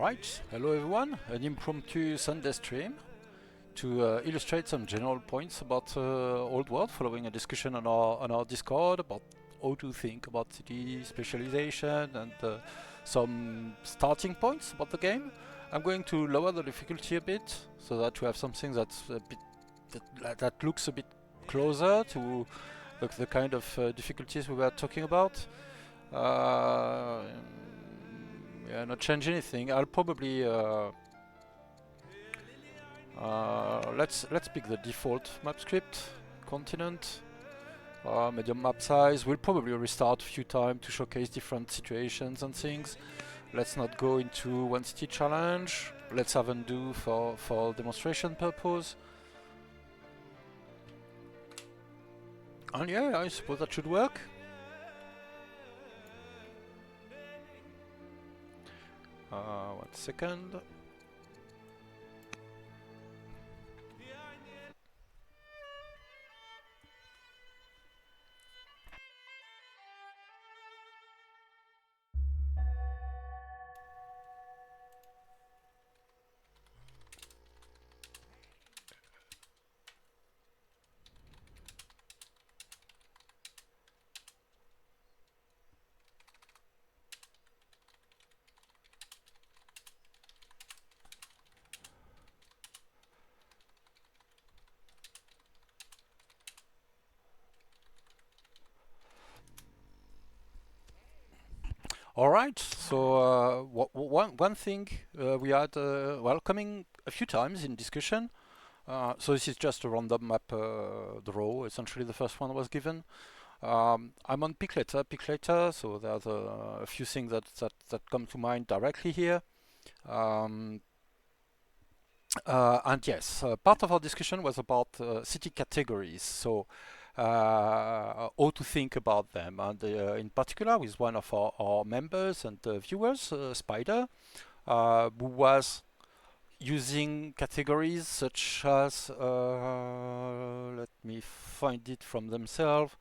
Alright, hello everyone, an impromptu Sunday stream to illustrate some general points about Old World following a discussion on our Discord about how to think about city specialization and some starting points about the game. I'm going to lower the difficulty a bit so that we have something that's a bit that looks a bit closer to the kind of difficulties we were talking about. Yeah, not change anything. I'll probably let's pick the default map script, continent, medium map size. We'll probably restart a few times to showcase different situations and things. Let's not go into one city challenge. Let's have undo for demonstration purpose. And yeah, I suppose that should work. One second. Alright, so one thing we had coming a few times in discussion. So this is just a random map draw. Essentially, the first one was given. I'm on pick later, so there's a few things that come to mind directly here. And yes, part of our discussion was about city categories. So how to think about them, and in particular with one of our members and viewers, Spider, who was using categories such as, let me find it from themselves,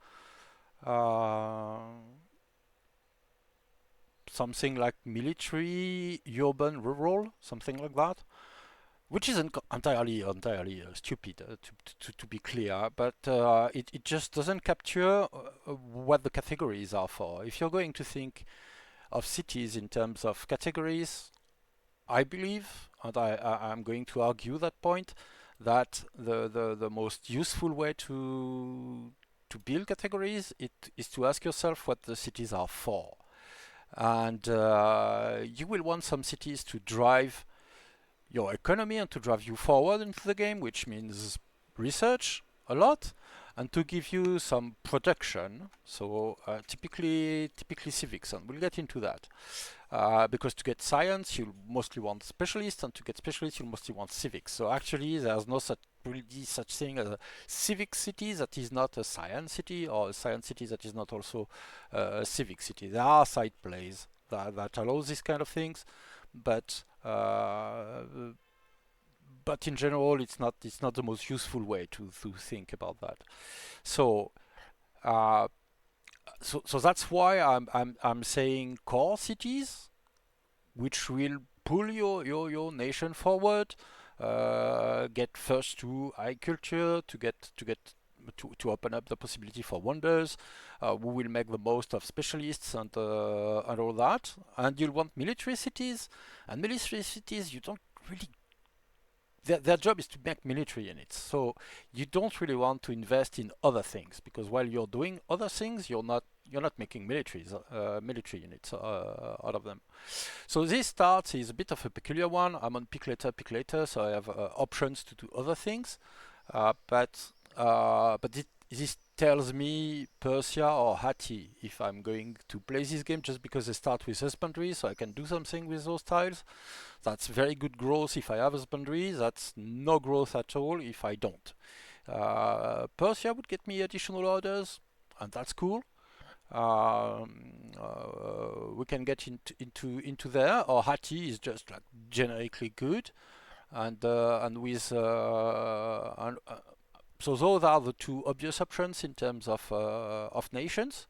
something like military, urban, rural, something like that. Which isn't entirely stupid, to be clear, but it just doesn't capture what the categories are for. If you're going to think of cities in terms of categories, I believe, and I'm going to argue that point, that the most useful way to build categories is to ask yourself what the cities are for. And you will want some cities to drive your economy and to drive you forward into the game, which means research a lot, and to give you some production. So typically civics, and we'll get into that. Because to get science, you'll mostly want specialists, and to get specialists, you'll mostly want civics. So actually, there's no really such thing as a civic city that is not a science city, or a science city that is not also a civic city. There are side plays that allow this kind of things, but in general, it's not the most useful way to think about that. So so that's why I'm saying core cities, which will pull your nation forward. Get first to high culture to open up the possibility for wonders. We will make the most of specialists and all that. And you'll want military cities, and military cities you don't really. Their job is to make military units, so you don't really want to invest in other things, because while you're doing other things, you're not making military units out of them. So this start is a bit of a peculiar one. I'm on pick later, so I have options to do other things, but this tells me Persia or Hatti if I'm going to play this game, just because they start with husbandry, so I can do something with those tiles. That's very good growth if I have husbandry. That's no growth at all if I don't. Persia would get me additional orders, and that's cool. We can get into there. Or Hatti is just like generically good, and with so those are the two obvious options in terms of nations.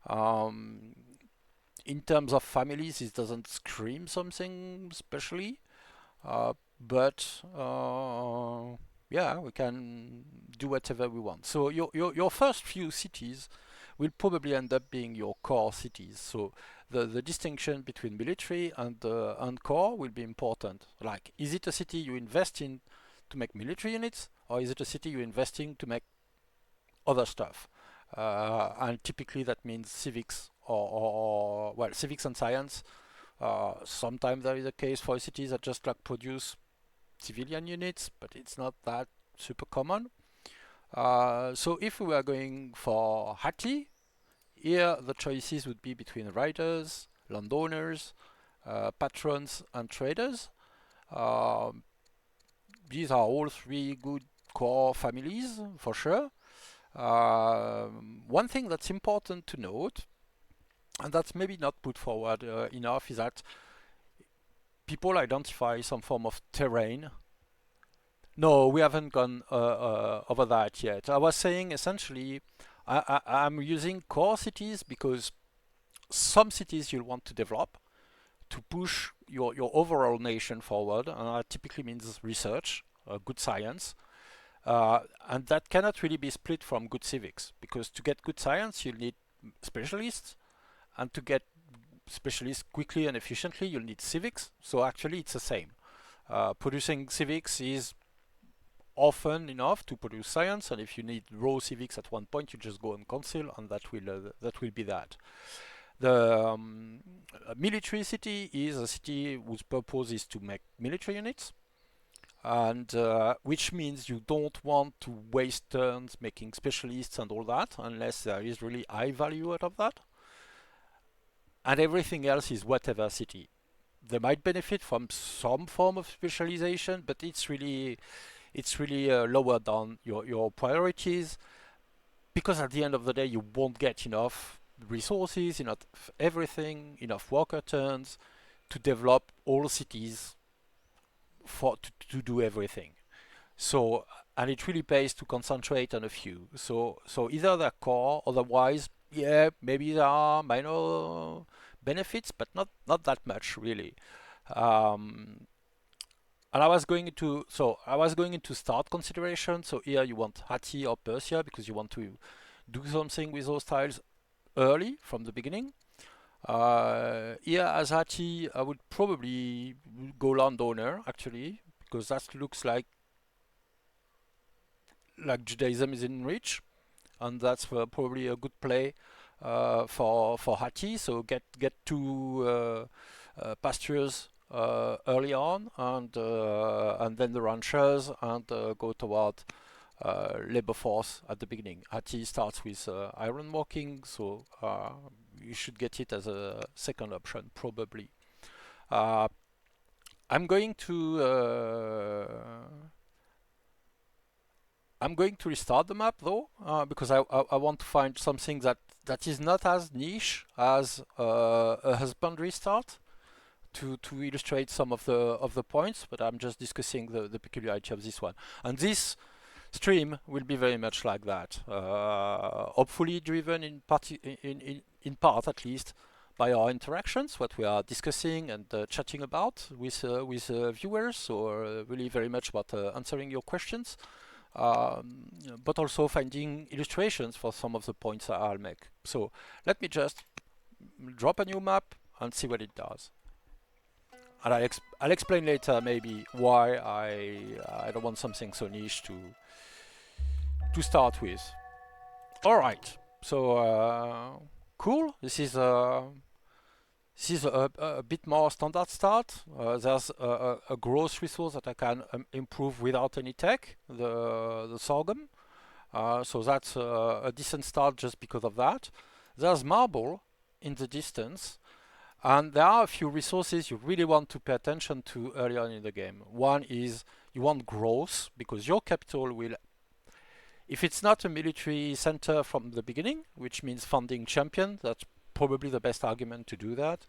Um, in terms of families, it doesn't scream something especially, but yeah, we can do whatever we want. So your first few cities will probably end up being your core cities. So the distinction between military and core will be important. Like, is it a city you invest in to make military units, or is it a city you invest in to make other stuff? And typically that means civics or well, civics and science. Sometimes there is a case for cities that just like produce civilian units, but it's not that super common. So if we were going for Hati, here the choices would be between riders, landowners, patrons, and traders. Um, these are all three good core families for sure. One thing that's important to note, and that's maybe not put forward enough, is that people identify some form of terrain. No, we haven't gone over that yet. I was saying essentially, I'm using core cities because some cities you'll want to develop to push your overall nation forward, and that typically means research, good science, and that cannot really be split from good civics, because to get good science you'll need specialists, and to get specialists quickly and efficiently you'll need civics. So actually it's the same. Producing civics is often enough to produce science, and if you need raw civics at one point, you just go on council, and that will be that. The military city is a city whose purpose is to make military units, and which means you don't want to waste turns making specialists and all that unless there is really high value out of that. And everything else is whatever city. They might benefit from some form of specialization, but it's really lower down your priorities, because at the end of the day you won't get enough resources, enough everything, enough worker turns to develop all cities to do everything. So, and it really pays to concentrate on a few. So either they're core, otherwise, yeah, maybe there are minor benefits, but not that much really. Um, and I was going into start consideration. So here you want Hati or Persia because you want to do something with those tiles early from the beginning. Here as Hati, I would probably go landowner actually, because that looks like Judaism is in reach, and that's probably a good play for Hati. So get to pastures early on, and then the ranchers, and go toward labor force at the beginning. Hati starts with iron working, so you should get it as a second option probably. Uh, I'm going to restart the map though, because I want to find something that is not as niche as a husbandry start to illustrate some of the points, but I'm just discussing the peculiarity of this one. And this stream will be very much like that, hopefully driven in part at least by our interactions, what we are discussing and chatting about with viewers, so really very much about answering your questions, but also finding illustrations for some of the points I'll make. So let me just drop a new map and see what it does. And I'll explain later maybe why I don't want something so niche to start with. All right, so cool. This is a bit more standard start. There's a gross resource that I can improve without any tech, the sorghum. So that's a decent start just because of that. There's marble in the distance, and there are a few resources you really want to pay attention to early on in the game. One is you want growth, because your capital will, if it's not a military center from the beginning, which means funding champion, that's probably the best argument to do that,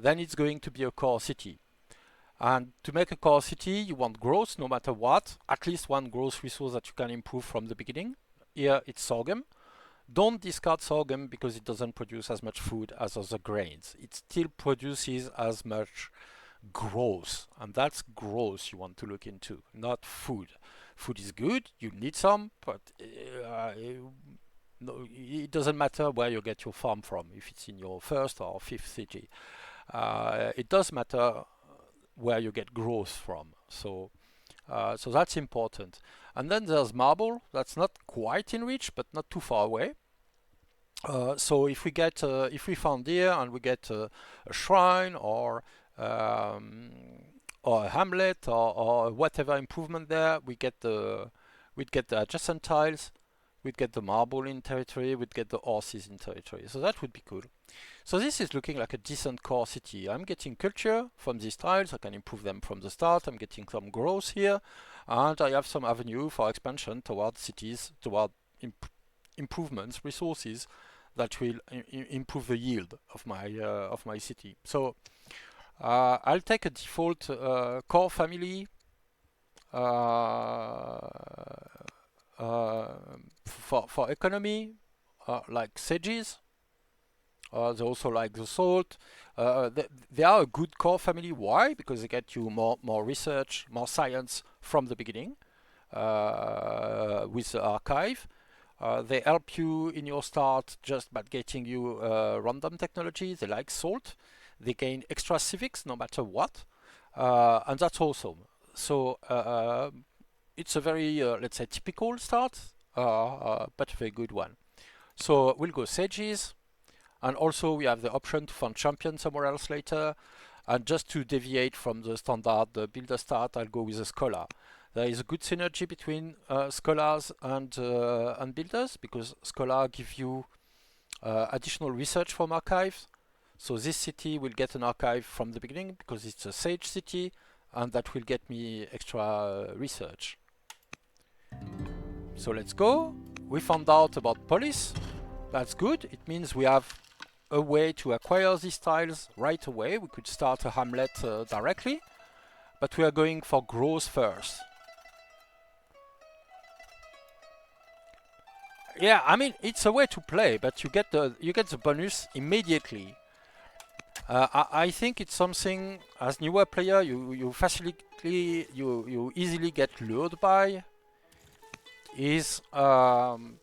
then it's going to be a core city. And to make a core city, you want growth no matter what, at least one growth resource that you can improve from the beginning. Here it's sorghum, Don't discard sorghum because it doesn't produce as much food as other grains. It still produces as much growth, and that's growth you want to look into, not food. Food is good, you need some, but no, it doesn't matter where you get your farm from, if it's in your first or fifth city. It does matter where you get growth from. So that's important. And then there's marble. That's not quite in reach, but not too far away. So if we found here and we get a shrine or a hamlet or whatever improvement there, we'd get the adjacent tiles, we'd get the marble in territory, we'd get the horses in territory. So that would be cool. So this is looking like a decent core city. I'm getting culture from these tiles. I can improve them from the start. I'm getting some growth here, and I have some avenue for expansion toward cities, toward improvements, resources that will improve the yield of my city. So I'll take a default core family for economy, like sages. They also like the salt. They are a good core family. Why? Because they get you more research, more science from the beginning with the archive. They help you in your start just by getting you random technology. They like salt. They gain extra civics no matter what. And that's awesome. So it's a very, let's say, typical start, but a very good one. So we'll go sages. And also we have the option to find champion somewhere else later. And just to deviate from the standard builder start, I'll go with a scholar. There is a good synergy between scholars and builders, because scholar give you additional research from archives. So this city will get an archive from the beginning because it's a sage city, and that will get me extra research. So let's go. We found out about police. That's good. It means we have a way to acquire these tiles right away. We could start a hamlet directly, but we are going for growth first. Yeah, I mean, it's a way to play, but you get the bonus immediately. I think it's something as newer player you easily get lured by is the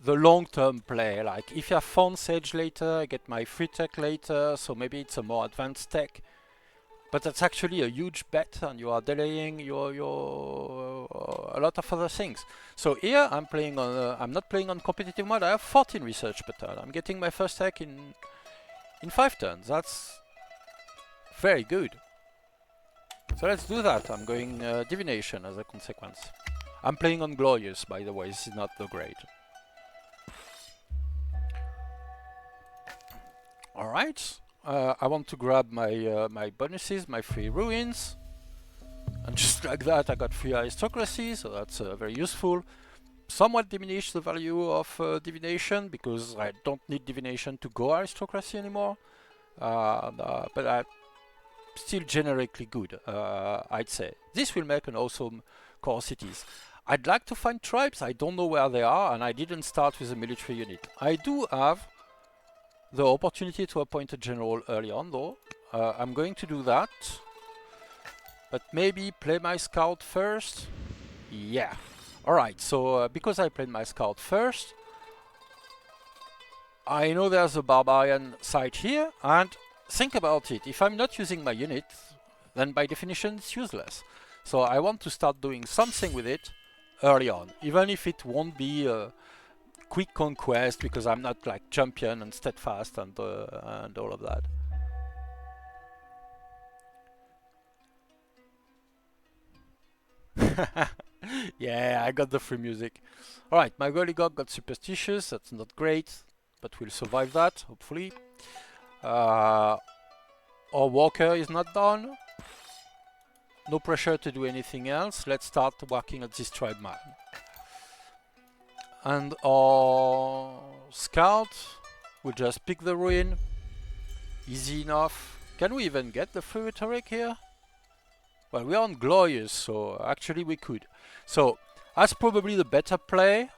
long-term play. Like if I found Sage later, I get my free tech later, so maybe it's a more advanced tech. But that's actually a huge bet, and you are delaying your a lot of other things. So here I'm playing on. I'm not playing on competitive mode. I have 14 research per turn. I'm getting my first tech in 5 turns. That's very good. So let's do that. I'm going divination as a consequence. I'm playing on glorious, by the way. This is not the grade. All right. I want to grab my my bonuses, my free ruins, and just like that I got free aristocracy, so that's very useful. Somewhat diminish the value of divination because I don't need divination to go aristocracy anymore, but still generically good, I'd say. This will make an awesome core cities. I'd like to find tribes. I don't know where they are, and I didn't start with a military unit. I do have the opportunity to appoint a general early on, though. I'm going to do that, but maybe play my scout first. Yeah. Alright, so because I played my scout first, I know there's a barbarian site here, and think about it. If I'm not using my unit, then by definition it's useless. So I want to start doing something with it early on, even if it won't be a quick conquest because I'm not like champion and steadfast and all of that. Yeah, I got the free music. Alright, my Gollygog got superstitious. That's not great, but we'll survive that, hopefully. Our walker is not done. No pressure to do anything else. Let's start working at this tribe mine. And our scout will just pick the ruin. Easy enough. Can we even get the free rhetoric here? Well, we are on glorious, so actually we could. So That's probably the better play.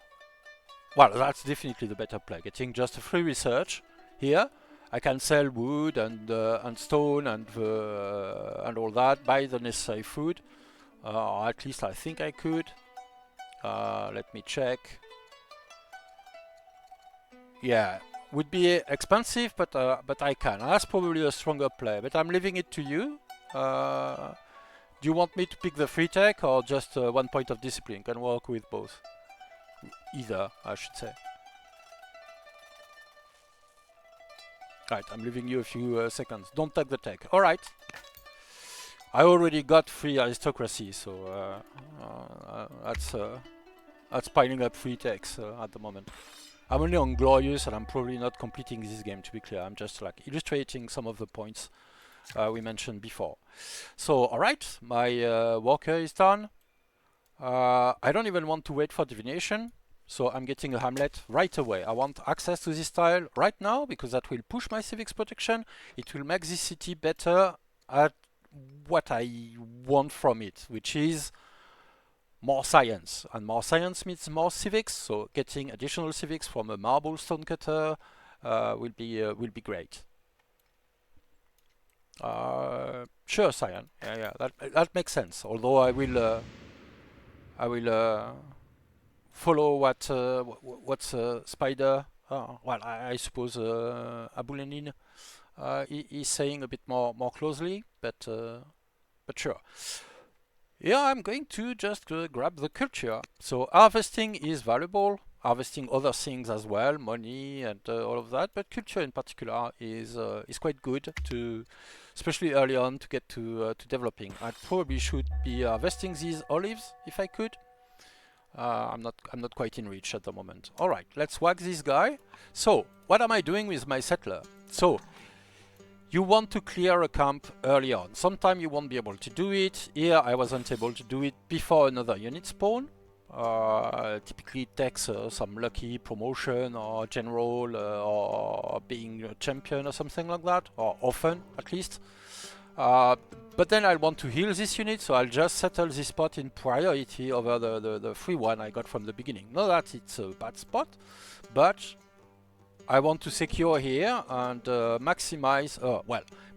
Well, that's definitely the better play. Getting just a free research here. I can sell wood and stone and all that. Buy the necessary food. Or at least I think I could. Let me check. Yeah, would be expensive, but I can. That's probably a stronger play. But I'm leaving it to you. Do you want me to pick the free tech or just 1 point of discipline? Can work with both. Either, I should say. Right, I'm leaving you a few seconds. Don't take the tech. All right. I already got free aristocracy, so that's piling up free techs at the moment. I'm only on glorious, and I'm probably not completing this game. To be clear, I'm just like illustrating some of the points we mentioned before. So, all right, my worker is done. I don't even want to wait for divination. So I'm getting a hamlet right away. I want access to this tile right now because that will push my civics protection. It will make this city better at what I want from it, which is more science. And more science means more civics. So getting additional civics from a marble stonecutter will be great. Sure, cyan. Yeah, that makes sense. Although I will follow what's Spider. Well, I suppose Abulenin is saying a bit more closely, but sure. Yeah, I'm going to just grab the culture. So harvesting is valuable. Harvesting other things as well, money and all of that, but culture in particular is quite good to, especially early on, to get to developing. I probably should be harvesting these olives if I could. I'm not quite in reach at the moment. All right, let's whack this guy. So, what am I doing with my settler? So, you want to clear a camp early on. Sometime you won't be able to do it. Here, I wasn't able to do it before another unit spawn. Typically, it takes some lucky promotion or general or being a champion or something like that, or often at least. But then I want to heal this unit, so I'll just settle this spot in priority over the free one I got from the beginning. Not that it's a bad spot, but I want to secure here and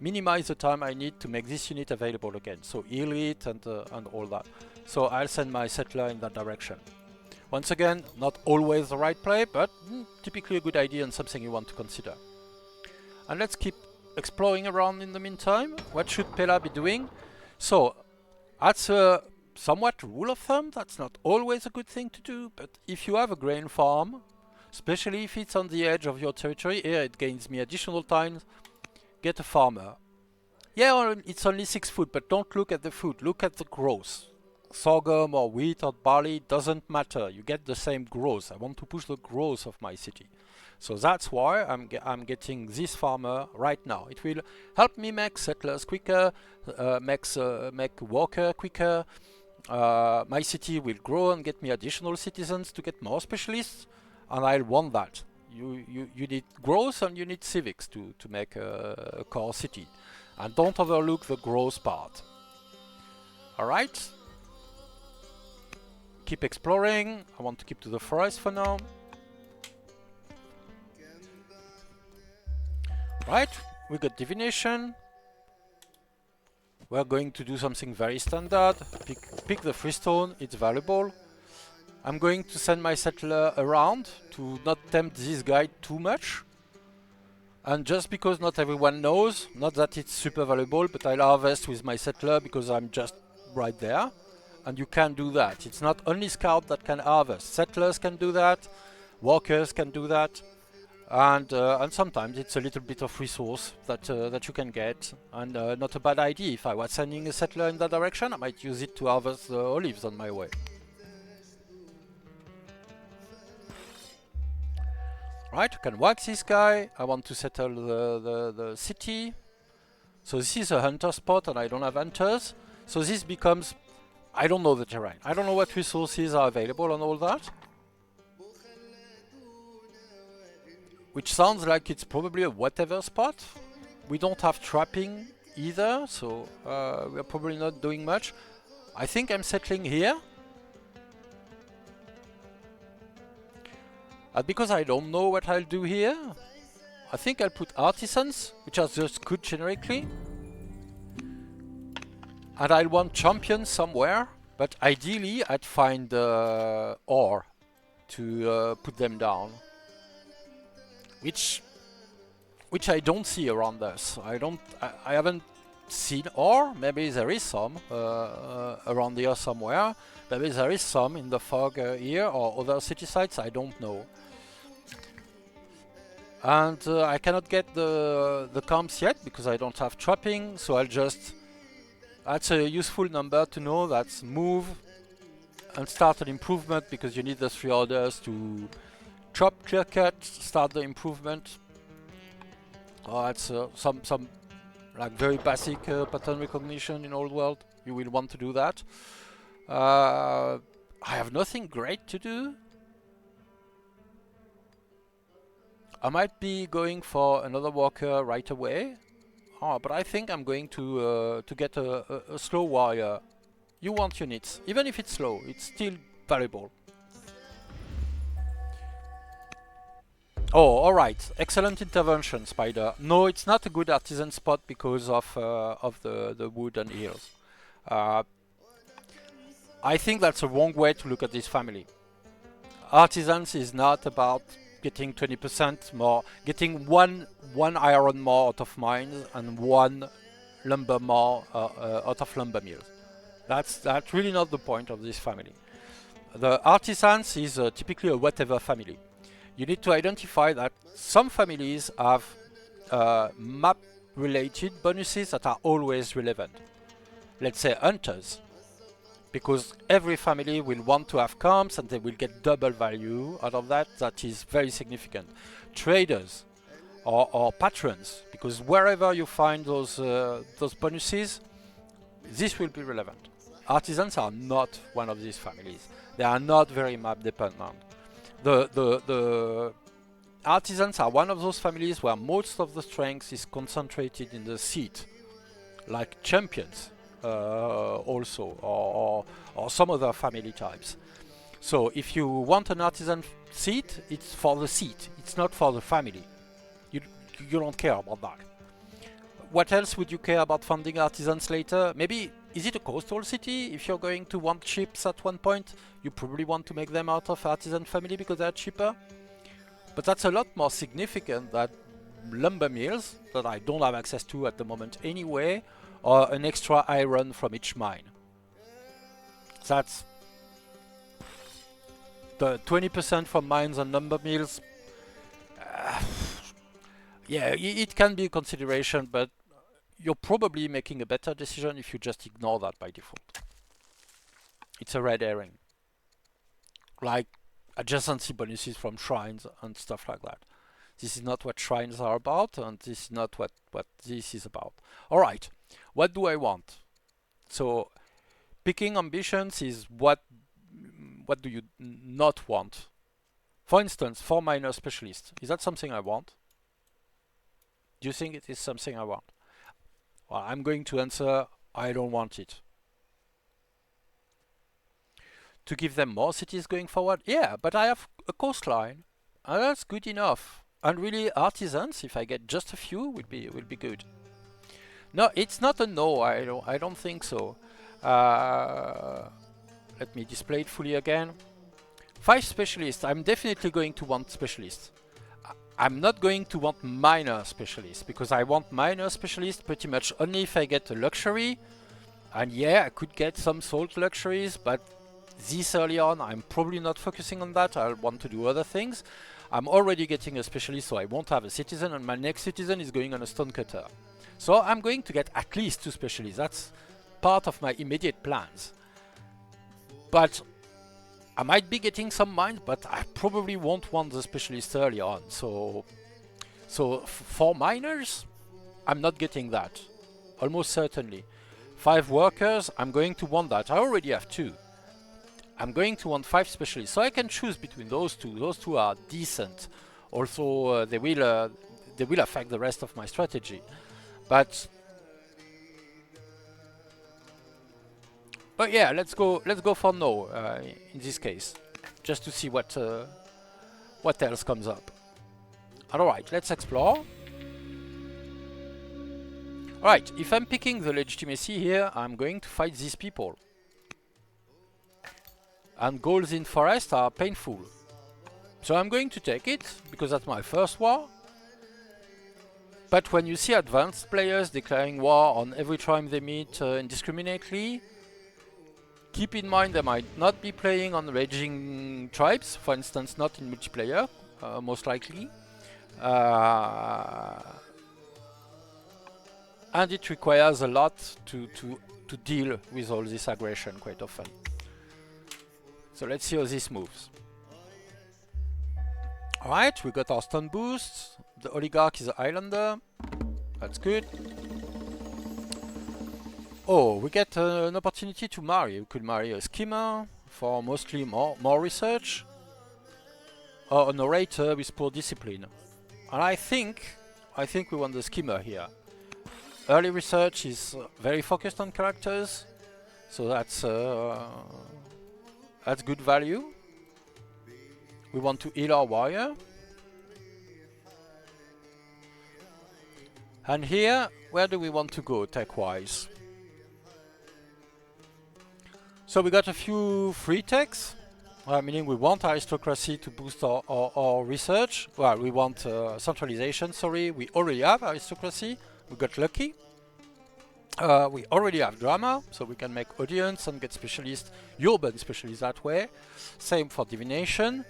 minimize the time I need to make this unit available again. So heal it and all that. So I'll send my settler in that direction. Once again, not always the right play, but typically a good idea and something you want to consider. And let's keep exploring around in the meantime. What should Pela be doing? So that's a somewhat rule of thumb. That's not always a good thing to do, but if you have a grain farm, especially if it's on the edge of your territory, here it gains me additional time, get a farmer. Yeah, it's only 6 food, but don't look at the food, look at the growth. Sorghum or wheat or barley, doesn't matter, you get the same growth. I want to push the growth of my city. So that's why I'm getting this farmer right now. It will help me make settlers quicker, make worker quicker. My city will grow and get me additional citizens to get more specialists, and I'll want that. You need growth and you need civics to make a core city. And don't overlook the growth part. Alright. Keep exploring. I want to keep to the forest for now. Right, we got divination. We're going to do something very standard. Pick the freestone, it's valuable. I'm going to send my settler around to not tempt this guy too much. And just because not everyone knows, not that it's super valuable, but I'll harvest with my settler because I'm just right there. And you can do that. It's not only scout that can harvest. Settlers can do that, workers can do that. And sometimes it's a little bit of resource that you can get, and not a bad idea. If I was sending a settler in that direction, I might use it to harvest the olives on my way. Right, you can whack this guy. I want to settle the city. So this is a hunter spot, and I don't have hunters. So this becomes, I don't know the terrain. I don't know what resources are available and all that. Which sounds like it's probably a whatever spot. We don't have trapping either, so we're probably not doing much. I think I'm settling here. And because I don't know what I'll do here, I think I'll put artisans, which are just good generically. And I'll want champions somewhere, but ideally I'd find ore to put them down, which I don't see around us. I haven't seen ore. Maybe there is some around here somewhere. Maybe there is some in the fog here or other city sites. I don't know. And I cannot get the camps yet because I don't have trapping. So I'll just. That's a useful number to know. That's move and start an improvement because you need the 3 orders to chop, clear cut, start the improvement. That's some like very basic pattern recognition in old world. You will want to do that. I have nothing great to do. I might be going for another walker right away. But I think I'm going to get a slow warrior. You want units, even if it's slow, it's still valuable. Oh, alright. Excellent intervention, Spider. No, it's not a good artisan spot because of the wood and eels. I think that's a wrong way to look at this family. Artisans is not about getting 20% more, getting one iron more out of mines and 1 lumber more out of lumber mills. That's really not the point of this family. The artisans is typically a whatever family. You need to identify that some families have map-related bonuses that are always relevant. Let's say hunters, because every family will want to have camps and they will get double value out of that. That is very significant. Traders or patrons, because wherever you find those bonuses, this will be relevant. Artisans are not one of these families. They are not very map dependent. The artisans are one of those families where most of the strength is concentrated in the seat, like champions also, or some other family types. So if you want an artisan seat, it's for the seat. It's not for the family. You don't care about that. What else would you care about funding artisans later? Maybe, is it a coastal city? If you're going to want ships at one point, you probably want to make them out of artisan family because they're cheaper. But that's a lot more significant than lumber mills that I don't have access to at the moment anyway, or an extra iron from each mine. That's the 20% from mines and lumber mills. Yeah, it can be a consideration, but you're probably making a better decision if you just ignore that by default. It's a red herring. Like adjacency bonuses from shrines and stuff like that. This is not what shrines are about, and this is not what this is about. Alright, what do I want? So, picking ambitions is what do you not want? For instance, 4 miner specialists. Is that something I want? Do you think it is something I want? Well, I'm going to answer, I don't want it. To give them more cities going forward? Yeah, but I have a coastline, and that's good enough. And really, artisans, if I get just a few, will be good. No, it's not a no. I don't think so. Let me display it fully again. 5 specialists. I'm definitely going to want specialists. I'm not going to want minor specialists, because I want minor specialists pretty much only if I get a luxury. And yeah, I could get some salt luxuries, but this early on, I'm probably not focusing on that. I'll want to do other things. I'm already getting a specialist, so I won't have a citizen, and my next citizen is going on a stonecutter. So I'm going to get at least 2 specialists. That's part of my immediate plans. But I might be getting some mines, but I probably won't want the specialist early on. So for miners, I'm not getting that. Almost certainly. 5 workers, I'm going to want that. I already have 2. I'm going to want 5 specialists, so I can choose between those 2. Those 2 are decent. Also, they will affect the rest of my strategy. But yeah, let's go for no in this case, just to see what What else comes up? Alright, let's explore. Alright, if I'm picking the legitimacy here, I'm going to fight these people. And goals in forest are painful. So I'm going to take it, because that's my first war. But when you see advanced players declaring war on every tribe they meet indiscriminately, keep in mind they might not be playing on raging tribes, for instance not in multiplayer, most likely. And it requires a lot to deal with all this aggression quite often. So let's see how this moves. Alright, we got our stun boosts. The oligarch is an islander. That's good. Oh, we get an opportunity to marry. We could marry a skimmer for mostly more research. Or an orator with poor discipline. And I think we want the skimmer here. Early research is very focused on characters, so that's good value. We want to heal our warrior. And here, where do we want to go tech-wise? So we got a few free techs, meaning we want aristocracy to boost our research. Well, we want centralization, sorry. We already have aristocracy. We got lucky. We already have drama, so we can make audience and get specialists, urban specialists that way. Same for divination.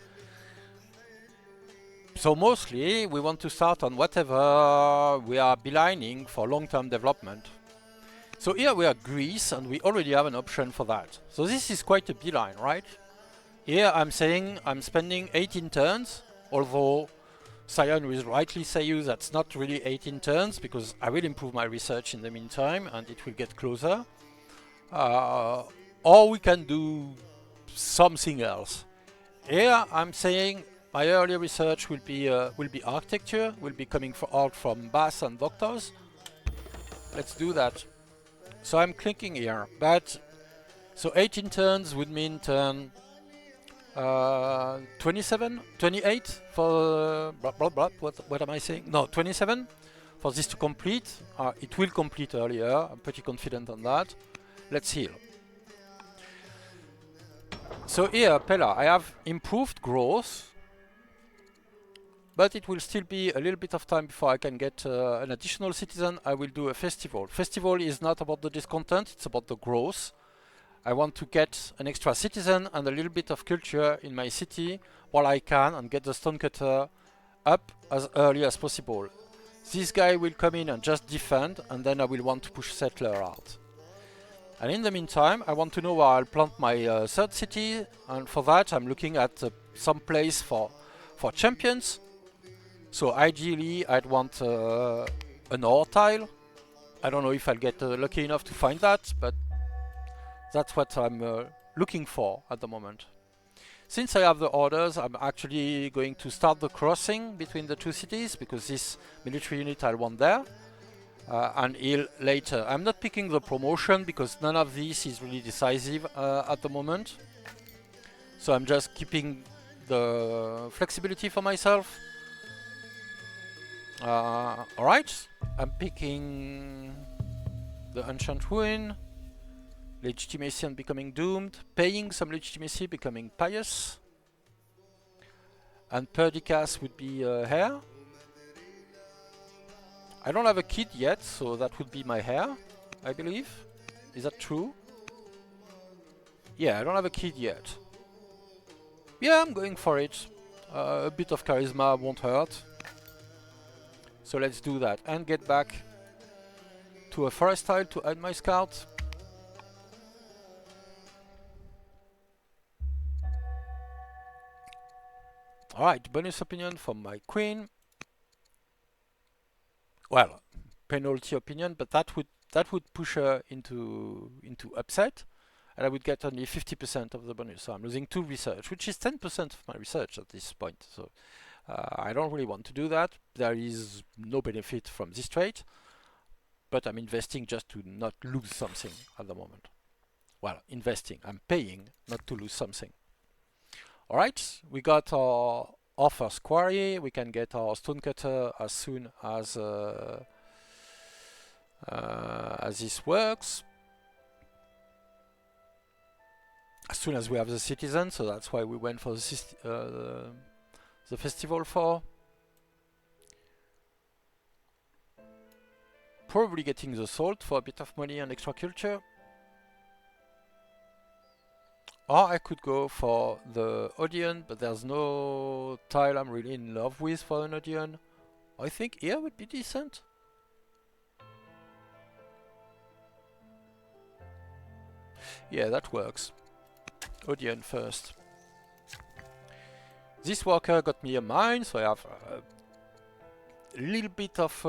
So mostly we want to start on whatever we are belining for long-term development. So here we are Greece and we already have an option for that. So this is quite a beeline, right? Here I'm saying I'm spending 18 turns, although Sion will rightly say you that's not really 18 turns because I will improve my research in the meantime and it will get closer. Or we can do something else. Here I'm saying my early research will be architecture, will be coming out from baths and doctors. Let's do that. So I'm clicking here, but so 18 turns would mean turn 27, 28 for what am I saying? No, 27 for this to complete. It will complete earlier. I'm pretty confident on that. Let's heal. So here, Pella, I have improved growth. But it will still be a little bit of time before I can get an additional citizen. I will do a festival. Festival is not about the discontent, it's about the growth. I want to get an extra citizen and a little bit of culture in my city while I can and get the stonecutter up as early as possible. This guy will come in and just defend and then I will want to push settler out. And in the meantime, I want to know where I'll plant my third city, and for that I'm looking at some place for champions. So ideally, I'd want an ore tile. I don't know if I'll get lucky enough to find that, but that's what I'm looking for at the moment. Since I have the orders, I'm actually going to start the crossing between the two cities, because this military unit I want there, and heal later. I'm not picking the promotion, because none of this is really decisive at the moment. So I'm just keeping the flexibility for myself. Alright, I'm picking the Ancient Ruin, Legitimacy and becoming doomed, paying some legitimacy, becoming pious, and Perdicas would be heir. I don't have a kid yet, so that would be my heir, I believe. Is that true? Yeah, I don't have a kid yet. Yeah, I'm going for it. A bit of charisma won't hurt. So let's do that and get back to a forest tile to add my scout. Alright, bonus opinion from my queen. Well, penalty opinion, but that would push her into upset, and I would get only 50% of the bonus. So I'm losing 2 research, which is 10% of my research at this point. So I don't really want to do that. There is no benefit from this trait, but I'm investing just to not lose something at the moment. Well, investing, I'm paying not to lose something. Alright, we got our our first quarry. We can get our stonecutter as soon as this works. As soon as we have the citizens, so that's why we went for the festival for. Probably getting the salt for a bit of money and extra culture. Or I could go for the Odeon, but there's no tile I'm really in love with for an Odeon. I think here would be decent. Yeah, that works. Odeon first. This worker got me a mine, so I have a little bit of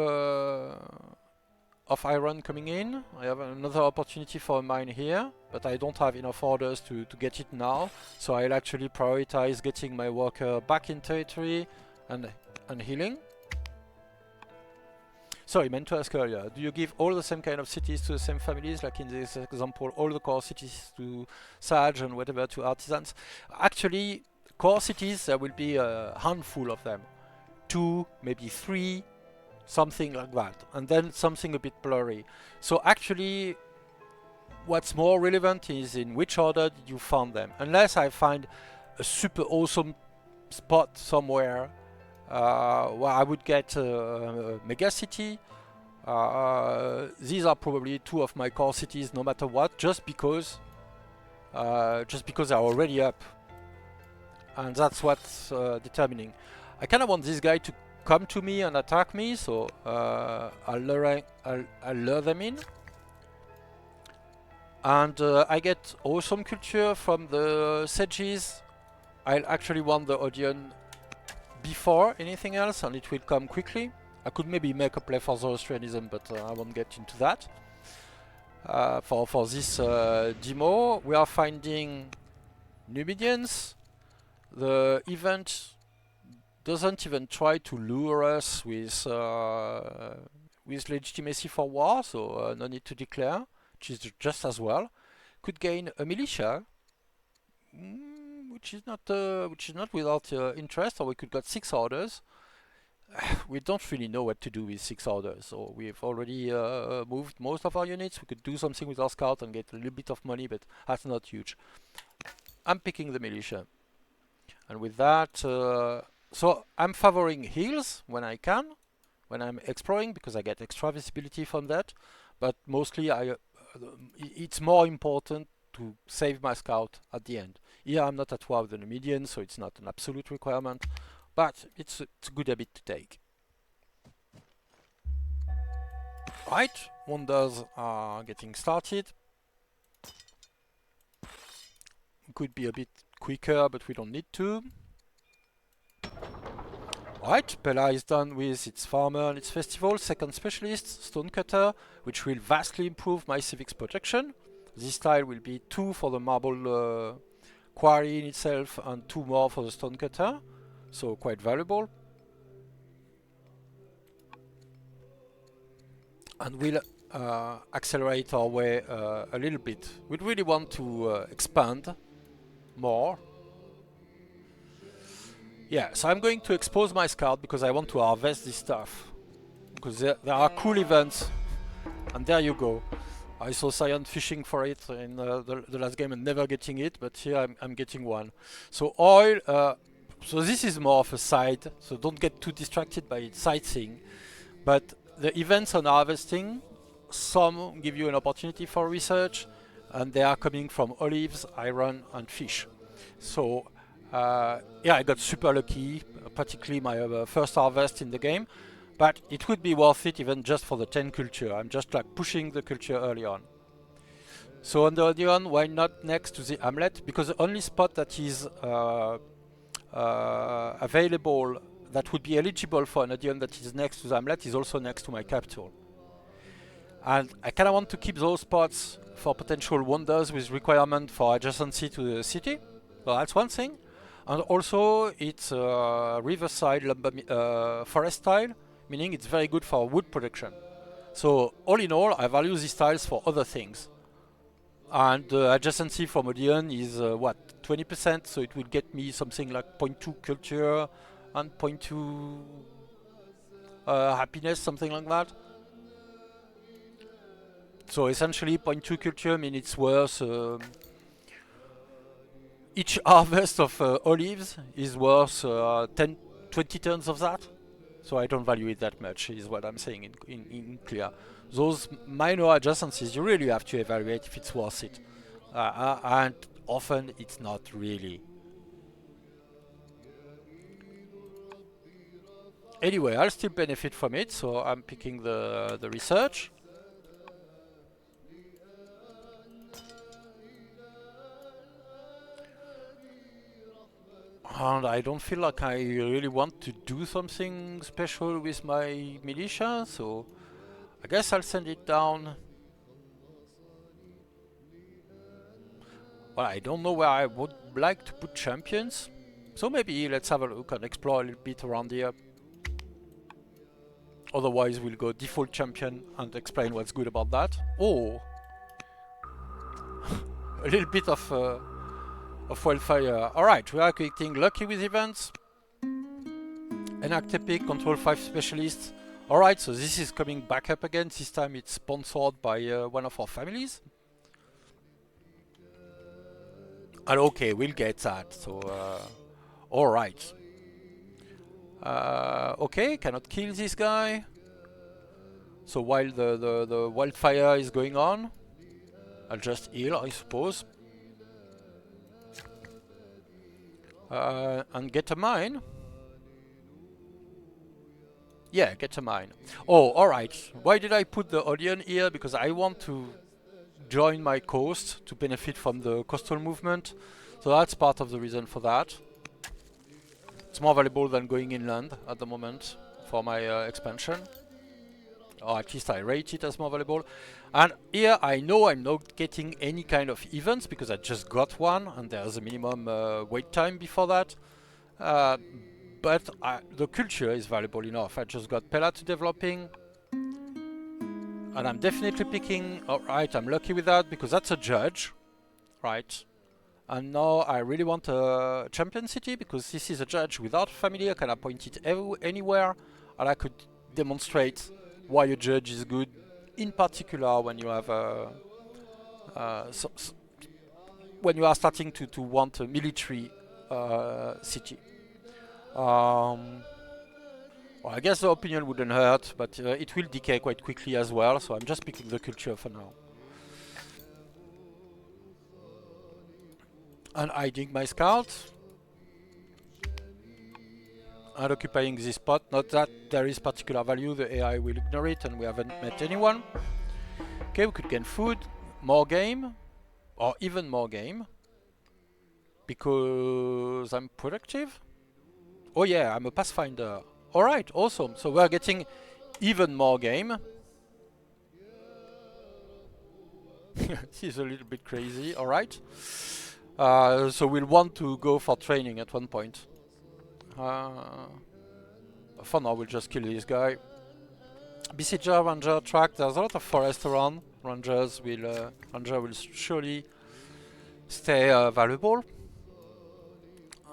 iron coming in. I have another opportunity for a mine here, but I don't have enough orders to get it now, so I'll actually prioritize getting my worker back in territory and healing. Sorry, I meant to ask earlier, do you give all the same kind of cities to the same families, like in this example, all the core cities to Sage and whatever to artisans? Actually, core cities, there will be a handful of them. 2, maybe 3, something like that, and then something a bit blurry. So actually, what's more relevant is in which order did you found them. Unless I find a super awesome spot somewhere where I would get a mega city, these are probably 2 of my core cities no matter what, just because they're already up, and that's what's determining. I kind of want this guy to come to me and attack me, so I'll lure them in. And I get awesome culture from the sages. I'll actually want the Odeon before anything else, and it will come quickly. I could maybe make a play for Zoroastrianism, but I won't get into that. For this demo, we are finding Numidians. The event doesn't even try to lure us with legitimacy for war, so no need to declare, which is just as well. Could gain a militia, which is not without interest, or we could get 6 orders. We don't really know what to do with 6 orders, so we've already moved most of our units. We could do something with our scout and get a little bit of money, but that's not huge. I'm picking the militia, and with that, so I'm favoring heals when I can, when I'm exploring, because I get extra visibility from that. But mostly, it's more important to save my scout at the end. Here I'm not at war with the Numidian, so it's not an absolute requirement, but it's a good habit to take. Right, wonders are getting started. Could be a bit quicker, but we don't need to. Right, Pella is done with its farmer and its festival. Second specialist, stonecutter, which will vastly improve my civics protection. This tile will be 2 for the marble quarry in itself and 2 more for the stonecutter, so quite valuable. And we'll accelerate our way a little bit. We really want to expand more. Yeah, so I'm going to expose my scout because I want to harvest this stuff. Because there are cool events. And there you go. I saw Cyan fishing for it in the last game and never getting it, but here I'm getting one. So oil, so this is more of a side, so don't get too distracted by sightseeing. But the events on harvesting, some give you an opportunity for research, and they are coming from olives, iron, and fish. So yeah, I got super lucky, particularly my first harvest in the game, but it would be worth it even just for the 10 culture. I'm just like pushing the culture early on. So on the Odeon, why not next to the hamlet? Because the only spot that is available that would be eligible for an Odeon that is next to the hamlet is also next to my capital. And I kind of want to keep those spots for potential wonders with requirement for adjacency to the city. So that's one thing. And also it's riverside forest tile, meaning it's very good for wood production. So all in all, I value these tiles for other things. And the adjacency from Odeon is what, 20%, so it will get me something like 0.2 culture and 0.2 happiness, something like that. So essentially 0.2 culture means it's worth each harvest of olives is worth 10, 20 tons of that. So I don't value it that much, is what I'm saying in clear. Those minor adjacencies, you really have to evaluate if it's worth it. And often it's not really. Anyway, I'll still benefit from it, so I'm picking the research. And I don't feel like I really want to do something special with my militia, so I guess I'll send it down. Well, I don't know where I would like to put champions, so maybe let's have a look and explore a little bit around here. Otherwise, we'll go default champion and explain what's good about that. Oh, a little bit of wildfire. Alright, we are creating lucky with events. Enact epic, control 5 specialists. Alright, so this is coming back up again. This time it's sponsored by one of our families. And okay, we'll get that. So, alright. Okay, cannot kill this guy. So while the wildfire is going on, I'll just heal, I suppose. And get a mine. Yeah, get a mine. Oh, alright. Why did I put the onion here? Because I want to join my coast to benefit from the coastal movement. So that's part of the reason for that. It's more valuable than going inland at the moment for my expansion. Or at least I rate it as more valuable. And here I know I'm not getting any kind of events because I just got one and there's a minimum wait time before that. But the culture is valuable enough. I just got Pella to developing. And I'm definitely picking, alright, I'm lucky with that because that's a judge, right? And now I really want a champion city because this is a judge without family. I can appoint it anywhere and I could demonstrate why a judge is good, in particular when you have when you are starting to want a military city. Well, I guess the opinion wouldn't hurt, but it will decay quite quickly as well, so I'm just picking the culture for now. And hiding my scouts. And occupying this spot. Not that there is particular value, the AI will ignore it and we haven't met anyone. Okay, we could gain food, more game, or even more game. Because I'm productive. Oh yeah, I'm a pathfinder. Alright, awesome. So we're getting even more game. This is a little bit crazy, alright. So we'll want to go for training at one point. For now, we'll just kill this guy. Besieger, Ranger, track. There's a lot of forest around. Ranger will surely stay valuable.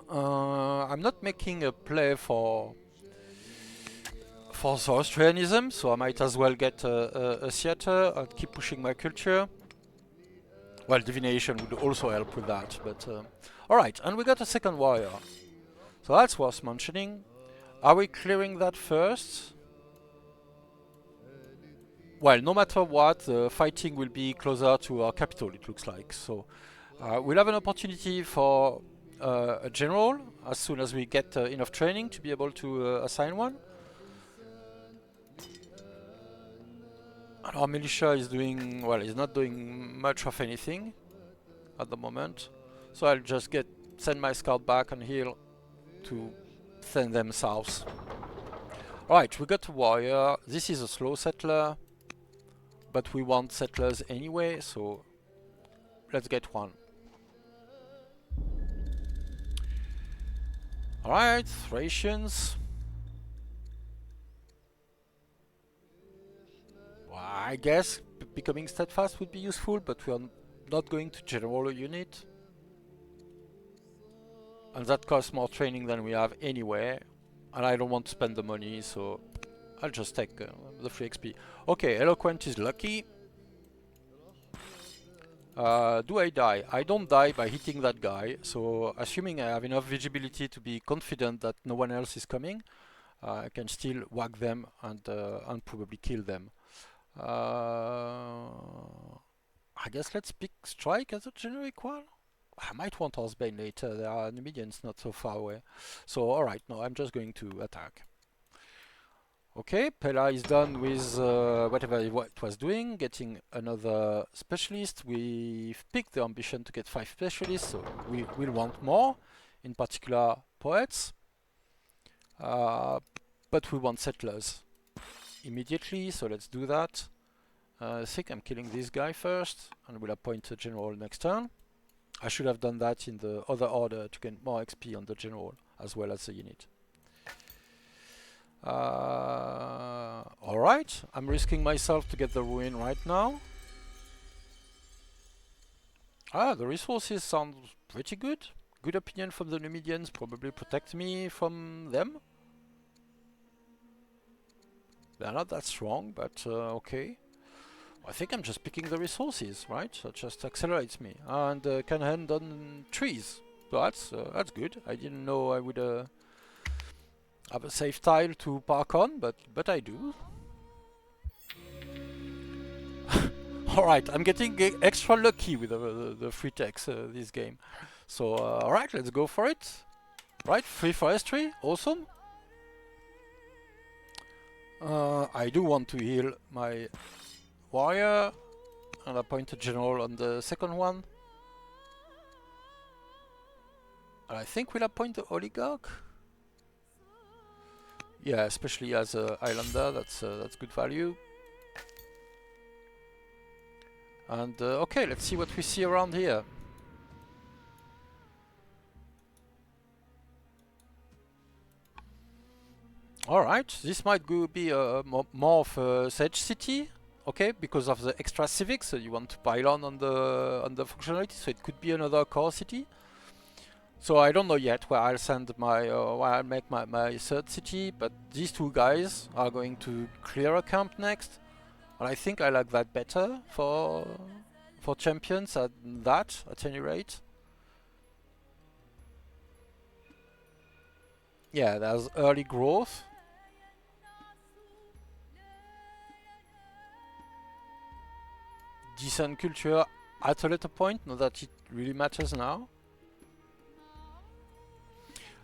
I'm not making a play for Zoroastrianism, so I might as well get a theater and keep pushing my culture. Well, divination would also help with that, but alright, and we got a second warrior. So that's worth mentioning. Are we clearing that first? Well, no matter what, the fighting will be closer to our capital, it looks like. So we'll have an opportunity for a general as soon as we get enough training to be able to assign one. And our militia is doing, well, is not doing much of anything at the moment. So I'll just send my scout back and heal to send them south. Alright, we got a warrior. This is a slow settler, but we want settlers anyway, so let's get one. Alright, Thracians. Well, I guess becoming steadfast would be useful, but we are not going to general a unit. And that costs more training than we have anyway. and I don't want to spend the money, so I'll just take the free XP. Okay, Eloquent is lucky. Do I die? I don't die by hitting that guy, so assuming I have enough visibility to be confident that no one else is coming, I can still whack them and probably kill them. I guess let's pick Strike as a generic one. I might want Horsebane later, there are Numidians not so far away. So alright, no, I'm just going to attack. Okay, Pella is done with whatever it was doing, getting another specialist. We've picked the ambition to get 5 specialists, so we will want more, in particular poets. But we want settlers immediately, so let's do that. I think I'm killing this guy first, and we'll appoint a general next turn. I should have done that in the other order to get more XP on the general, as well as the unit. Alright, I'm risking myself to get the ruin right now. The resources sound pretty good. Good opinion from the Numidians, probably protect me from them. They're not that strong, but okay. I think I'm just picking the resources, right? That just accelerates me. And can hand on trees. That's good. I didn't know I would have a safe tile to park on, but I do. Alright, I'm getting extra lucky with the free text this game. So, alright, let's go for it. Right, free forestry, awesome. I do want to heal my warrior and appoint a general on the second one. And I think we'll appoint the oligarch. Yeah, especially as an islander, that's good value. And okay, let's see what we see around here. Alright, this might be more of a Sage City, okay, because of the extra civics, so you want to pile on the functionality, so it could be another core city. So I don't know yet where I'll send my, where I'll make my third city, but these two guys are going to clear a camp next, and I think I like that better for champions at any rate. Yeah, there's early growth. Decent culture at a later point, not that it really matters now.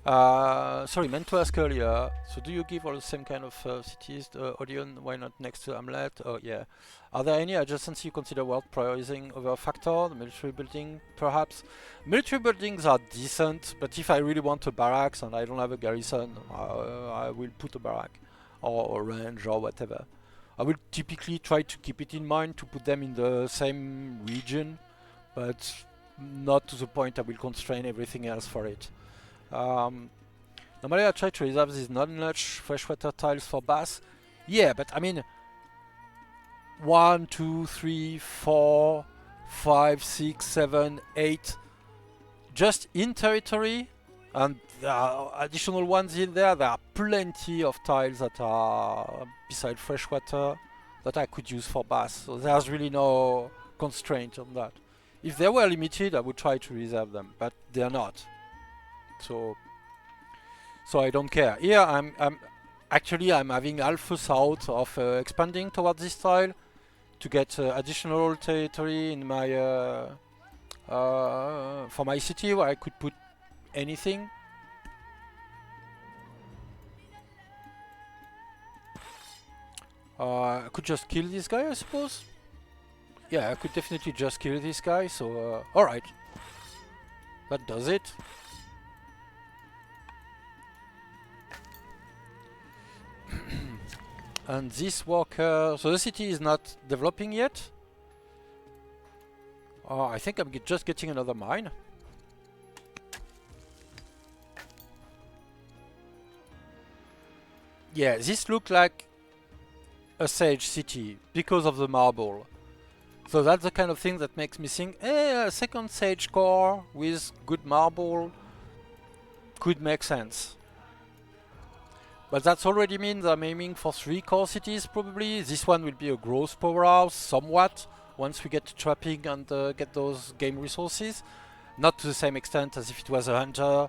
Sorry, meant to ask earlier, so do you give all the same kind of cities, Odeon, why not next to Hamlet? Oh yeah. Are there any adjacencies you consider worth prioritizing over a factor? The military building, perhaps? Military buildings are decent, but if I really want a barracks and I don't have a garrison, I will put a barrack, or a range, or whatever. I will typically try to keep it in mind to put them in the same region, but not to the point I will constrain everything else for it. Normally I try to reserve these non-lush freshwater tiles for bass. Yeah, but I mean 1, 2, 3, 4, 5, 6, 7, 8 just in territory, and there are additional ones in there. There are plenty of tiles that are beside freshwater that I could use for bass, so there's really no constraint on that. If they were limited, I would try to reserve them, but they're not. So I don't care. Here I'm having alpha out of expanding towards this tile to get additional territory in my for my city where I could put anything. I could just kill this guy, I suppose. Yeah, I could definitely just kill this guy. So alright, that does it. And this worker, so the city is not developing yet. I think I'm just getting another mine. Yeah, this looked like a sage city because of the marble. So that's the kind of thing that makes me think, a second sage core with good marble could make sense. But that already means I'm aiming for 3 core cities probably. This one will be a growth powerhouse somewhat once we get to trapping and get those game resources. Not to the same extent as if it was a hunter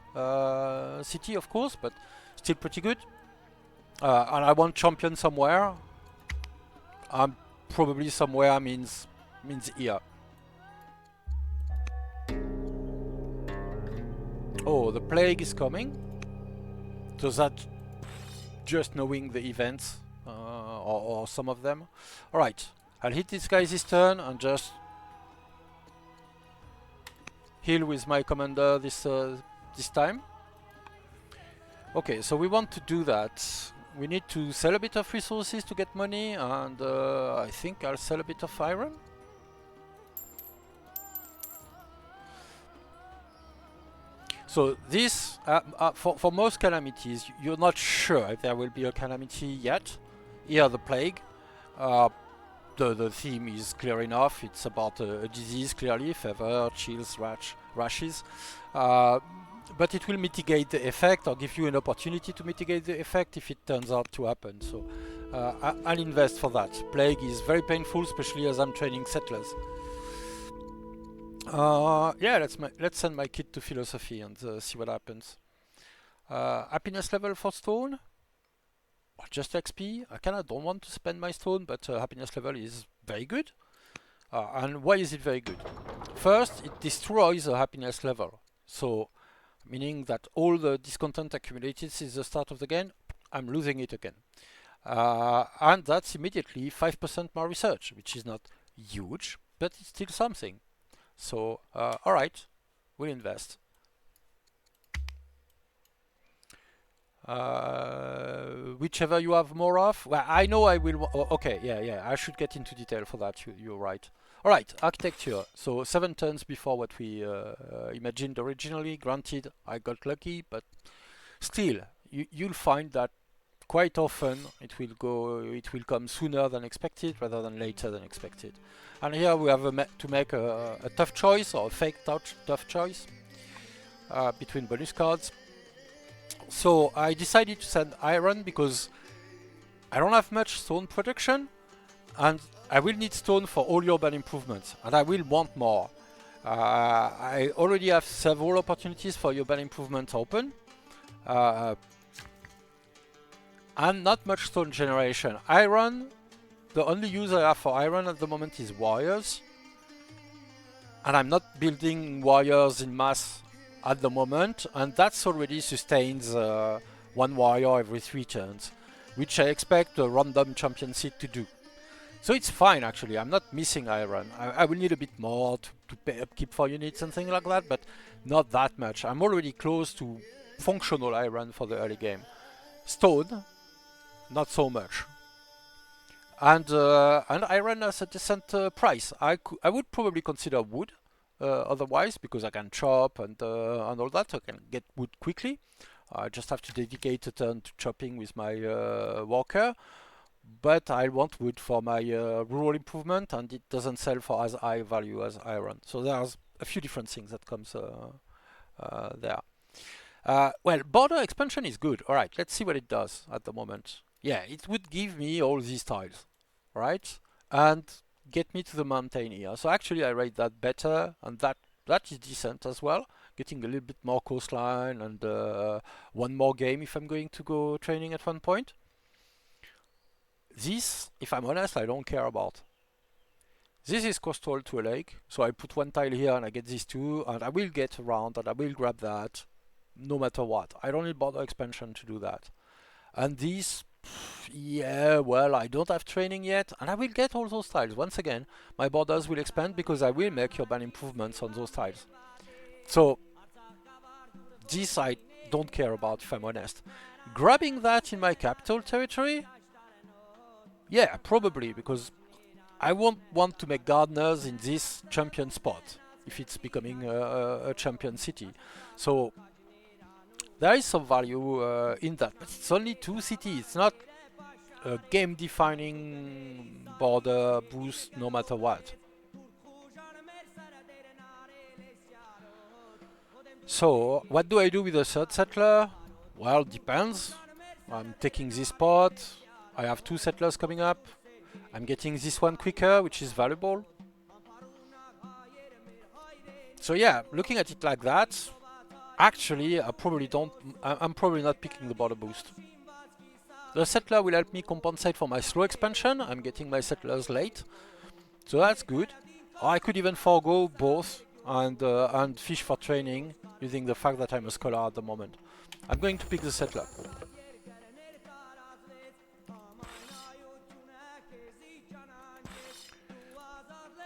city, of course, but still pretty good. And I want champion somewhere. Probably somewhere means here. Oh, the plague is coming. So that just knowing the events or some of them. All right, I'll hit this guy this turn and just heal with my commander this time. Okay, so we want to do that. We need to sell a bit of resources to get money, and I think I'll sell a bit of iron. So this, for most calamities, you're not sure if there will be a calamity yet. Here, the plague. The theme is clear enough. It's about a disease, clearly, fever, chills, rashes. But it will mitigate the effect or give you an opportunity to mitigate the effect if it turns out to happen. So I'll invest for that. Plague is very painful, especially as I'm training settlers. Yeah, let's send my kid to philosophy and see what happens. Happiness level for stone? Just XP. I kinda don't want to spend my stone, but happiness level is very good. And why is it very good? First, it destroys the happiness level. So, meaning that all the discontent accumulated since the start of the game, I'm losing it again. And that's immediately 5% more research, which is not huge, but it's still something. So, alright, we'll invest. Whichever you have more of. Well, I know I will. Okay, yeah, I should get into detail for that. You're right. All right, architecture. So 7 turns before what we imagined originally. Granted, I got lucky, but still, you'll find that quite often it will come sooner than expected rather than later than expected. And here we have to make a tough choice or a fake tough choice between bonus cards. So I decided to send iron because I don't have much stone production and I will need stone for all urban improvements and I will want more. I already have several opportunities for urban improvements open and not much stone generation. Iron, the only use I have for iron at the moment is warriors, and I'm not building warriors in mass at the moment, and that's already sustains 1 warrior every 3 turns, which I expect a random champion seed to do. So it's fine actually, I'm not missing iron. I will need a bit more to pay upkeep for units and things like that, but not that much. I'm already close to functional iron for the early game. Stone, not so much. And iron has a decent price. I would probably consider wood otherwise, because I can chop and all that. I can get wood quickly. I just have to dedicate a turn to chopping with my walker. But I want wood for my rural improvement, and it doesn't sell for as high value as iron. So there's a few different things that comes there. Well, border expansion is good. All right, let's see what it does at the moment. Yeah, it would give me all these tiles, right? And get me to the mountain here. So actually I rate that better, and that is decent as well. Getting a little bit more coastline and 1 more game if I'm going to go training at one point. This, if I'm honest, I don't care about. This is coastal to a lake, so I put 1 tile here and I get these 2, and I will get around and I will grab that no matter what. I don't need border expansion to do that. And this, yeah, well, I don't have training yet, and I will get all those tiles. Once again, my borders will expand because I will make urban improvements on those tiles. So, this I don't care about, if I'm honest. Grabbing that in my capital territory? Yeah, probably, because I won't want to make gardeners in this champion spot if it's becoming a champion city. So, there is some value in that, but it's only 2 cities. It's not a game-defining border boost no matter what. So, what do I do with the 3rd settler? Well, depends. I'm taking this spot. I have 2 settlers coming up. I'm getting this one quicker, which is valuable. So yeah, looking at it like that, actually, I'm probably not picking the border boost. The settler will help me compensate for my slow expansion. I'm getting my settlers late, so that's good. I could even forego both and fish for training using the fact that I'm a scholar at the moment. I'm going to pick the settler.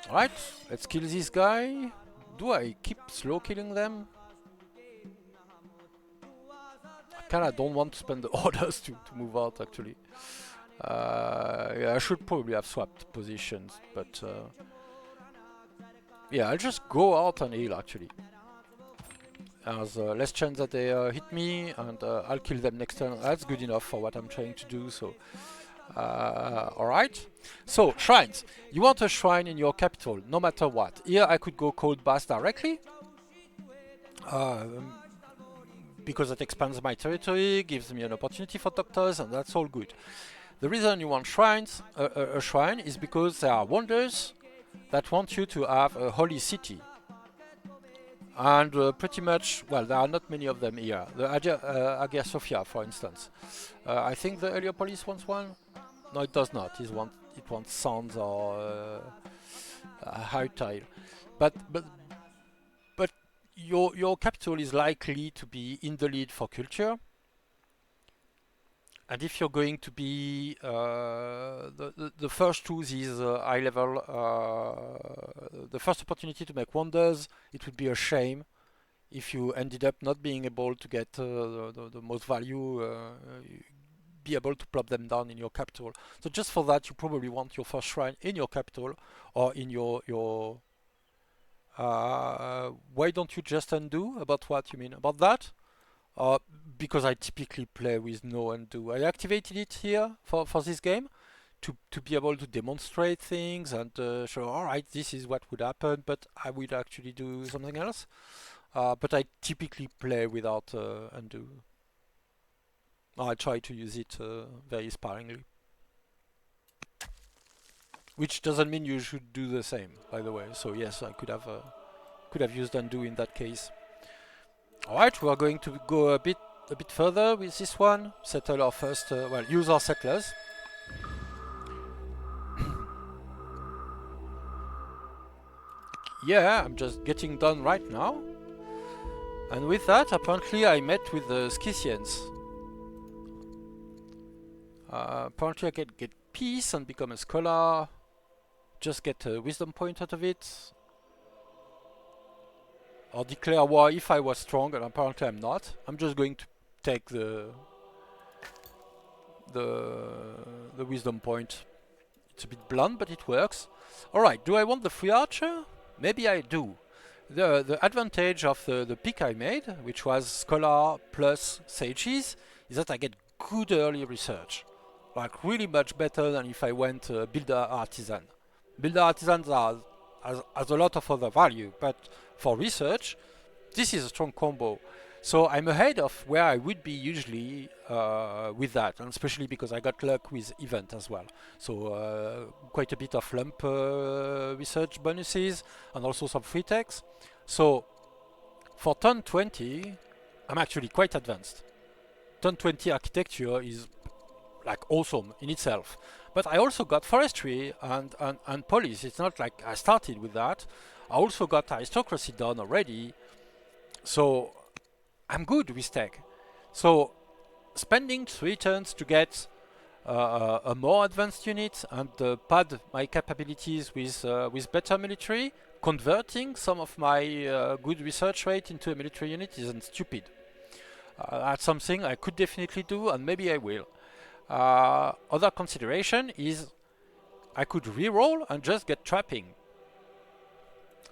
Alright, let's kill this guy. Do I keep slow killing them? I kinda don't want to spend the orders to move out actually. Yeah, I should probably have swapped positions, but yeah, I'll just go out and heal actually. There's less chance that they hit me, and I'll kill them next turn. That's good enough for what I'm trying to do, so... Alright, so shrines. You want a shrine in your capital, no matter what. Here I could go Cold Bath directly, because it expands my territory, gives me an opportunity for doctors, and that's all good. The reason you want shrines, a shrine, is because there are wonders that want you to have a holy city. And pretty much, well, there are not many of them here. The Hagia Sophia, for instance. I think the Heliopolis wants one. No, it does not. It wants Sands or High Tile. But your capital is likely to be in the lead for culture. And if you're going to be the first choose is high level, the first opportunity to make wonders, it would be a shame if you ended up not being able to get the most value, be able to plop them down in your capital. So just for that, you probably want your first shrine in your capital or in your why don't you just undo? About what you mean? About that? Because I typically play with no undo. I activated it here for this game to be able to demonstrate things and show, alright, this is what would happen, but I would actually do something else. But I typically play without undo. I try to use it very sparingly. Which doesn't mean you should do the same, by the way. So yes, I could have used undo in that case. Alright, we are going to go a bit further with this one. Settle our first, well, use our settlers. Yeah, I'm just getting done right now. And with that, apparently I met with the Scythians. Apparently I can get peace and become a scholar. Just get a wisdom point out of it. Or declare war if I was strong, and apparently I'm not. I'm just going to take the wisdom point. It's a bit blunt, but it works. Alright, do I want the free archer? Maybe I do. The advantage of the pick I made, which was scholar plus sages, is that I get good early research. Like really much better than if I went builder artisan. Builder artisans has a lot of other value, but for research, this is a strong combo. So I'm ahead of where I would be usually with that, and especially because I got luck with event as well. So quite a bit of lump research bonuses and also some free techs. So for turn 20, I'm actually quite advanced. Turn 20 architecture is like awesome in itself. But I also got forestry and police. It's not like I started with that. I also got aristocracy done already. So I'm good with tech. So spending 3 turns to get a more advanced unit and pad my capabilities with better military, converting some of my good research rate into a military unit isn't stupid. That's something I could definitely do, and maybe I will. Other consideration is I could reroll and just get trapping.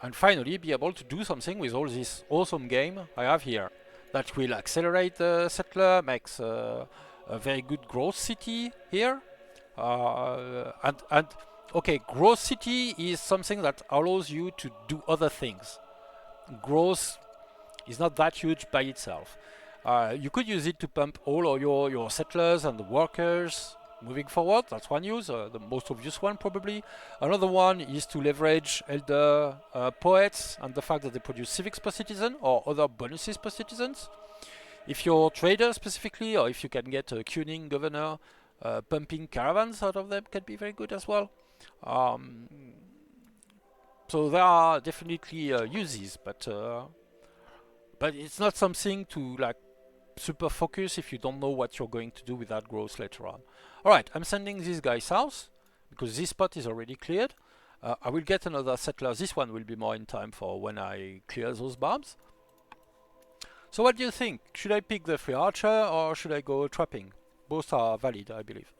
And finally be able to do something with all this awesome game I have here. That will accelerate the settler, makes a very good growth city here. And okay, growth city is something that allows you to do other things. Growth is not that huge by itself. You could use it to pump all of your settlers and the workers moving forward. That's one use, the most obvious one probably. Another one is to leverage elder poets and the fact that they produce civics per citizen or other bonuses per citizens. If you're a trader specifically, or if you can get a kuning governor, pumping caravans out of them can be very good as well. Um, so there are definitely uses, but it's not something to like super focus if you don't know what you're going to do with that growth later on. Alright, I'm sending this guy south because this spot is already cleared. I will get another settler. This one will be more in time for when I clear those bombs. So what do you think? Should I pick the free archer or should I go trapping? Both are valid, I believe.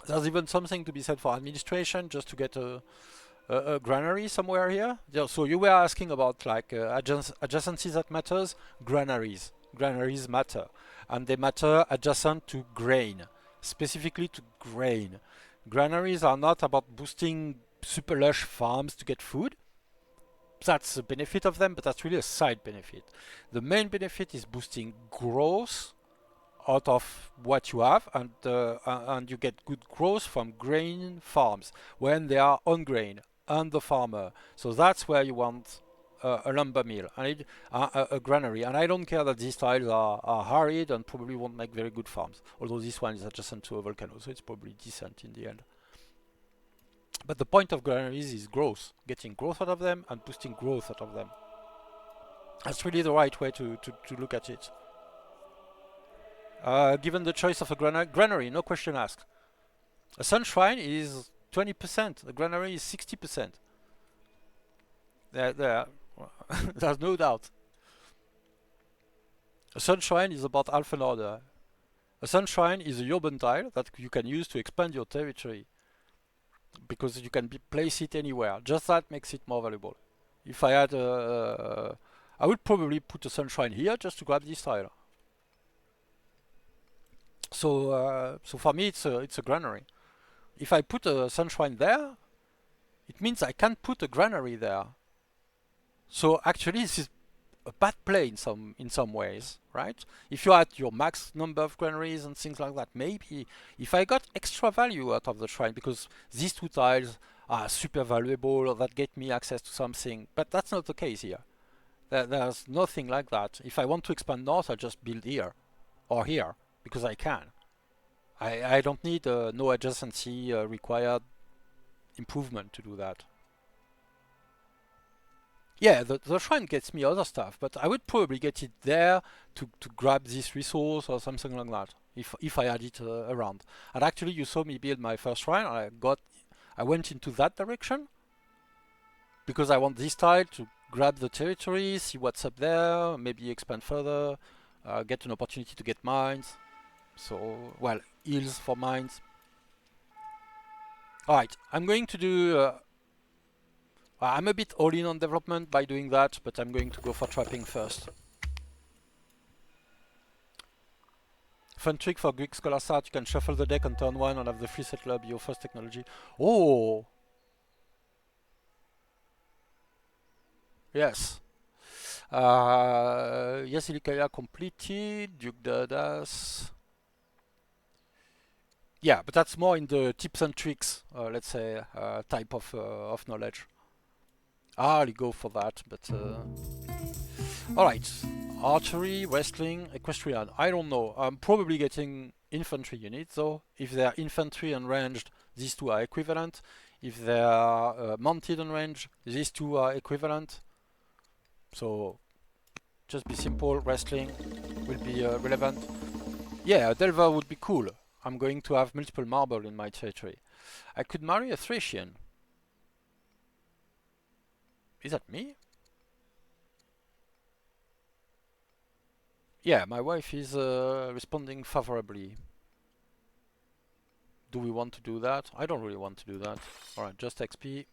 There's even something to be said for administration just to get a granary somewhere here. Yeah, so you were asking about like adjacencies that matters. Granaries matter, and they matter adjacent to grain, specifically to grain. Granaries are not about boosting super lush farms to get food. That's a benefit of them, but that's really a side benefit. The main benefit is boosting growth out of what you have, and you get good growth from grain farms when they are on grain and the farmer. So that's where you want a lumber mill and a granary. And I don't care that these tiles are arid and probably won't make very good farms. Although this one is adjacent to a volcano, so it's probably decent in the end. But the point of granaries is growth, getting growth out of them and boosting growth out of them. That's really the right way to look at it. Given the choice of a granary, no question asked. A sunshrine is 20%, a granary is 60%. There's no doubt. A sunshrine is about half an order. A sunshrine is a urban tile that you can use to expand your territory because you can place it anywhere. Just that makes it more valuable. If I had I would probably put a sunshine here just to grab this tile. So for me it's a granary. If I put a sunshine there, it means I can't put a granary there. So actually this is a bad play in some ways, right? If you're at your max number of granaries and things like that, maybe if I got extra value out of the shrine because these two tiles are super valuable or that get me access to something, but that's not the case here. There's nothing like that. If I want to expand north, I just build here or here because I can. I don't need no adjacency required improvement to do that. Yeah, the shrine gets me other stuff, but I would probably get it there to grab this resource or something like that if I had it around. And actually, you saw me build my first shrine. I went into that direction because I want this tile to grab the territory, see what's up there, maybe expand further, get an opportunity to get mines. So, well, hills for mines. Alright, I'm going to do... I'm a bit all in on development by doing that, but I'm going to go for trapping first. Fun trick for Greek Scholars Art, you can shuffle the deck on turn 1 and have the free settler be your first technology. Oh! Yes. Yes, Ilikaia completed, Duke Dadas. Yeah, but that's more in the tips and tricks, let's say, type of knowledge. I'll go for that, but... Alright, archery, wrestling, equestrian, I don't know. I'm probably getting infantry units, though. If they're infantry and ranged, these two are equivalent. If they are mounted and ranged, these two are equivalent. So, just be simple, wrestling will be relevant. Yeah, a Delver would be cool. I'm going to have multiple marble in my territory. I could marry a Thracian. Is that me? Yeah, my wife is responding favorably. Do we want to do that? I don't really want to do that. Alright, just XP.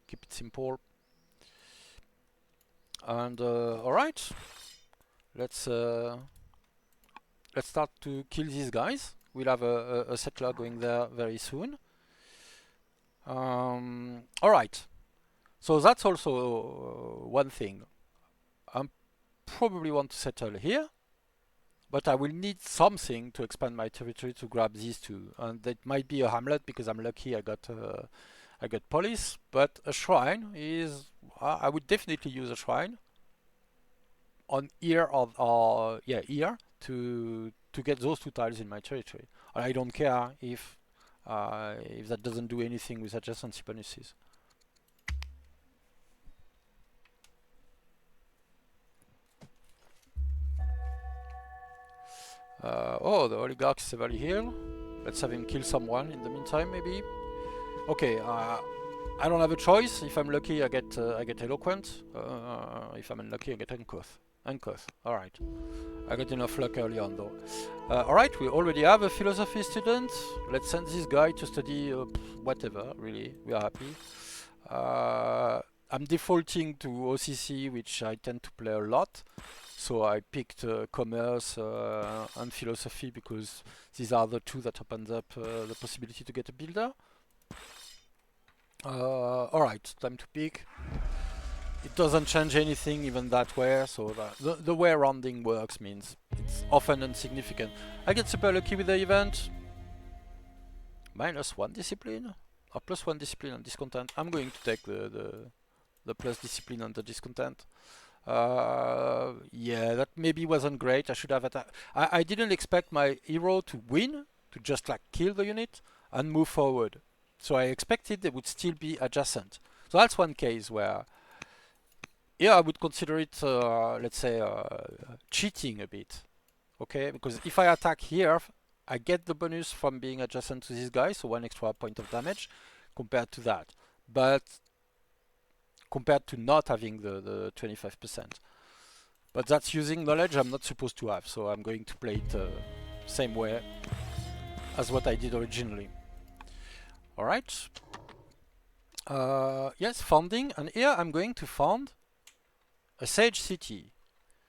Keep it simple. And alright. Let's start to kill these guys. We'll have a settler going there very soon. Alright. So that's also one thing. I probably want to settle here but I will need something to expand my territory to grab these two, and that might be a hamlet because I'm lucky I got police, but a shrine is, I would definitely use a shrine on here or yeah, here to get those two tiles in my territory. And I don't care if that doesn't do anything with adjacency bonuses. Oh, the oligarch is severely healed. Let's have him kill someone in the meantime, maybe. Okay, I don't have a choice. If I'm lucky, I get eloquent. If I'm unlucky, I get uncouth. Uncouth. All right. I got enough luck early on, though. All right, we already have a philosophy student. Let's send this guy to study whatever. Really, we are happy. I'm defaulting to OCC, which I tend to play a lot. So I picked commerce and philosophy because these are the two that opens up the possibility to get a builder. Alright, time to pick. It doesn't change anything even that way, so the way rounding works means it's often insignificant. I get super lucky with the event. -1 discipline or +1 discipline and discontent. I'm going to take the plus discipline and the discontent. Yeah, that maybe wasn't great. I should have I didn't expect my hero to win, to just like kill the unit and move forward. So I expected they would still be adjacent. So that's one case where, yeah, I would consider it, let's say, cheating a bit. Okay, because if I attack here, I get the bonus from being adjacent to this guy, so 1 extra point of damage compared to that. But compared to not having the 25%. But that's using knowledge I'm not supposed to have, so I'm going to play it same way as what I did originally. Alright. Yes, founding, and here I'm going to found a Sage City.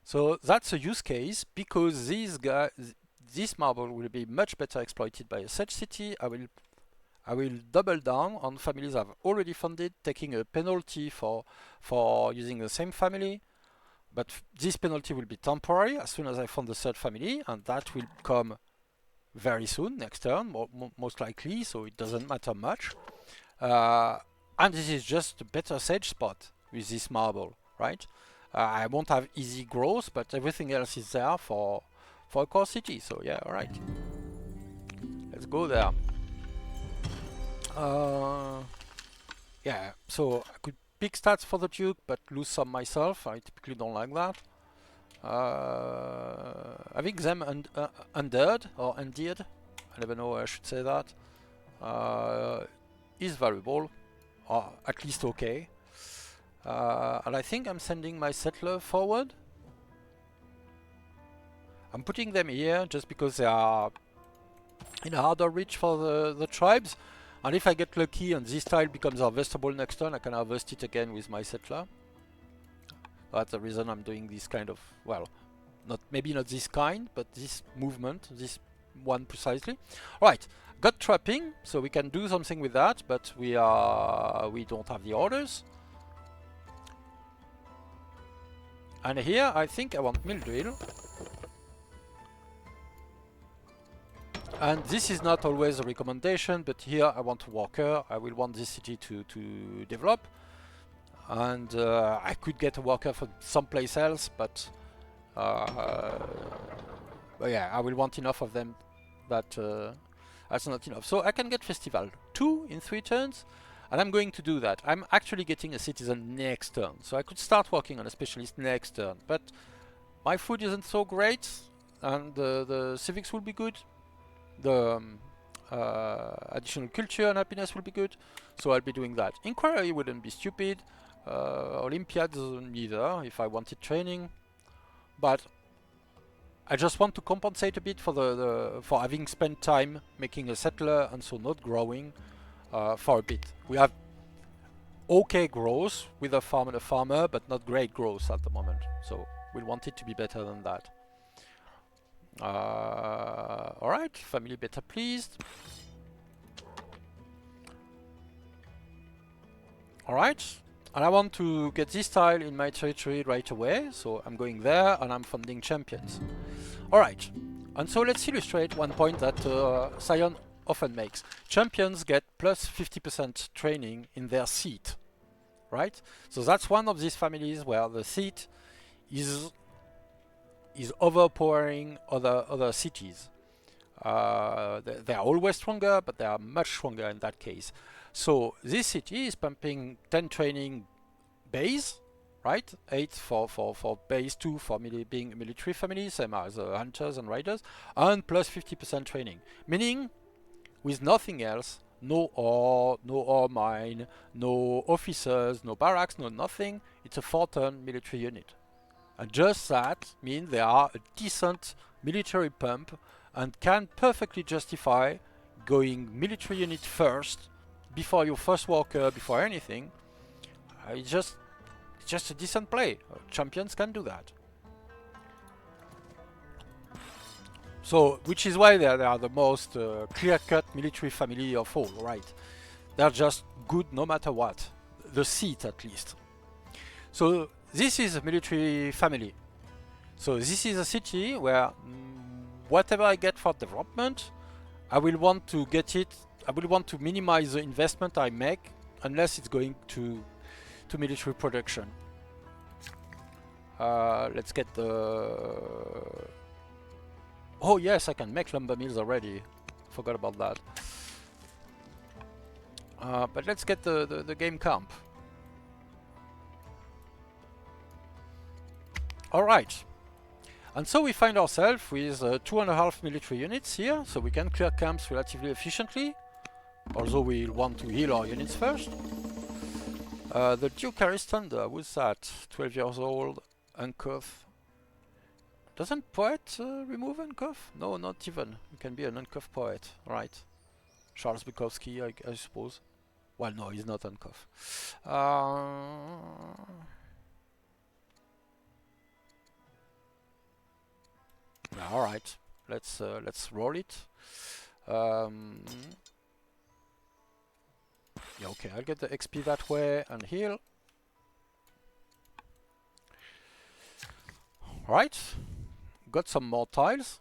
So that's a use case because this marble will be much better exploited by a Sage City. I will double down on families I've already funded, taking a penalty for using the same family. But this penalty will be temporary as soon as I fund the third family, and that will come very soon, next turn, most likely, so it doesn't matter much. And this is just a better Sage spot with this marble, right? I won't have easy growth, but everything else is there for a core city, so yeah, alright. Let's go there. Yeah, so I could pick stats for the Duke, but lose some myself. I typically don't like that. Having them undead or undead, I never know how I should say that, is valuable, or at least okay. And I think I'm sending my settler forward. I'm putting them here just because they are in a harder reach for the tribes. And if I get lucky and this tile becomes harvestable next turn, I can harvest it again with my settler. That's the reason I'm doing this kind of, well, maybe not this kind, but this movement, this one precisely. Alright, got trapping, so we can do something with that, but we don't have the orders. And here I think I want mill drill. And this is not always a recommendation, but here I want a worker. I will want this city to develop. And I could get a worker from someplace else, but yeah, I will want enough of them that that's not enough. So I can get Festival 2 in 3 turns, and I'm going to do that. I'm actually getting a citizen next turn, so I could start working on a specialist next turn, but my food isn't so great, and the civics will be good. The additional culture and happiness will be good, so I'll be doing that. Inquiry wouldn't be stupid. Olympiads neither, if I wanted training. But I just want to compensate a bit for for having spent time making a settler and so not growing for a bit. We have okay growth with a farm and a farmer, but not great growth at the moment. So we'll want it to be better than that. Alright, family better pleased. Alright, and I want to get this tile in my territory right away, so I'm going there and I'm funding champions. Alright, and so let's illustrate one point that Sion often makes. Champions get plus 50% training in their seat, right? So that's one of these families where the seat is overpowering other cities. They are always stronger, but they are much stronger in that case. So this city is pumping 10 training base, right? 8 for base, 2 for being a military family, same as hunters and riders, and plus 50% training. Meaning, with nothing else, no ore mine, no officers, no barracks, no nothing, it's a 4-turn military unit. And just that means they are a decent military pump and can perfectly justify going military unit first before your first worker, before anything. It's just a decent play. Champions can do that. So, which is why they are the most clear-cut military family of all, right? They're just good no matter what. The seat, at least. So, this is a military family. So, this is a city where whatever I get for development, I will want to get it. I will want to minimize the investment I make unless it's going to military production. Let's get the... Oh yes, I can make lumber mills already. Forgot about that. But let's get the game camp. Alright. And so we find ourselves with 2.5 military units here, so we can clear camps relatively efficiently. Although we'll want to heal our units first. The Duke Aristander, who's that? 12 years old, uncuff. Doesn't poet remove uncuff? No, not even. You can be an uncuff poet, right? Charles Bukowski, I suppose. Well, no, he's not uncuff. All right, let's roll it. Yeah, okay, I'll get the XP that way and heal. Right, got some more tiles.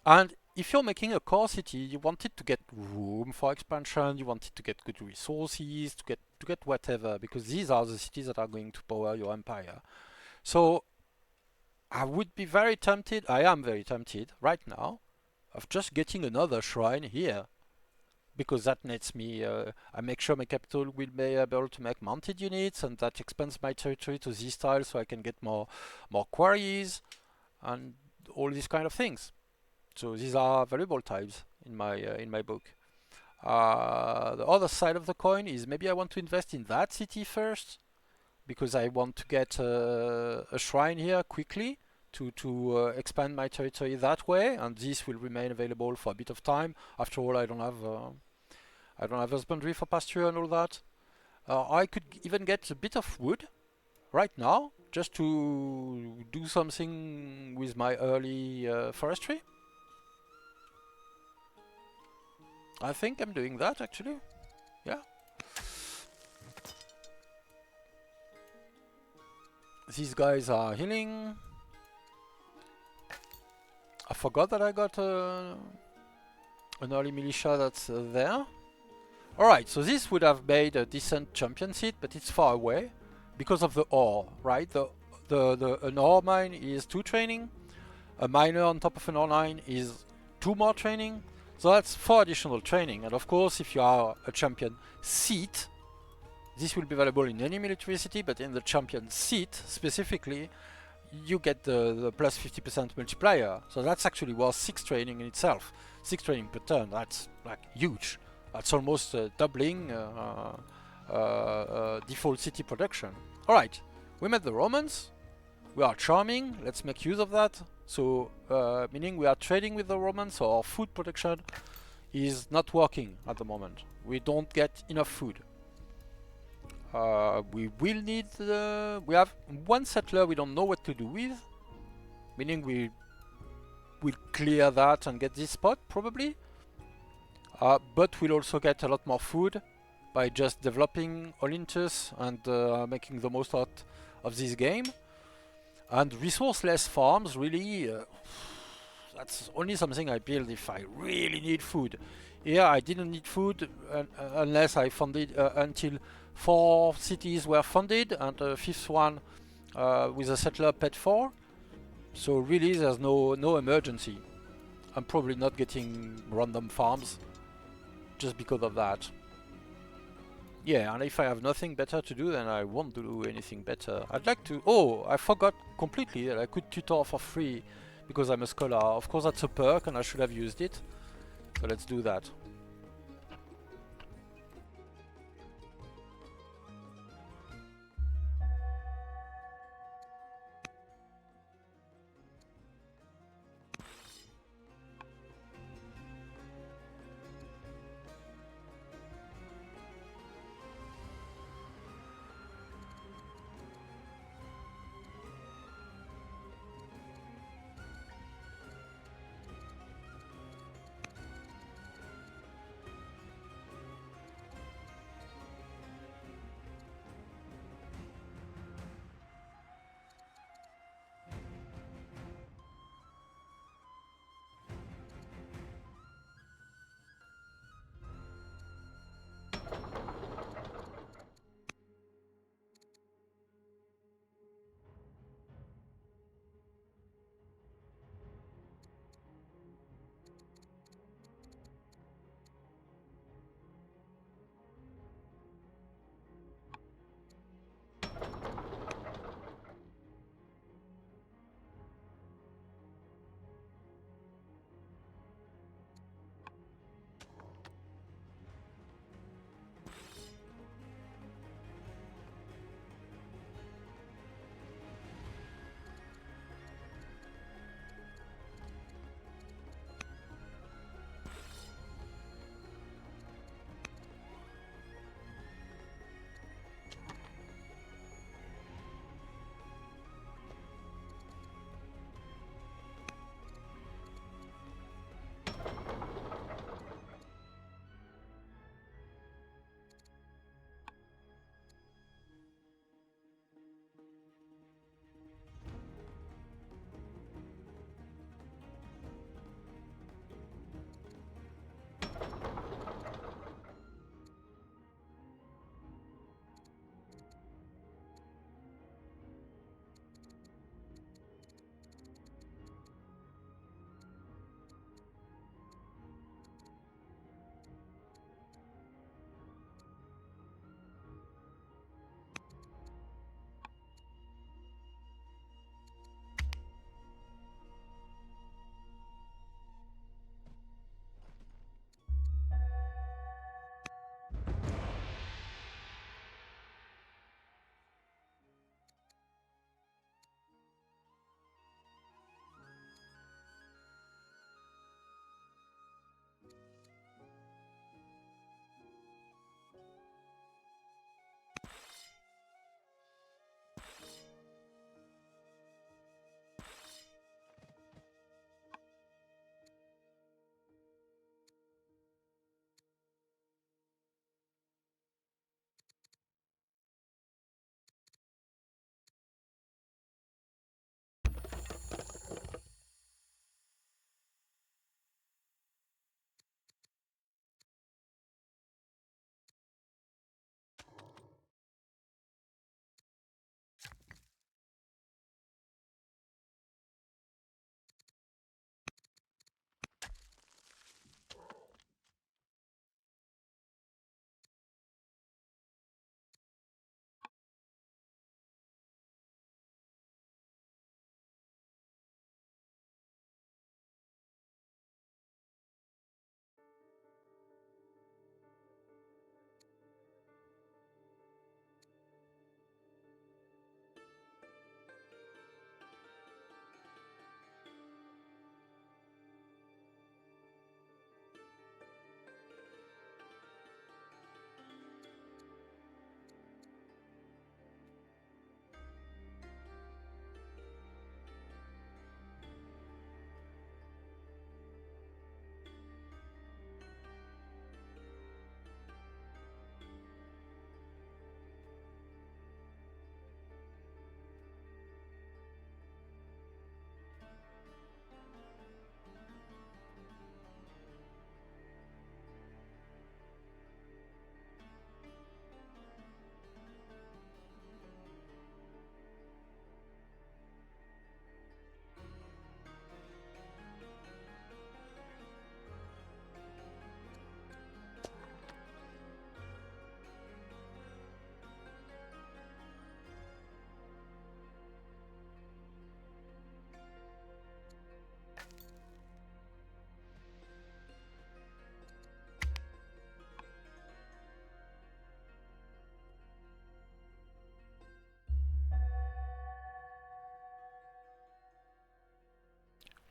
And if you're making a core city, you want it to get room for expansion, you want it to get good resources, to get whatever, because these are the cities that are going to power your empire. So I would be very tempted, I am very tempted right now, of just getting another shrine here. Because that nets me, I make sure my capital will be able to make mounted units, and that expands my territory to this tile, so I can get more quarries and all these kind of things. So these are valuable tiles in my book. The other side of the coin is maybe I want to invest in that city first, because I want to get a shrine here quickly to expand my territory that way, and this will remain available for a bit of time. After all, I don't have husbandry for pasture and all that. I could even get a bit of wood right now, just to do something with my early forestry. I think I'm doing that actually. Yeah. These guys are healing. I forgot that I got an early militia that's there. Alright, so this would have made a decent champion seat, but it's far away because of the ore, right? An ore mine is 2 training, a miner on top of an ore mine is 2 more training, so that's 4 additional training. And of course, if you are a champion seat, this will be available in any military city, but in the champion seat specifically, you get the plus 50% multiplier. So that's actually worth 6 training in itself. 6 training per turn, that's like huge. That's almost doubling default city production. Alright, we met the Romans. We are charming, let's make use of that. So, meaning we are trading with the Romans, so our food production is not working at the moment. We don't get enough food. We will need... we have 1 settler we don't know what to do with. Meaning we will clear that and get this spot, probably. But we'll also get a lot more food by just developing Olympus and making the most out of this game. And resourceless farms, really, that's only something I build if I really need food. Here I didn't need food unless I funded until 4 cities were funded and the fifth one with a settler paid for. So really there's no emergency. I'm probably not getting random farms just because of that. Yeah, and if I have nothing better to do, then I won't do anything better. I'd like to... Oh, I forgot completely that I could tutor for free because I'm a scholar. Of course that's a perk and I should have used it. So let's do that.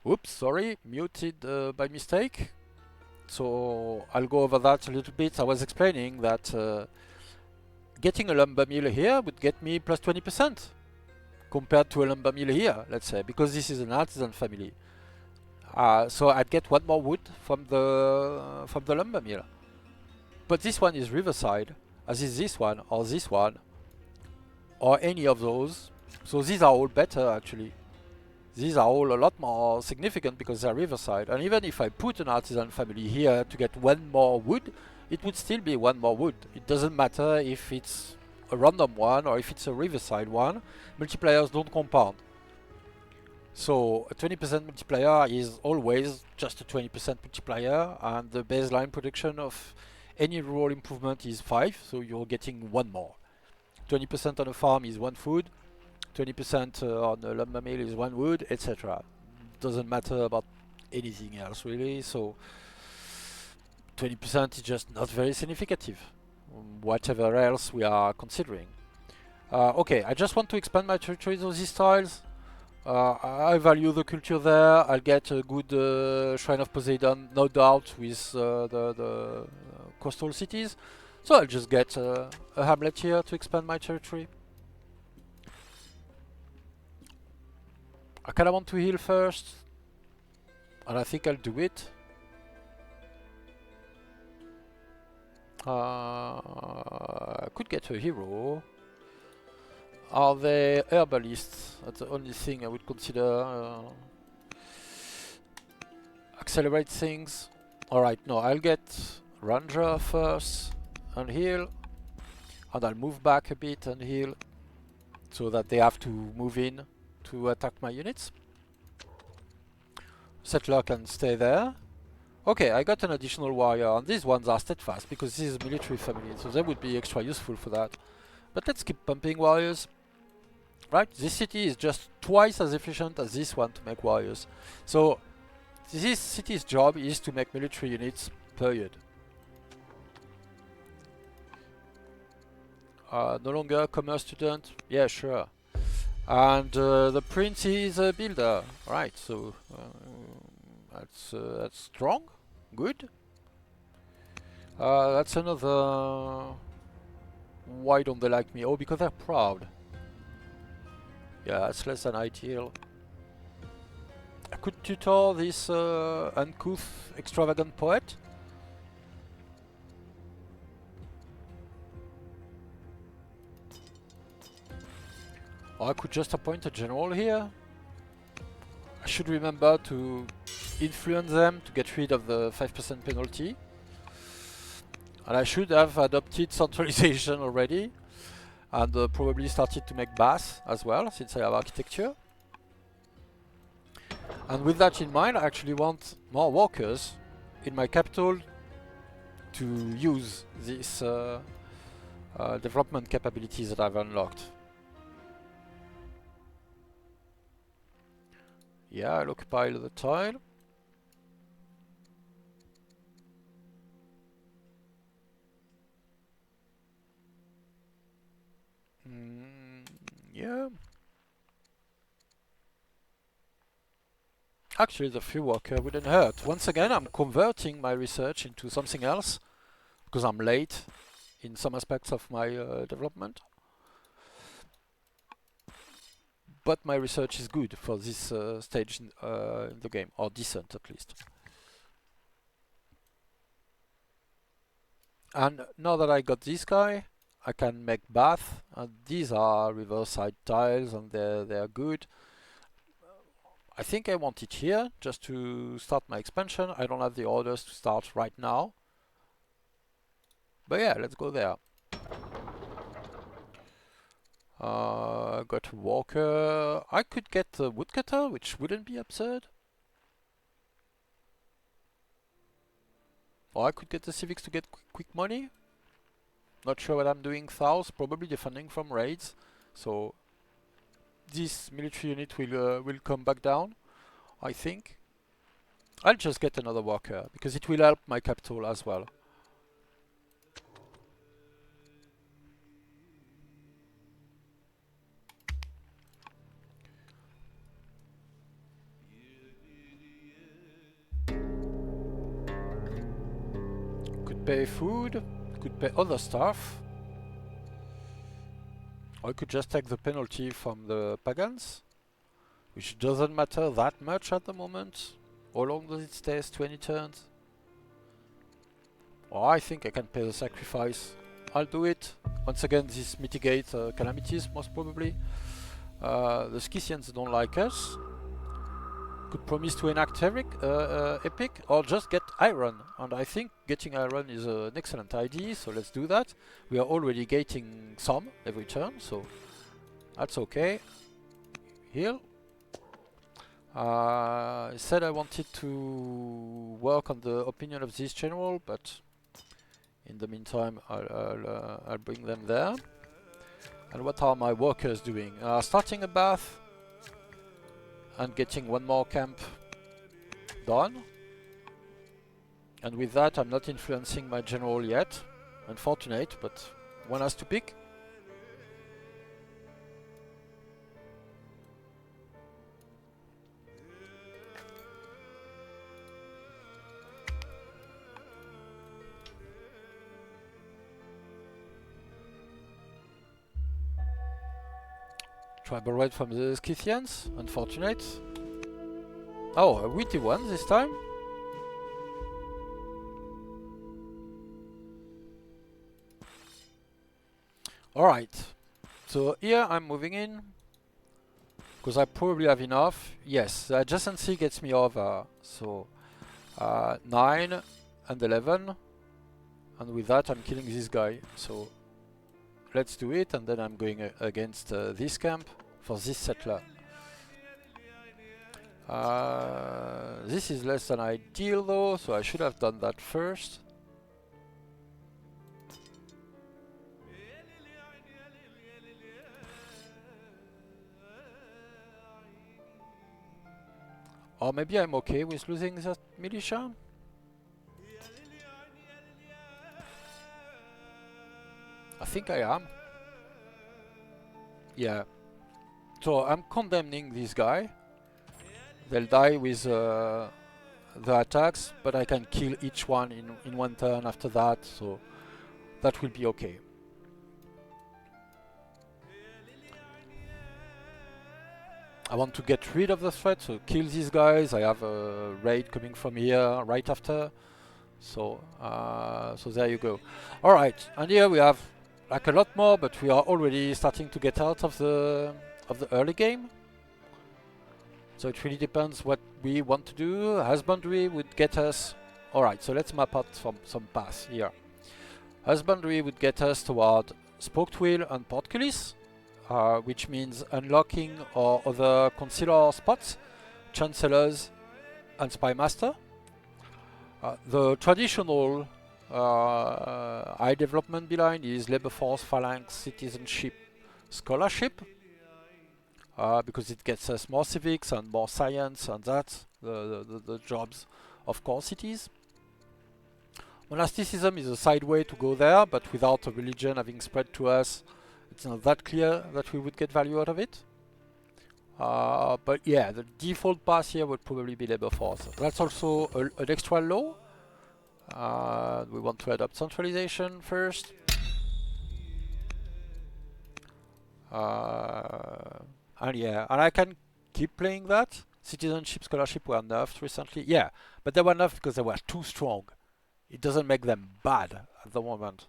Oops, sorry, muted by mistake. So I'll go over that a little bit. I was explaining that getting a lumber mill here would get me plus 20% compared to a lumber mill here, let's say, because this is an artisan family. So I'd get one more wood from the lumber mill. But this one is riverside, as is this one, or any of those. So these are all better actually. These are all a lot more significant because they're riverside. And even if I put an artisan family here to get one more wood, it would still be one more wood. It doesn't matter if it's a random one or if it's a riverside one. Multipliers don't compound. So a 20% multiplier is always just a 20% multiplier, and the baseline production of any rural improvement is 5, so you're getting one more. 20% on a farm is one food, 20% on a lumber mill is one wood, etc. Doesn't matter about anything else really, so 20% is just not very significant, whatever else we are considering. Okay, I just want to expand my territories of these tiles. I value the culture there. I'll get a good Shrine of Poseidon, no doubt, with the coastal cities. So I'll just get a hamlet here to expand my territory. I kinda want to heal first, and I think I'll do it. I could get a hero. Are they herbalists? That's the only thing I would consider. Accelerate things. Alright, no, I'll get Ranger first and heal. And I'll move back a bit and heal, so that they have to move in to attack my units. Settler can stay there. Okay, I got an additional warrior, and these ones are steadfast because this is a military family, so they would be extra useful for that. But let's keep pumping warriors. Right, this city is just twice as efficient as this one to make warriors. So this city's job is to make military units, period. No longer commerce student? Yeah, sure. And the prince is a builder. Right, so that's strong. Good. That's another... Why don't they like me? Oh, because they're proud. Yeah, that's less than ideal. I could tutor this uncouth, extravagant poet. Or I could just appoint a general here. I should remember to influence them to get rid of the 5% penalty. And I should have adopted centralization already. And probably started to make baths as well, since I have architecture. And with that in mind, I actually want more workers in my capital to use these development capabilities that I've unlocked. Yeah, I'll occupy the tile. Yeah. Actually, the free worker wouldn't hurt. Once again, I'm converting my research into something else because I'm late in some aspects of my development. But my research is good for this stage in the game, or decent at least. And now that I got this guy, I can make bath, and these are riverside tiles, and they're good. I think I want it here, just to start my expansion. I don't have the orders to start right now. But yeah, let's go there. Got a walker. I could get a woodcutter, which wouldn't be absurd. Or I could get the civics to get quick money. Not sure what I'm doing south, probably defending from raids. So this military unit will come back down, I think. I'll just get another worker, because it will help my capital as well. could pay food, could pay other stuff, or I could just take the penalty from the pagans, which doesn't matter that much at the moment. How long does it stay? 20 turns? Or I think I can pay the sacrifice. I'll do it. Once again, this mitigates calamities, most probably. The Scythians don't like us. Could promise to enact epic, or just get iron. And I think getting iron is an excellent idea, so let's do that. We are already getting some every turn, so that's okay. Heal. I said I wanted to work on the opinion of this general, but in the meantime I'll bring them there. And what are my workers doing? Starting a bath and getting one more camp done. And with that I'm not influencing my general yet. Unfortunate, but one has to pick. Tribal raid from the Scythians, unfortunate. Oh, a witty one this time. Alright, so here I'm moving in, because I probably have enough. Yes, the adjacency gets me over, so 9 and 11, and with that I'm killing this guy, so let's do it, and then I'm going against this camp for this settler. This is less than ideal though, so I should have done that first. Or maybe I'm okay with losing that militia. I think I am. Yeah. So I'm condemning this guy. They'll die with the attacks, but I can kill each one in one turn after that, so that will be okay. I want to get rid of the threat, so kill these guys. I have a raid coming from here right after, so so there you go. All right, and here we have like a lot more, but we are already starting to get out of the early game. So it really depends what we want to do. Husbandry would get us. All right, so let's map out some paths here. Husbandry would get us toward Spoked Wheel and Portcullis, which means unlocking our other consular spots, Chancellors and Spymaster. The traditional high development behind is labor force, phalanx, citizenship, scholarship, because it gets us more civics and more science, and that's the jobs of core cities. Monasticism is a side way to go there, but without a religion having spread to us, it's not that clear that we would get value out of it. But yeah, the default path here would probably be labor force. That's also an extra law. We want to adopt centralization first. And yeah, and I can keep playing that. Citizenship, scholarship were nerfed recently. Yeah, but they were nerfed because they were too strong. It doesn't make them bad at the moment.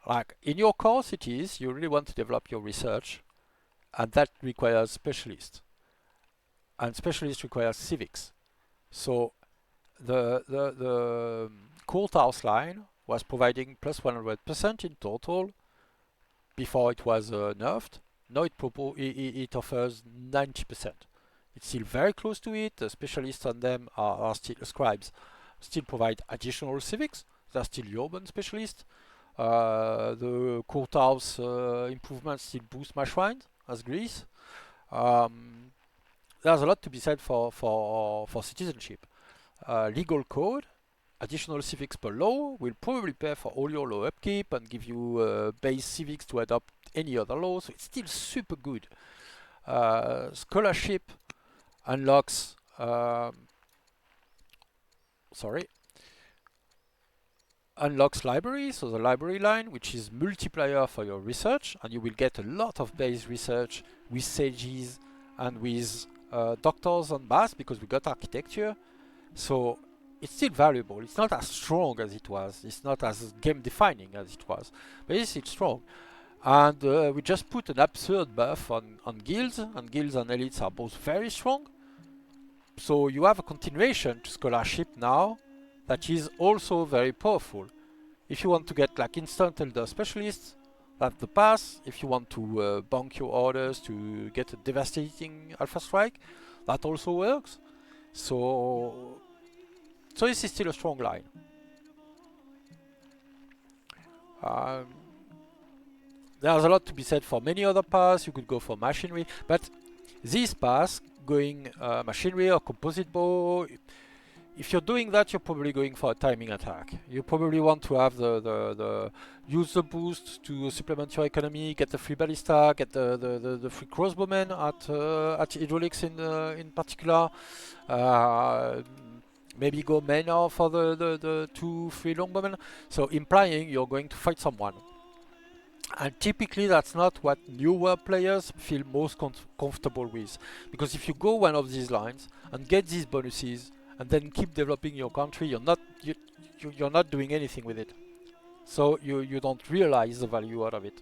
Like, in your core cities, you really want to develop your research, and that requires specialists. And specialists require civics. So the courthouse line was providing plus 100% in total before it was nerfed. Now it offers 90%. It's still very close to it. The specialists on them are still scribes, still provide additional civics. They're still urban specialists. The courthouse improvements still boost my shrine as Greece. There's a lot to be said for citizenship. Legal code, additional civics per law will probably pay for all your law upkeep and give you base civics to adopt any other law, so it's still super good. Scholarship unlocks sorry. unlocks library, so the library line, which is multiplier for your research, and you will get a lot of base research with sages and with doctors on math because we got architecture. So it's still valuable. It's not as strong as it was. It's not as game defining as it was, but it's strong. And we just put an absurd buff on guilds, and guilds and elites are both very strong. So you have a continuation to scholarship now that is also very powerful. If you want to get like instant elder specialists, that's the path. If you want to bonk your orders to get a devastating alpha strike, that also works. So this is still a strong line. There's a lot to be said for many other paths. You could go for machinery, but these paths, going machinery or composite bow, if you're doing that, you're probably going for a timing attack. You probably want to have the use the boost to supplement your economy, get the free ballista, get the free crossbowmen at hydraulics in particular. Maybe go mana for the 2 free longbowmen. So implying you're going to fight someone. And typically that's not what newer players feel most comfortable with. Because if you go one of these lines and get these bonuses and then keep developing your country, you're not doing anything with it. So you don't realize the value out of it.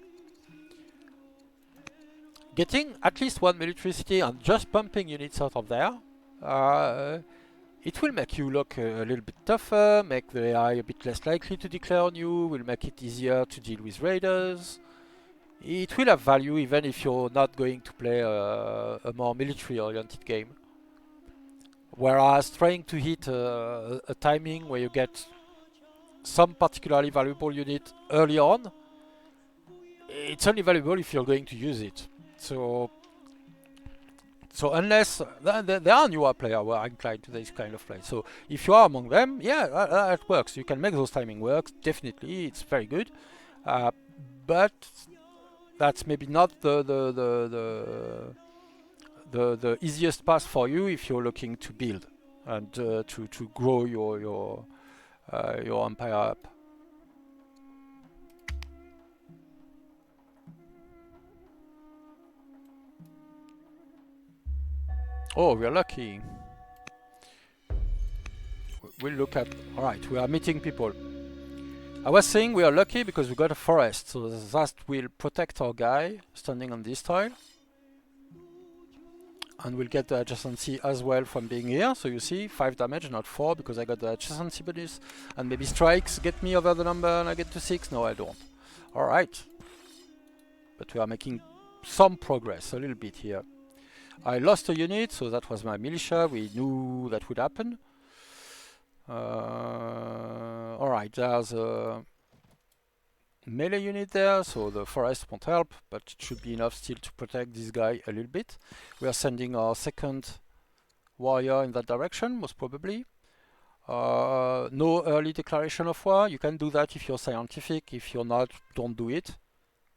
Getting at least 1 military city and just pumping units out of there, it will make you look a little bit tougher, make the AI a bit less likely to declare on you, will make it easier to deal with raiders. It will have value even if you're not going to play a more military-oriented game. Whereas trying to hit a timing where you get some particularly valuable unit early on, it's only valuable if you're going to use it. So unless there are newer players who are inclined to this kind of play. So if you are among them, yeah, that works. You can make those timing work. Definitely, it's very good. But that's maybe not the easiest path for you if you're looking to build and to grow your empire up. Oh, we're lucky. We'll look at... Alright, we are meeting people. I was saying we are lucky because we got a forest, so that will protect our guy standing on this tile. And we'll get the adjacency as well from being here. So you see, 5 damage, not 4, because I got the adjacency bonus. And maybe strikes get me over the number and I get to 6. No, I don't. Alright. But we are making some progress, a little bit here. I lost a unit, so that was my militia. We knew that would happen. Alright, there's a melee unit there, so the forest won't help, but it should be enough still to protect this guy a little bit. We are sending our second warrior in that direction, most probably. No early declaration of war. You can do that if you're scientific. If you're not, don't do it.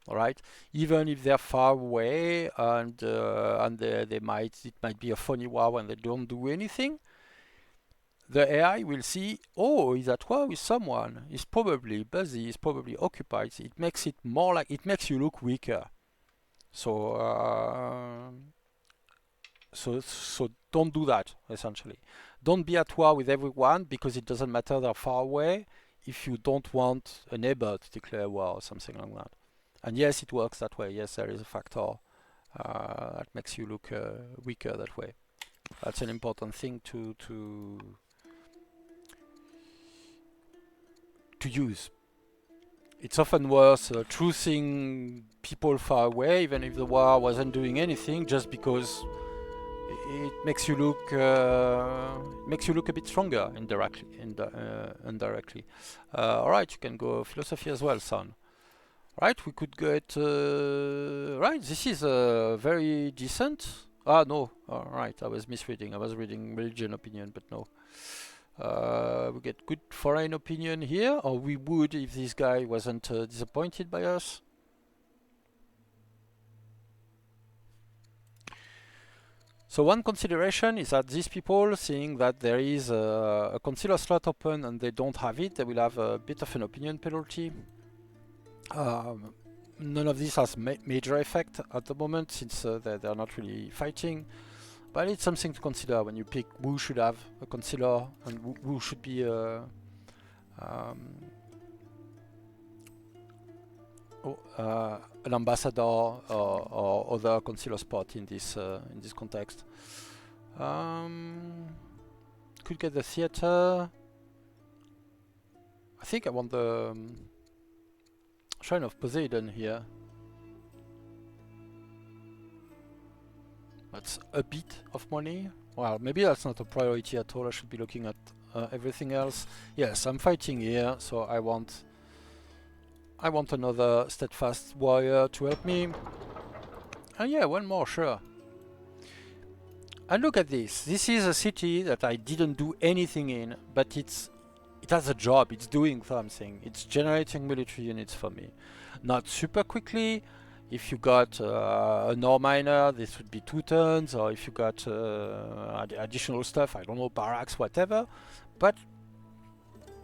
Alright, even if they're far away and it might be a funny war when they don't do anything, the AI will see, oh, he's at war with someone. He's probably busy. He's probably occupied. It makes it more like it makes you look weaker. So don't do that. Essentially, don't be at war with everyone because it doesn't matter they're far away. If you don't want a neighbor to declare war or something like that. And yes, it works that way. Yes, there is a factor that makes you look weaker that way. That's an important thing to use. It's often worth truthing people far away, even if the war wasn't doing anything, just because it makes you look a bit stronger indirectly. All right, you can go philosophy as well, son. Right, we could get... right, this is very decent. Ah, no. Alright, I was misreading. I was reading religion opinion, but no. We get good foreign opinion here, or we would if this guy wasn't disappointed by us. So one consideration is that these people, seeing that there is a concealer slot open and they don't have it, they will have a bit of an opinion penalty. None of this has major effect at the moment, since they're not really fighting. But it's something to consider when you pick who should have a concealer and who should be an ambassador or other concealer spot in this context. Could get the theater. I think I want the Shrine of Poseidon here. That's a bit of money. Well, maybe that's not a priority at all. I should be looking at everything else. Yes, I'm fighting here, so I want another steadfast warrior to help me. And yeah, one more, sure. And look at this. This is a city that I didn't do anything in, but it has a job. It's doing something. It's generating military units for me. Not super quickly. If you got an ore miner, this would be 2 turns, or if you got additional stuff, I don't know, barracks, whatever. But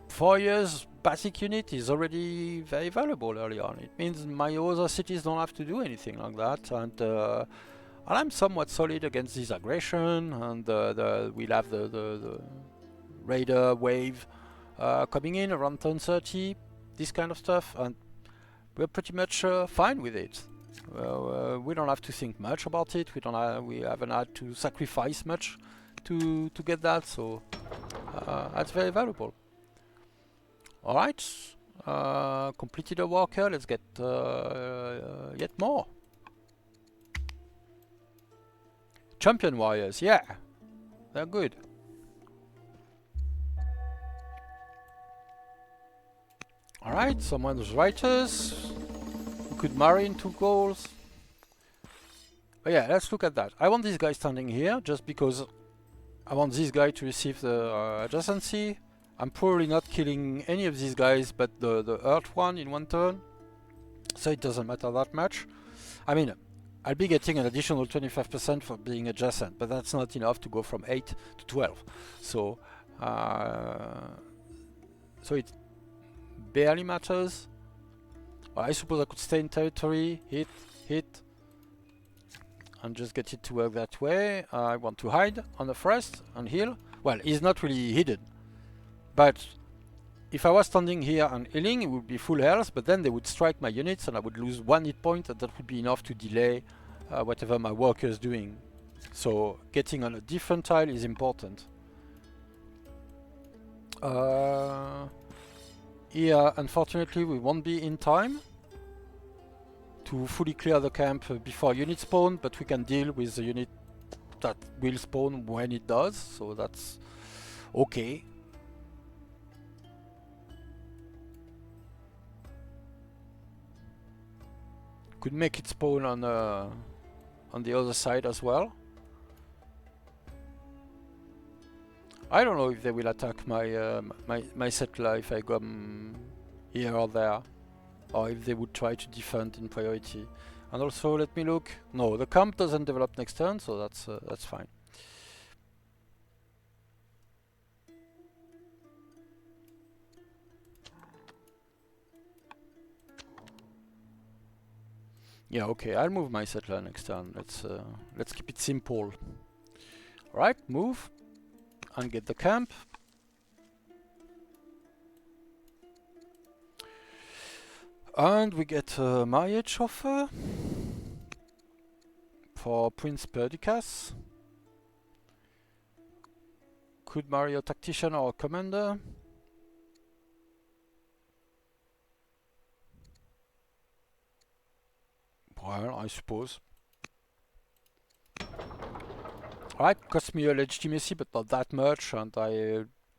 4 years basic unit is already very valuable early on. It means my other cities don't have to do anything like that, and I'm somewhat solid against this aggression, and we'll have the raider wave coming in around turn 30, this kind of stuff, and we're pretty much fine with it. We don't have to think much about it. We haven't had to sacrifice much to get that, so that's very valuable. All right, completed a worker. Let's get yet more champion warriors. Yeah, they're good. All right, someone's writers. Could marry into goals. But yeah, let's look at that. I want this guy standing here just because I want this guy to receive the adjacency. I'm probably not killing any of these guys but the earth one in 1 turn, so it doesn't matter that much. I mean, I'll be getting an additional 25% for being adjacent, but that's not enough to go from 8 to 12. So it barely matters. I suppose I could stay in territory, hit, and just get it to work that way. I want to hide on the forest and heal. Well, he's not really hidden, but if I was standing here and healing, it would be full health, but then they would strike my units and I would lose 1 hit point, and that would be enough to delay whatever my worker is doing. So getting on a different tile is important. Here, unfortunately, we won't be in time to fully clear the camp before unit spawn, but we can deal with the unit that will spawn when it does, so that's okay. Could make it spawn on the other side as well. I don't know if they will attack my settler if I come here or there, or if they would try to defend in priority. And also, let me look. No, the camp doesn't develop next turn, so that's fine. Yeah, okay, I'll move my settler next turn. Let's keep it simple. Alright, move and get the camp. And we get a marriage offer for Prince Perdiccas. Could marry a tactician or a commander. Well, I suppose. Alright, cost me a legitimacy, but not that much, and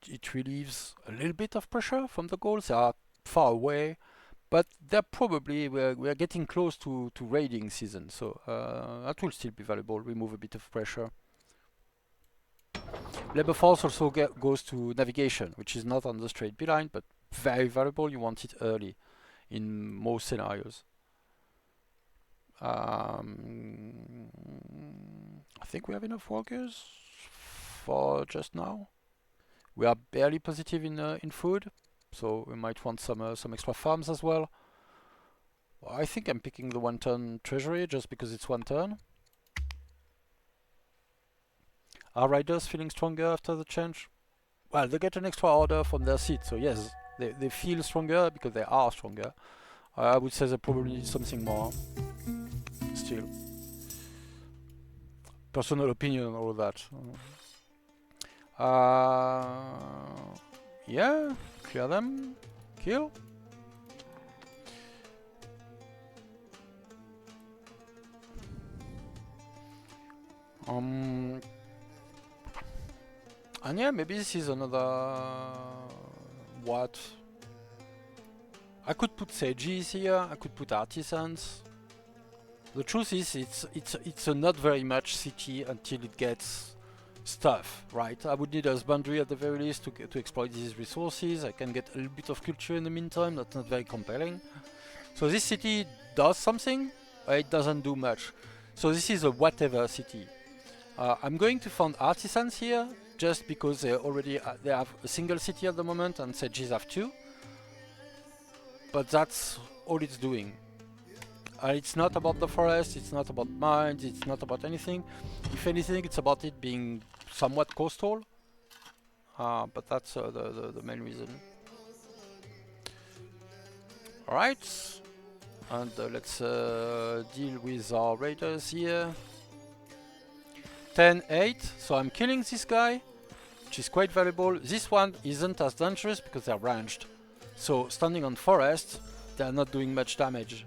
it relieves a little bit of pressure from the goals. They are far away, but they're probably, we're getting close to raiding season, so that will still be valuable. Remove a bit of pressure. Labor force also goes to navigation, which is not on the straight beeline, but very valuable. You want it early in most scenarios. I think we have enough workers for just now. We are barely positive in food, so we might want some extra farms as well. I think I'm picking the 1 turn treasury just because it's 1 turn. Are riders feeling stronger after the change? Well, they get an extra order from their seat, so yes, they feel stronger because they are stronger. I would say they probably need something more. Still. Personal opinion, all that. Yeah, clear them. Kill. And yeah, maybe this is another... What? I could put sages here, I could put artisans. The truth is, it's a not very much city until it gets stuff, right? I would need a husbandry at the very least to exploit these resources. I can get a little bit of culture in the meantime, that's not very compelling. So this city does something, it doesn't do much. So this is a whatever city. I'm going to found artisans here, just because they have a single city at the moment and sages have 2. But that's all it's doing. It's not about the forest, it's not about mines, it's not about anything. If anything, it's about it being somewhat coastal. But that's the main reason. Alright. And let's deal with our raiders here. 10-8, so I'm killing this guy, which is quite valuable. This one isn't as dangerous because they're ranged. So standing on forest, they're not doing much damage.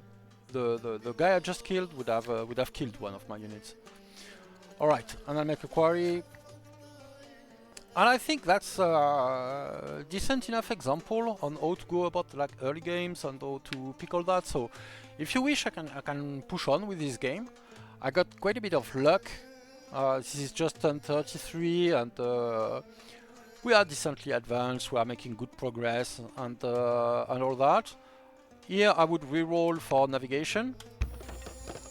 The guy I just killed would have killed one of my units. Alright, and I make a quarry. And I think that's a decent enough example on how to go about like early games and how to pick all that. So if you wish, I can push on with this game. I got quite a bit of luck. This is just turn 33 and we are decently advanced, we are making good progress and all that. Here I would reroll for navigation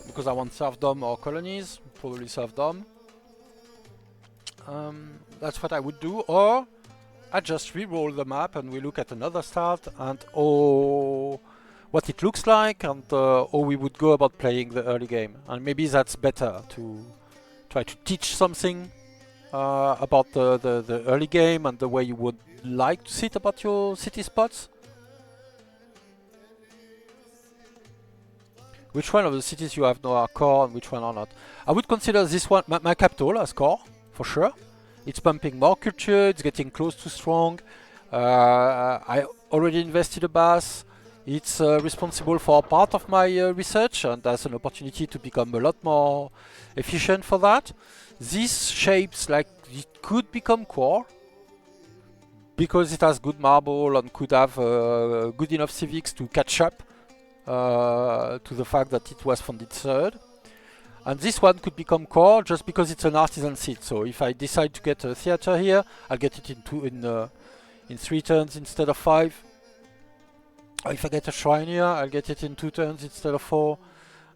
because I want serfdom or colonies, probably serfdom. That's what I would do, or I just reroll the map and we look at another start and what it looks like and how we would go about playing the early game. And maybe that's better to try to teach something about the early game and the way you would like to sit about your city spots. Which one of the cities you have now are core and which one are not? I would consider this one, my capital, as core, for sure. It's pumping more culture, it's getting close to strong. I already invested a base. It's responsible for part of my research and has an opportunity to become a lot more efficient for that. These shapes, like, it could become core because it has good marble and could have good enough civics to catch up to the fact that it was funded third. And this one could become core just because it's an artisan seat. So if I decide to get a theater here, I'll get it in 3 turns instead of 5. Or if I get a shrine here, I'll get it in 2 turns instead of 4.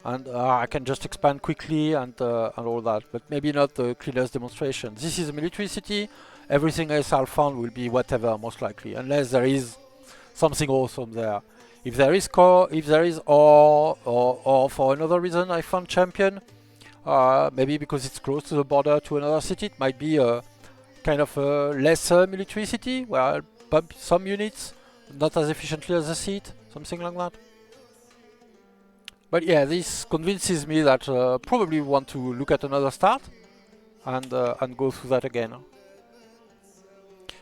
And I can just expand quickly and all that. But maybe not the cleanest demonstration. This is a military city. Everything else I'll find will be whatever, most likely. Unless there is something awesome there. If there is core, if there is or for another reason I found champion, maybe because it's close to the border to another city, it might be a kind of a lesser military city where I'll pump some units, not as efficiently as a seat, something like that. But yeah, this convinces me that probably want to look at another start and go through that again.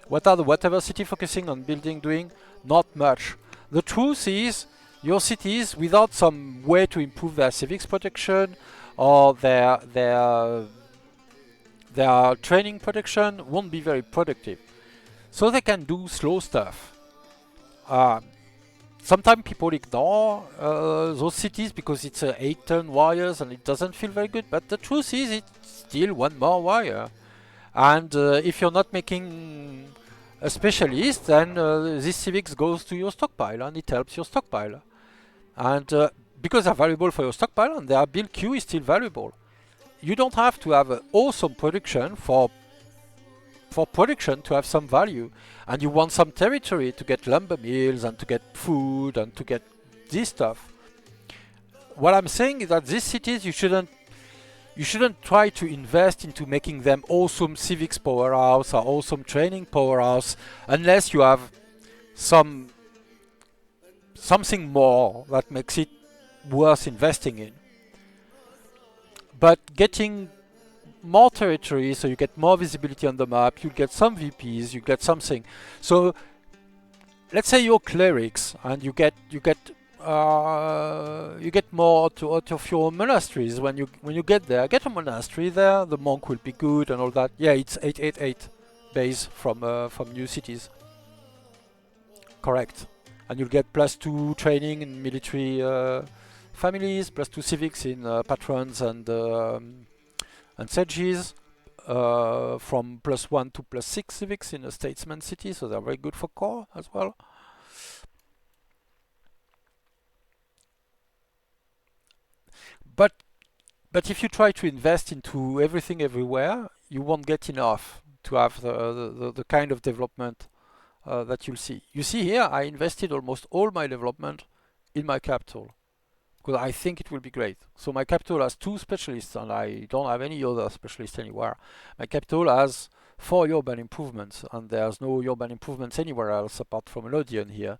What are the whatever city focusing on building doing? Not much. The truth is, your cities, without some way to improve their civics protection or their training protection, won't be very productive. So they can do slow stuff. Sometimes people ignore those cities because it's 8-turn warriors and it doesn't feel very good. But the truth is, it's still one more warrior. And if you're not making a specialist, then this civics goes to your stockpile and it helps your stockpile. And because they're valuable for your stockpile and their build queue is still valuable. you don't have to have an awesome production for production to have some value, and you want some territory to get lumber mills and to get food and to get this stuff. What I'm saying is that these cities you shouldn't try to invest into making them awesome civics powerhouse or awesome training powerhouse unless you have something more that makes it worth investing in. But getting more territory, so you get more visibility on the map, you get some VPs, you get something. So let's say you're clerics and you get more out of your monasteries. When you get there, get a monastery there. The monk will be good and all that. Yeah, it's 888 base from new cities. Correct. And you'll get +2 training in military families, +2 civics in patrons and sages, from +1 to +6 civics in a statesman city, so they're very good for core as well. But if you try to invest into everything everywhere, you won't get enough to have the kind of development that you'll see. You see here, I invested almost all my development in my capital because I think it will be great. So my capital has 2 specialists and I don't have any other specialist anywhere. My capital has 4 urban improvements and there's no urban improvements anywhere else apart from an Odeon here.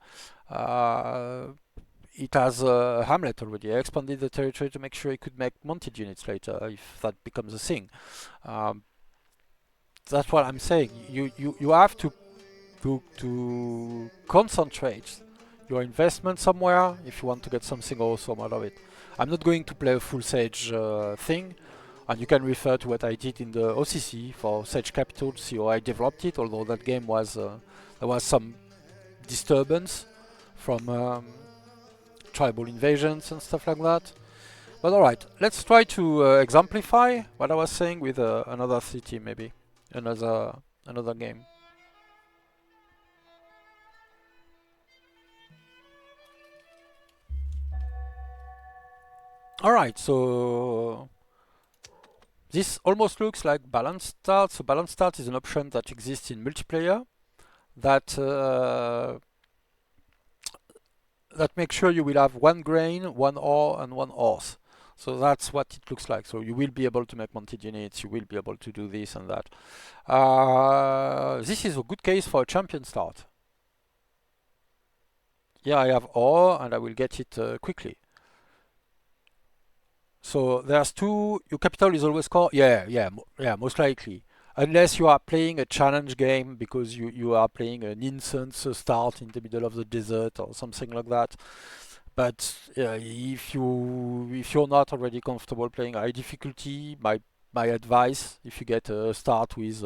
It has a hamlet already. I expanded the territory to make sure it could make mounted units later if that becomes a thing. Um, that's what I'm saying. You have to concentrate your investment somewhere if you want to get something awesome out of it. I'm not going to play a full Sage thing, and you can refer to what I did in the OCC for Sage Capital to see how I developed it, although that game was there was some disturbance from tribal invasions and stuff like that. But alright, let's try to exemplify what I was saying with another city maybe, another game. Alright, so this almost looks like balanced start. So balanced start is an option that exists in multiplayer that makes sure you will have 1 grain, 1 ore, and 1 horse. So that's what it looks like. So you will be able to make mounted units, you will be able to do this and that. This is a good case for a champion start. Yeah, I have ore and I will get it quickly. So there's 2. Your capital is always core. Yeah, most likely. Unless you are playing a challenge game because you are playing an instance start in the middle of the desert or something like that. But if you're not already comfortable playing high difficulty, my advice, if you get a start with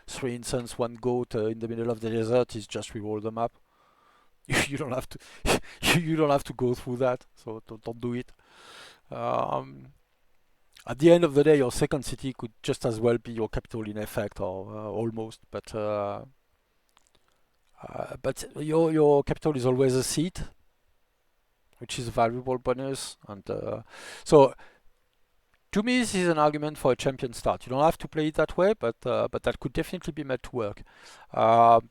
3 instance, 1 goat in the middle of the desert, is just reroll the map. You don't have to you don't have to go through that. So don't do it. Um, at the end of the day, your second city could just as well be your capital in effect, or almost. But your capital is always a seat, which is a valuable bonus. And so, to me, this is an argument for a champion start. You don't have to play it that way, but that could definitely be made to work. Uh,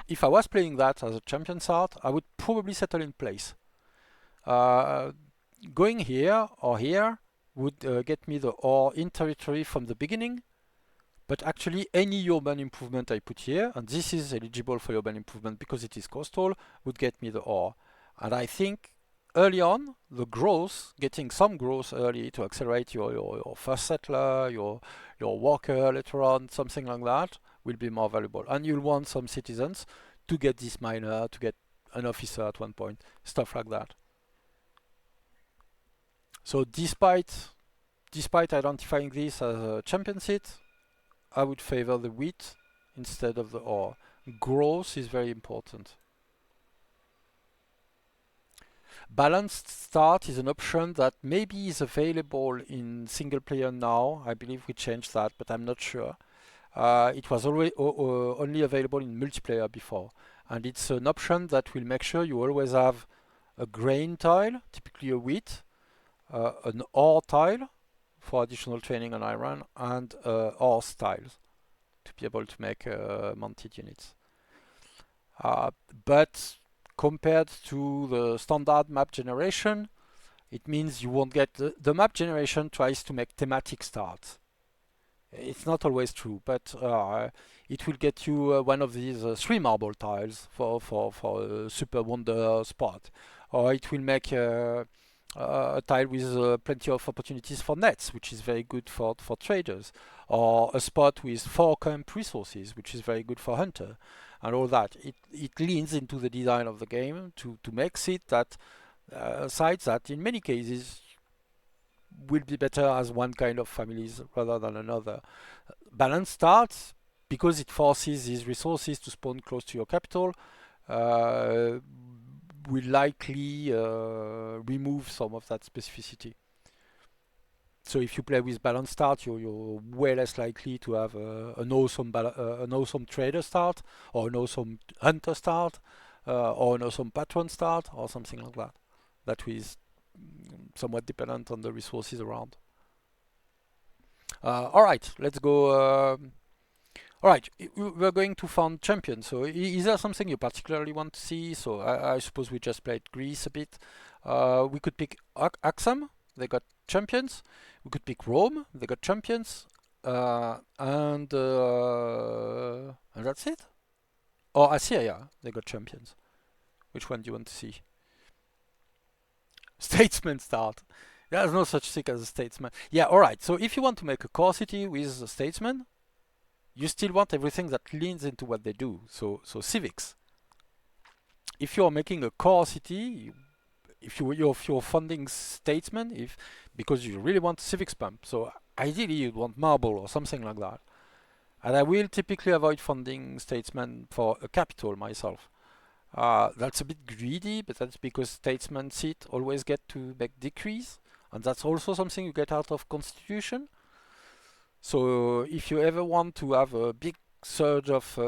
if I was playing that as a champion start, I would probably settle in place. Uh, Going here or here would get me the ore in territory from the beginning, but actually any urban improvement I put here, and this is eligible for urban improvement because it is coastal, would get me the ore. And I think early on, the growth, getting some growth early to accelerate your first settler, your worker later on, something like that, will be more valuable. And you'll want some citizens to get this miner, to get an officer at one point, stuff like that. So despite identifying this as a champion seat, I would favor the wheat instead of the ore. Growth is very important. Balanced start is an option that maybe is available in single player now. I believe we changed that, but I'm not sure. It was already only available in multiplayer before, and it's an option that will make sure you always have a grain tile, typically a wheat, an ore tile for additional training on iron, and horse tiles to be able to make mounted units. But compared to the standard map generation, it means you won't get the map generation tries to make thematic starts. It's not always true, but it will get you one of these 3 marble tiles for a super wonder spot, or it will make a tile with plenty of opportunities for nets, which is very good for traders, or a spot with 4 camp resources, which is very good for hunter, and all that. It leans into the design of the game to make it that sites that in many cases will be better as one kind of families rather than another. Balance starts because it forces these resources to spawn close to your capital. Will likely remove some of that specificity. So if you play with balance start, you're way less likely to have an awesome trader start, or an awesome hunter start, or an awesome patron start, or something like that. That is somewhat dependent on the resources around. All right, let's go. All right, we're going to found champions. So is there something you particularly want to see? So I suppose we just played Greece a bit. We could pick Axum. They got champions. We could pick Rome. They got champions. And that's it. Or Assyria. They got champions. Which one do you want to see? Statesman start. There's no such thing as a statesman. Yeah, all right. So if you want to make a core city with a statesman, you still want everything that leans into what they do. So civics. If you are making a core city, if you're funding statesmen, because you really want civics pump, so ideally you'd want marble or something like that. And I will typically avoid funding statesmen for a capital myself. That's a bit greedy, but that's because statesmen seat always get to make decrees, and that's also something you get out of constitution. So if you ever want to have a big surge of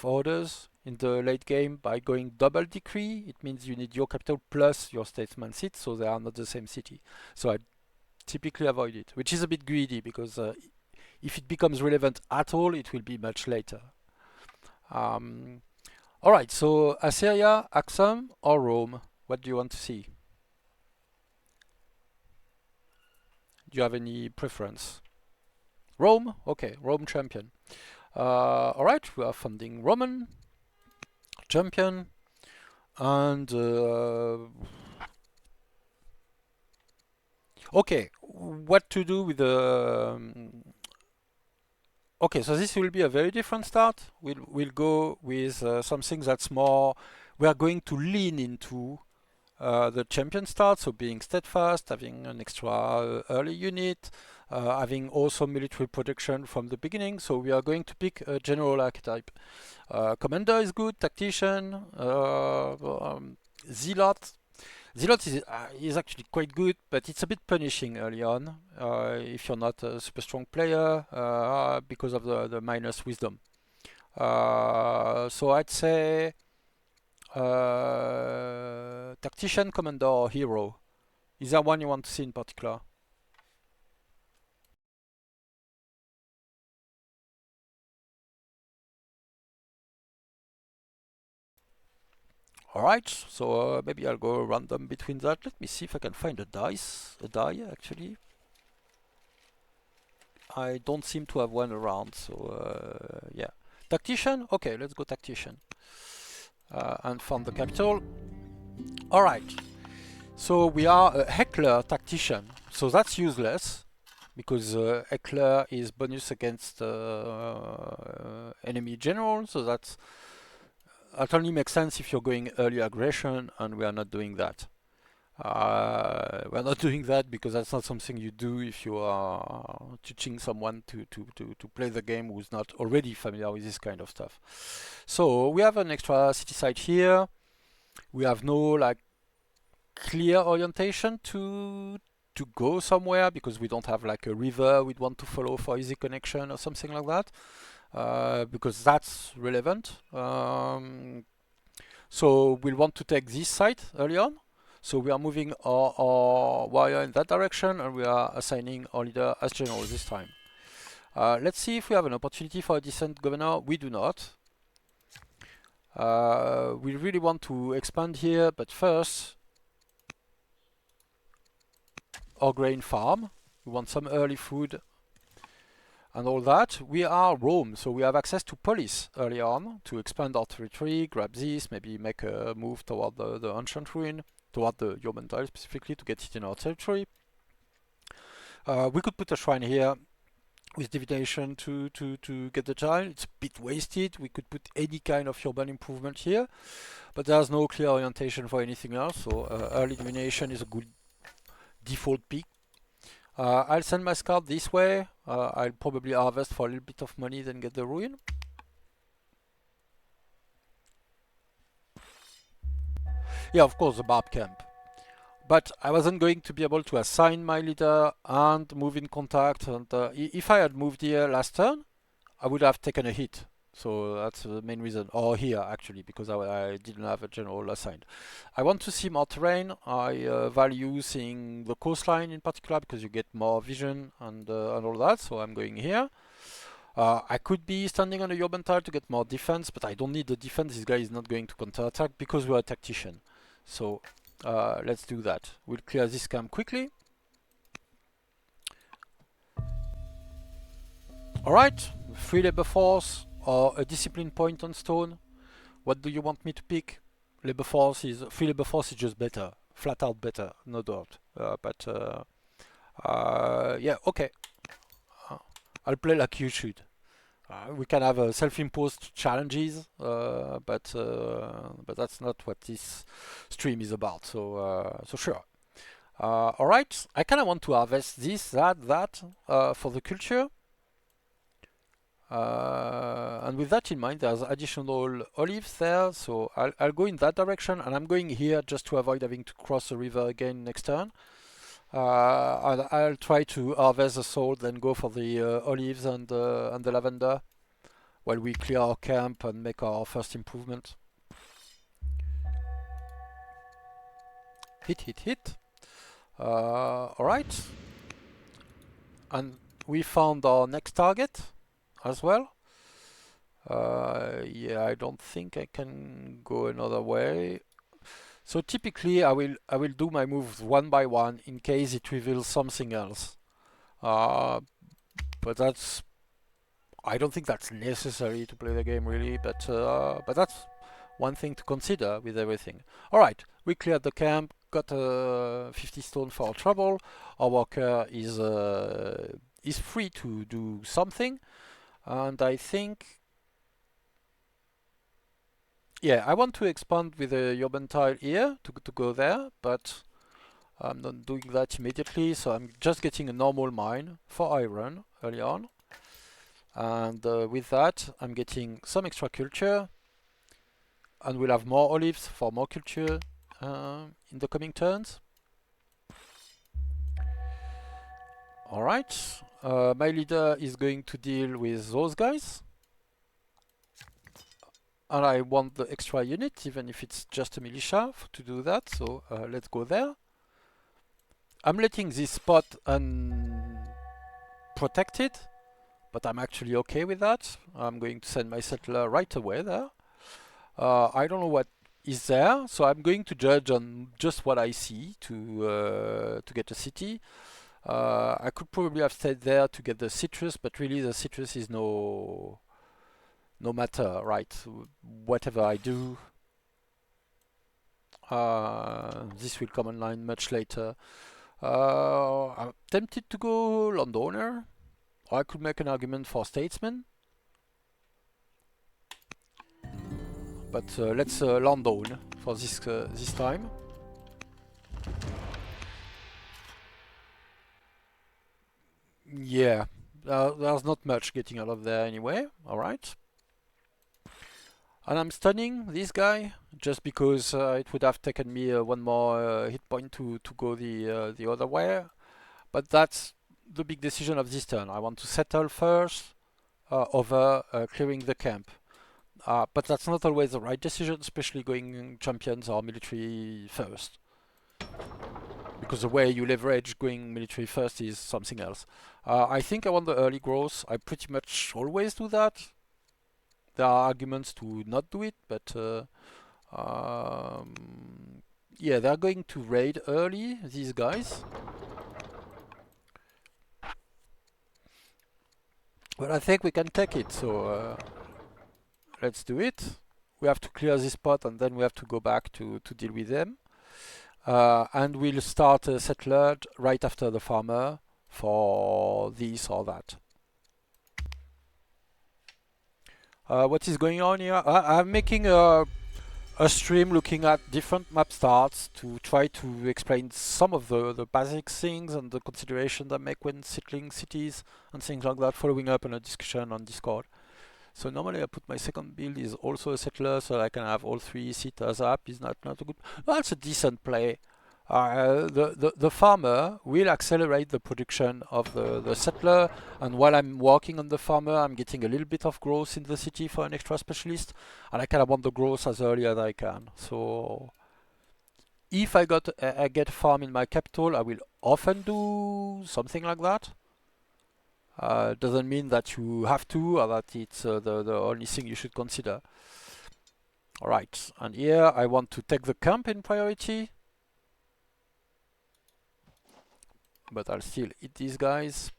orders in the late game by going double decree, it means you need your capital plus your statesman seat, so they are not the same city. So I typically avoid it, which is a bit greedy because if it becomes relevant at all, it will be much later. All right, so Assyria, Axum, or Rome? What do you want to see? Do you have any preference? Rome? Okay, Rome champion. All right, we are funding Roman champion, and okay, what to do with the okay, so this will be a very different start. We'll go with something that's more, we are going to lean into the champion start, so being steadfast, having an extra early unit, having also military production from the beginning. So we are going to pick a general archetype. Commander is good, tactician, zealot. Zealot is actually quite good, but it's a bit punishing early on if you're not a super strong player because of the minus wisdom. So I'd say tactician, commander, or hero. Is there one you want to see in particular? Alright, so maybe I'll go random between that. Let me see if I can find a die actually. I don't seem to have one around, so yeah. Tactician? Okay, let's go tactician. And found the capital. Alright, so we are a heckler tactician, so that's useless because heckler is bonus against enemy general, so that only makes sense if you're going early aggression, and we are not doing that. We're not doing that because that's not something you do if you are teaching someone to play the game who's not already familiar with this kind of stuff. So we have an extra city site here. We have no like clear orientation to go somewhere because we don't have like a river we'd want to follow for easy connection or something like that. Because that's relevant. So we'll want to take this site early on. So we are moving our warrior in that direction, and we are assigning our leader as general this time. Let's see if we have an opportunity for a decent governor. We do not. We really want to expand here, but first, our grain farm. We want some early food and all that. We are Rome, so we have access to police early on to expand our territory, grab this, maybe make a move toward the ancient ruin, toward the urban tile specifically, to get it in our territory. We could put a shrine here with divination to get the tile. It's a bit wasted. We could put any kind of urban improvement here, but there's no clear orientation for anything else, so early divination is a good default pick. I'll send my scout this way. I'll probably harvest for a little bit of money, then get the ruin. Yeah, of course, the barb camp. But I wasn't going to be able to assign my leader and move in contact. And if I had moved here last turn, I would have taken a hit. So that's the main reason. Or here, actually, because I didn't have a general assigned. I want to see more terrain. I value seeing the coastline in particular because you get more vision and all that. So I'm going here. I could be standing on a urban tile to get more defense, but I don't need the defense. This guy is not going to counterattack because we're a tactician. So let's do that. We'll clear this camp quickly. Alright, 3 labor force or a discipline point on stone. What do you want me to pick? 3 labor force is just better, flat out better, no doubt. Yeah, okay. I'll play like you should. We can have self-imposed challenges, but that's not what this stream is about. So sure. All right. I kind of want to harvest this, that for the culture. And with that in mind, there's additional olives there, so I'll go in that direction, and I'm going here just to avoid having to cross the river again next turn. I'll try to harvest the salt, then go for the olives and the lavender while we clear our camp and make our first improvement. Hit. Alright. And we found our next target as well. Yeah, I don't think I can go another way. So typically I will do my moves one by one in case it reveals something else. But I don't think that's necessary to play the game really, but that's one thing to consider with everything. Alright, we cleared the camp, got 50 stone for our trouble. Our worker is free to do something, and I think, yeah, I want to expand with a urban tile here to go there, but I'm not doing that immediately, so I'm just getting a normal mine for iron early on. And with that, I'm getting some extra culture, and we'll have more olives for more culture in the coming turns. Alright, my leader is going to deal with those guys. And I want the extra unit, even if it's just a militia, to do that, so let's go there. I'm letting this spot unprotected, but I'm actually okay with that. I'm going to send my settler right away there. I don't know what is there, so I'm going to judge on just what I see to get a city. I could probably have stayed there to get the citrus, but really the citrus is no matter, right? Whatever I do, this will come online much later. I'm tempted to go landowner, or I could make an argument for statesman. But let's landown for this time. Yeah, there's not much getting out of there anyway. All right. And I'm stunning this guy just because it would have taken me one more hit point to go the other way. But that's the big decision of this turn. I want to settle first over clearing the camp. But that's not always the right decision, especially going champions or military first. because the way you leverage going military first is something else. I think I want the early growth. I pretty much always do that. There are arguments to not do it, but um, yeah, they're going to raid early, these guys. But I think we can take it, so let's do it. We have to clear this spot and then we have to go back to deal with them. And we'll start a settler right after the farmer for this or that. What is going on here? I'm making a stream looking at different map starts to try to explain some of the basic things and the considerations I make when settling cities and things like that, following up on a discussion on Discord. So normally I put my second build is also a settler, so I can have all three sitters up. Is not a good. That's a decent play. The farmer will accelerate the production of the settler, and while I'm working on the farmer, I'm getting a little bit of growth in the city for an extra specialist, and I kind of want the growth as early as I can. So if I get a farm in my capital, I will often do something like that. Doesn't mean that you have to or that it's the only thing you should consider. Alright, and here I want to take the camp in priority, but I'll still eat these guys.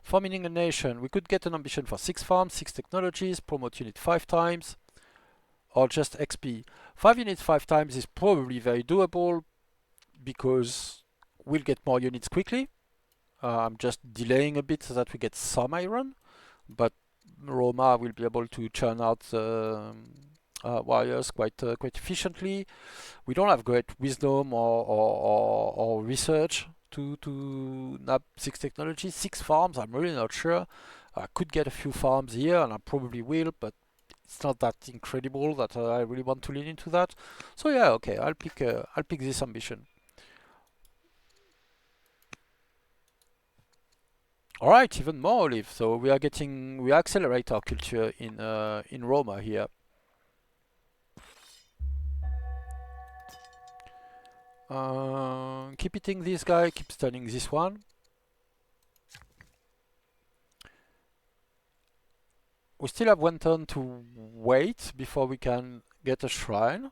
Farming a nation, we could get an ambition for 6 farms, 6 technologies, promote unit 5 times, or just XP. 5 units 5 times is probably very doable because we'll get more units quickly. I'm just delaying a bit so that we get some iron, but Roma will be able to churn out warriors quite efficiently. We don't have great wisdom or research to nab 6 technologies. 6 farms, I'm really not sure. I could get a few farms here, and I probably will, but it's not that incredible that I really want to lean into that. So yeah, okay, I'll pick this ambition. All right, even more olive. So we accelerate our culture in Roma here. Keep eating this guy, keep stunning this one. We still have 1 turn to wait before we can get a shrine.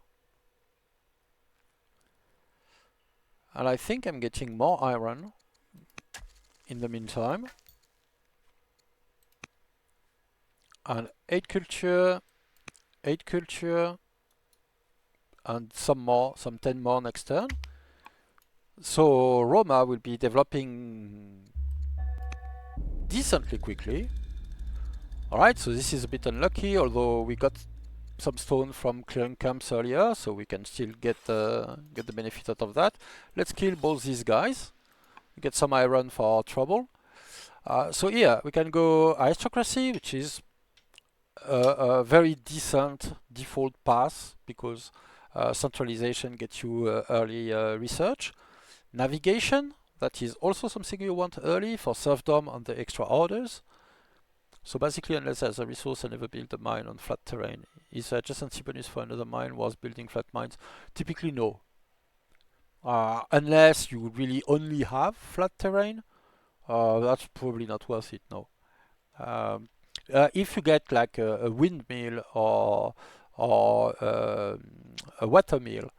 And I think I'm getting more iron in the meantime. And 8 culture, and some 10 more next turn. So Roma will be developing decently quickly. Alright, so this is a bit unlucky, although we got some stone from clearing camps earlier, so we can still get the benefit out of that. Let's kill both these guys. Get some iron for our trouble. So here we can go aristocracy, which is a very decent default path because centralization gets you early research. Navigation, that is also something you want early for serfdom and the extra orders. So basically, unless there's a resource, I never build a mine on flat terrain. Is adjacency bonus for another mine whilst building flat mines? Typically no. Unless you really only have flat terrain, that's probably not worth it, no. If you get like a windmill or a watermill,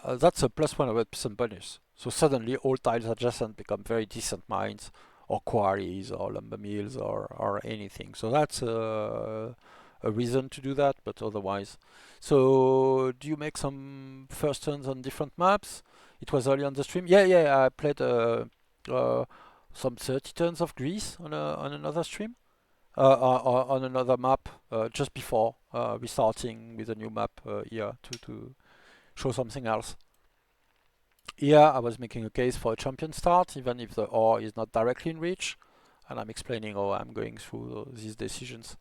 that's a plus 100% bonus. So suddenly all tiles adjacent become very decent mines or quarries or lumber mills or anything. So that's a reason to do that, but otherwise. So do you make some first turns on different maps? It was early on the stream. Yeah, I played some 30 turns of Greece on another stream. On another map just before restarting with a new map here to show something else. Here I was making a case for a champion start, even if the ore is not directly in reach, and I'm explaining how I'm going through these decisions.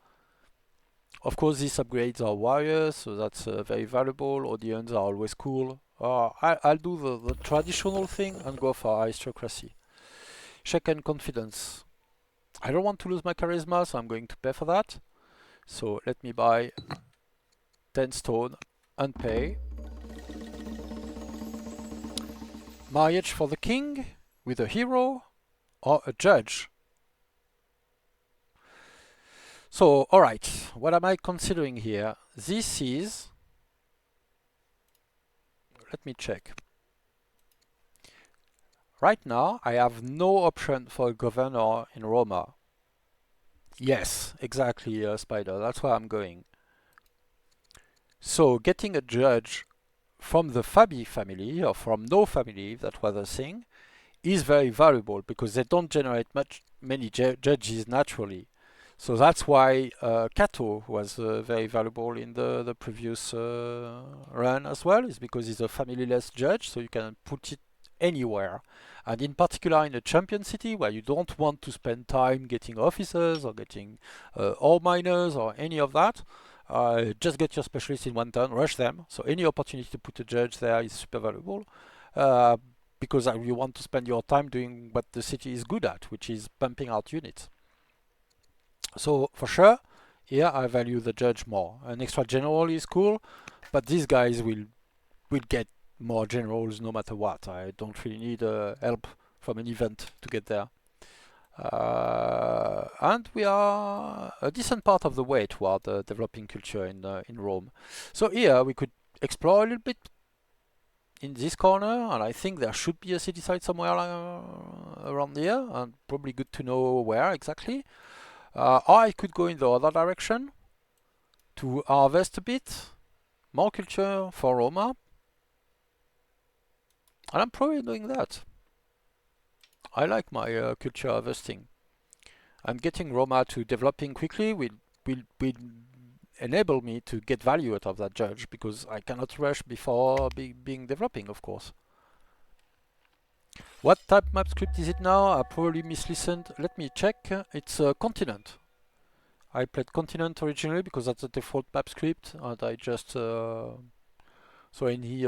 Of course, this upgrades our warriors, so that's very valuable. Audience are always cool. I'll do the traditional thing and go for aristocracy. Check and confidence. I don't want to lose my charisma, so I'm going to pay for that. So let me buy 10 stone and pay. marriage for the king with a hero or a judge. So, alright, what am I considering here? This is, let me check. Right now, I have no option for a governor in Roma. Yes, exactly, Spider, that's where I'm going. So, getting a judge from the Fabi family, or from no family, that was the thing, is very valuable because they don't generate many judges naturally. So that's why Kato was very valuable in the previous run as well, is because he's a familyless judge, so you can put it anywhere. And in particular in a champion city where you don't want to spend time getting officers or getting ore miners or any of that, just get your specialists in one turn, rush them. So any opportunity to put a judge there is super valuable. Because you want to spend your time doing what the city is good at, which is pumping out units. So for sure, here I value the judge more. An extra general is cool, but these guys will get more generals no matter what. I don't really need help from an event to get there. And we are a decent part of the way toward developing culture in Rome. So here we could explore a little bit in this corner, and I think there should be a city site somewhere around here, and probably good to know where exactly. Or I could go in the other direction to harvest a bit more culture for Roma, and I'm probably doing that. I like my culture harvesting. And getting Roma to developing quickly will enable me to get value out of that judge, because I cannot rush before being developing, of course. What type map script is it now? I probably mislistened. Let me check. It's a continent. I played continent originally because that's the default map script, and I just so any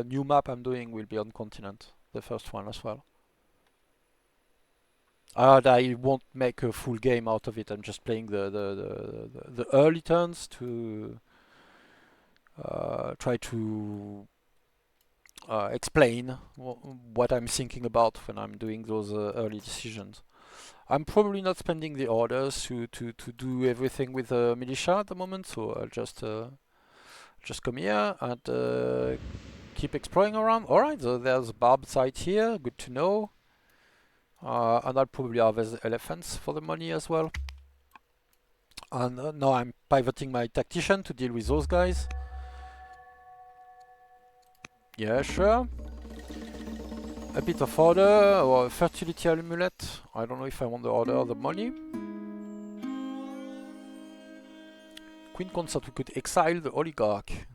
new map I'm doing will be on continent, the first one as well. And I won't make a full game out of it. I'm just playing the early turns to try to explain what I'm thinking about when I'm doing those early decisions. I'm probably not spending the orders to do everything with militia at the moment, so I'll just come here and keep exploring around. Alright, so there's a barbed site here, good to know. And I'll probably harvest the elephants for the money as well. And now I'm pivoting my tactician to deal with those guys. Yeah, sure. A bit of order or a fertility amulet. I don't know if I want the order or the money. Queen consort, we could exile the oligarch.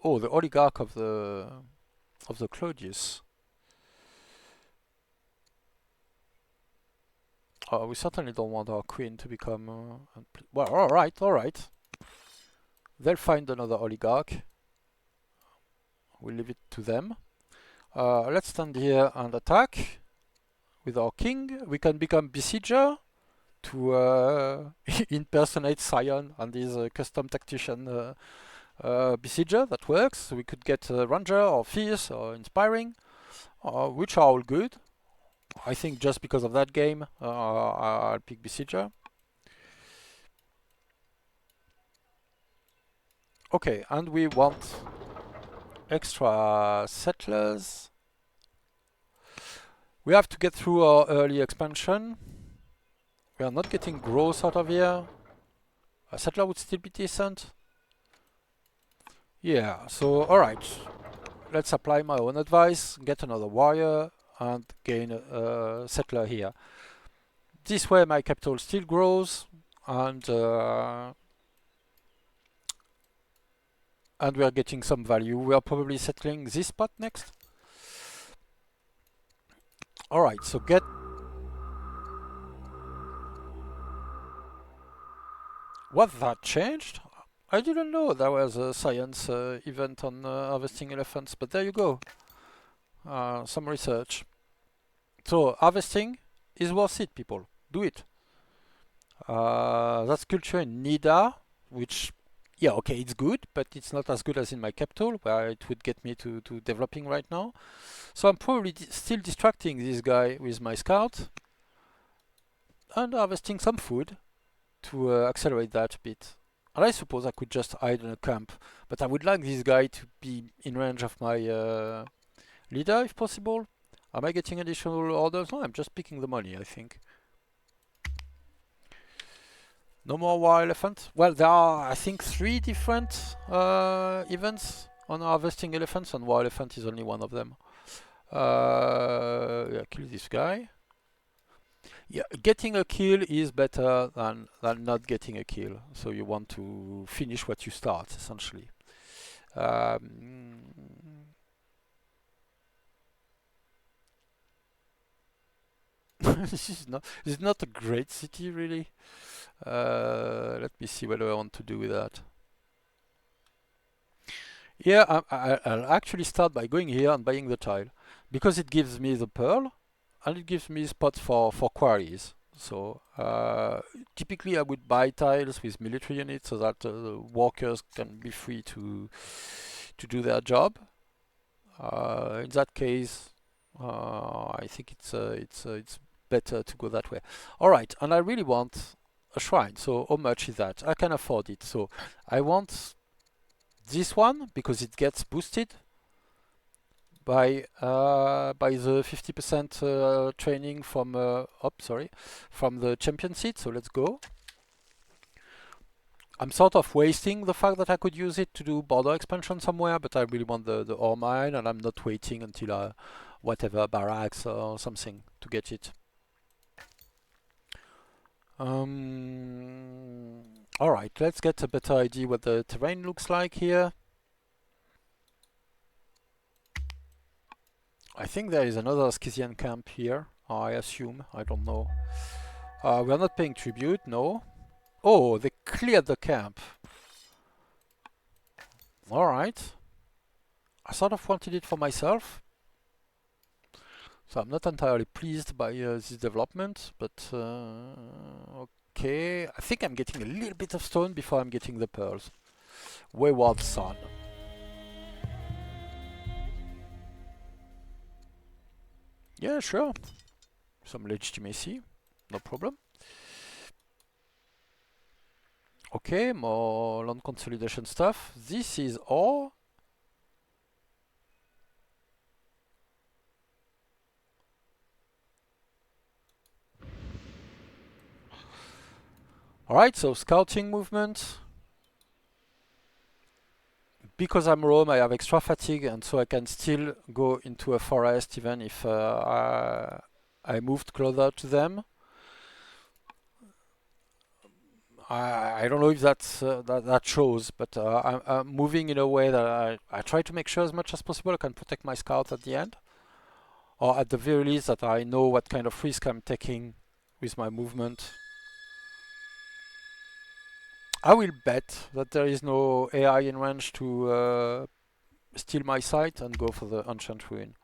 Oh, the oligarch of the Claudius. We certainly don't want our queen to become... well, alright. They'll find another oligarch. We'll leave it to them. Let's stand here and attack with our king. We can become besieger to impersonate Scion and his custom tactician besieger. That works. So we could get ranger or fierce or inspiring, which are all good. I think just because of that game, I'll pick besieger. Okay, and we want extra settlers. We have to get through our early expansion. We are not getting growth out of here. A settler would still be decent. Yeah, so alright. Let's apply my own advice, get another warrior, and gain a settler here. This way my capital still grows, and we are getting some value. We are probably settling this spot next. Alright, so get... What, that changed? I didn't know there was a science event on harvesting elephants, but there you go. Some research. So, harvesting is worth it, people. Do it. That's culture in Nida, which Yeah, okay, it's good, but it's not as good as in my capital, where it would get me to developing right now. So I'm probably still distracting this guy with my scout and harvesting some food to accelerate that a bit. And I suppose I could just hide in a camp, but I would like this guy to be in range of my leader if possible. Am I getting additional orders? No, I'm just picking the money, I think. No more war elephant? Well, there are, I think, 3 different events on harvesting elephants, and war elephant is only one of them. Yeah, kill this guy. Yeah, getting a kill is better than not getting a kill. So you want to finish what you start, essentially. Um, this is not a great city, really. Let me see what I want to do with that. Yeah, I'll actually start by going here and buying the tile, because it gives me the pearl and it gives me spots for quarries. So typically I would buy tiles with military units so that the workers can be free to do their job. In that case, I think it's better to go that way. All right, and I really want a shrine. So how much is that? I can afford it. So I want this one because it gets boosted by the 50% training from from the champion seat. So let's go. I'm sort of wasting the fact that I could use it to do border expansion somewhere, but I really want the ore mine, and I'm not waiting until whatever barracks or something to get it. All right, let's get a better idea what the terrain looks like here. I think there is another Scythian camp here, I assume. I don't know. We are not paying tribute, no. Oh, they cleared the camp. Alright. I sort of wanted it for myself. So I'm not entirely pleased by this development, but okay. I think I'm getting a little bit of stone before I'm getting the pearls. Wayward Son. Yeah, sure. Some legitimacy. No problem. Okay, more land consolidation stuff. This is all. Alright, so scouting movement. Because I'm Rome, I have extra fatigue, and so I can still go into a forest even if I moved closer to them. I don't know if that shows, but I'm moving in a way that I try to make sure as much as possible I can protect my scouts at the end, or at the very least that I know what kind of risk I'm taking with my movement. I will bet that there is no AI in range to steal my site and go for the ancient ruin.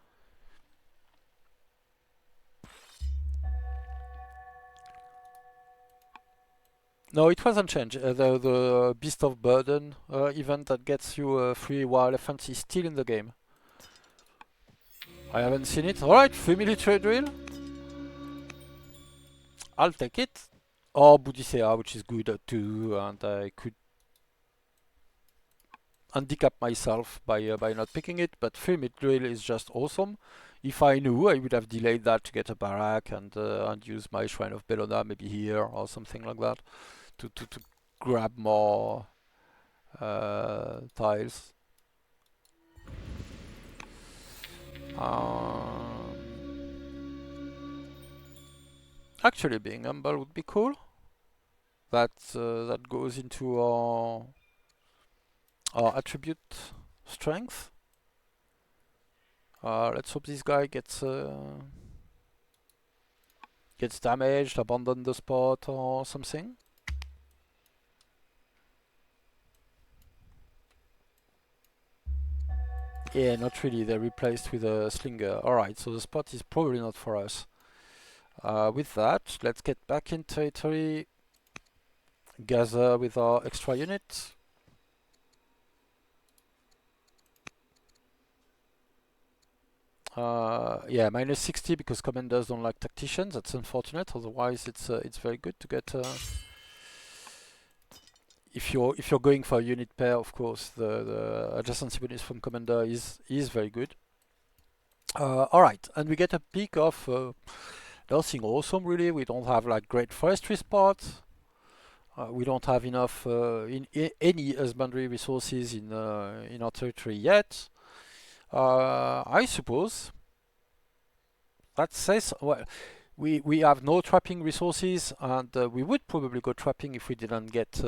No, it wasn't changed. The Beast of Burden event that gets you free war elephants is still in the game. I haven't seen it. Alright, free military drill. I'll take it. Or Boudicea, which is good too, and I could handicap myself by not picking it, but free military drill is just awesome. If I knew, I would have delayed that to get a barrack and use my Shrine of Bellona maybe here or something like that to grab more tiles. Actually, being humble would be cool. That goes into our attribute strength. Let's hope this guy gets damaged, abandon the spot or something. Yeah, not really. They're replaced with a slinger. Alright, so the spot is probably not for us. With that, let's get back in territory. Gather with our extra unit. Yeah, minus 60 because commanders don't like tacticians. That's unfortunate. Otherwise, it's very good to get. If you're going for a unit pair, of course, the adjacency bonus from commander is very good. All right, and we get a peak of nothing awesome really. We don't have like great forestry spots. We don't have enough any husbandry resources in our territory yet. I suppose that says well. We have no trapping resources, and we would probably go trapping if we didn't get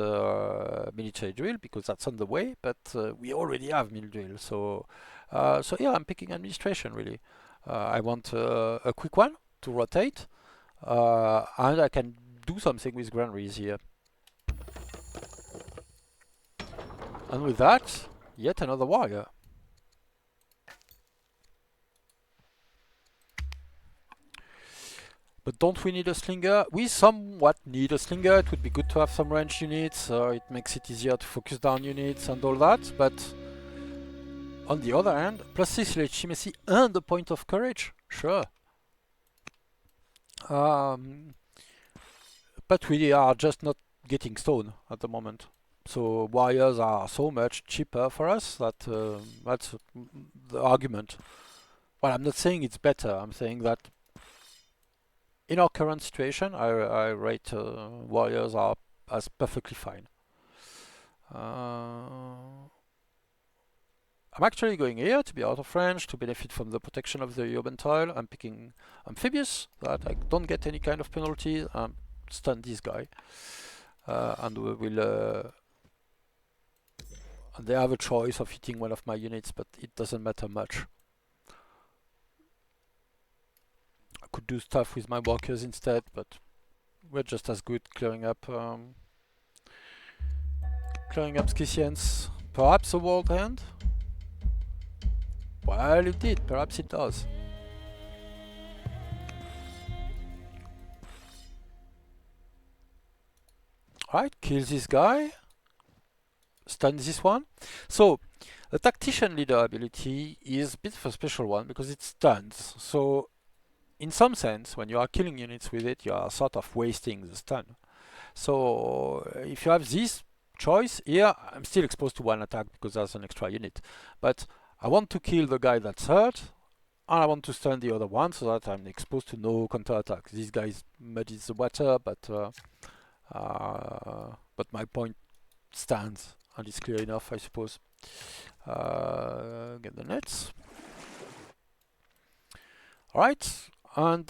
military drill because that's on the way. But we already have mil drill, so yeah, I'm picking administration really. I want a quick one to rotate, and I can do something with granaries here. And with that, yet another warrior. But don't we need a slinger? We somewhat need a slinger. It would be good to have some range units. It makes it easier to focus down units and all that. But on the other hand, +6 legitimacy and a point of courage? Sure. But we are just not getting stone at the moment. So warriors are so much cheaper for us that that's the argument. Well, I'm not saying it's better. I'm saying that in our current situation, I rate warriors are as perfectly fine. I'm actually going here to be out of range to benefit from the protection of the urban tile. I'm picking amphibious so that I don't get any kind of penalty. Stun this guy, and we will. And they have a choice of hitting one of my units, but it doesn't matter much. I could do stuff with my workers instead, but we're just as good clearing up Scythians. Perhaps a world hand? Well, it did. Perhaps it does. Alright, kill this guy. Stun this one. So, the Tactician Leader ability is a bit of a special one because it stuns. So, in some sense, when you are killing units with it, you are sort of wasting the stun. So, if you have this choice here, I'm still exposed to one attack because there's an extra unit. But I want to kill the guy that's hurt, and I want to stun the other one so that I'm exposed to no counterattack. This guy muddies the water, but my point stands, and it's clear enough, I suppose. Get the nets. Alright, and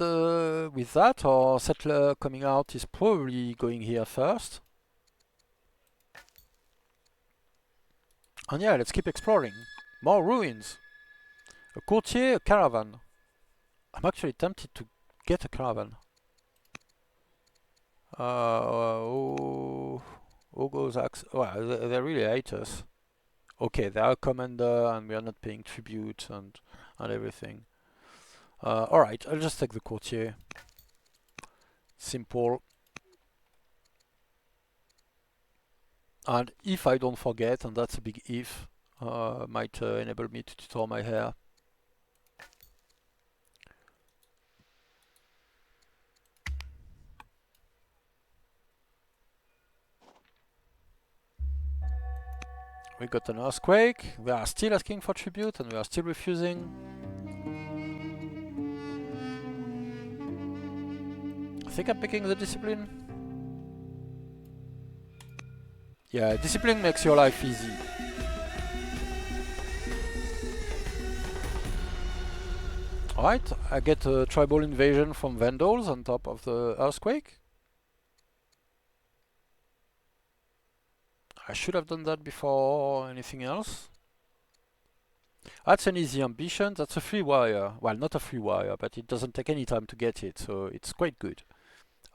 with that, our settler coming out is probably going here first. And yeah, let's keep exploring. More ruins. A courtier, a caravan. I'm actually tempted to get a caravan. Ogo's axe. Well, they really hate us. Okay, they are a commander and we are not paying tribute and everything. Alright, I'll just take the courtier. Simple. And if I don't forget, and that's a big if, might enable me to tutor my heir. We got an earthquake. They are still asking for tribute and we are still refusing. I think I'm picking the discipline. Yeah, discipline makes your life easy. Alright, I get a tribal invasion from Vandals on top of the earthquake. I should have done that before anything else. That's an easy ambition. That's a free warrior. Well, not a free warrior, but it doesn't take any time to get it, so it's quite good.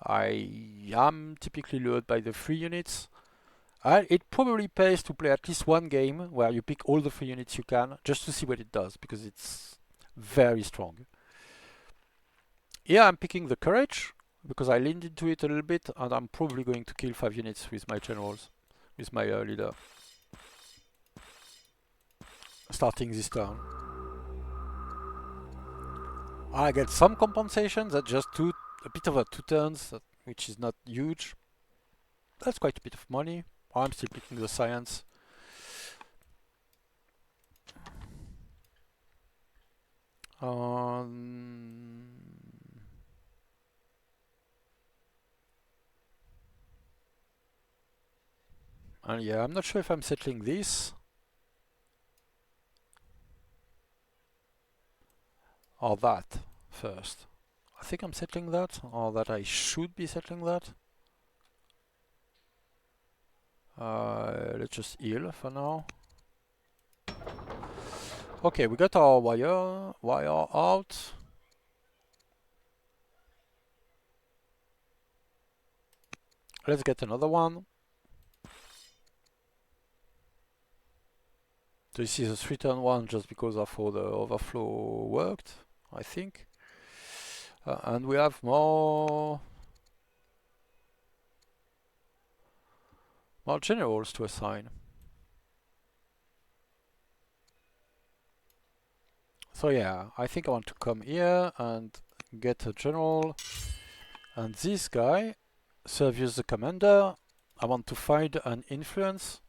I am typically lured by the free units. It probably pays to play at least one game where you pick all the free units you can, just to see what it does, because it's very strong. Here I'm picking the courage, because I leaned into it a little bit, and I'm probably going to kill 5 units with my generals, with my leader. Starting this turn. I get some compensation. That's just a bit over 2 turns, which is not huge. That's quite a bit of money. I'm still picking the science. And yeah, I'm not sure if I'm settling this or that first. I think I'm settling that, or that I should be settling that. Let's just heal for now. Okay, we got our wire out. Let's get another one. So this is a 3-turn one just because of how the overflow worked, I think. And we have more generals to assign. So yeah, I think I want to come here and get a general. And this guy serves the commander. I want to find an influence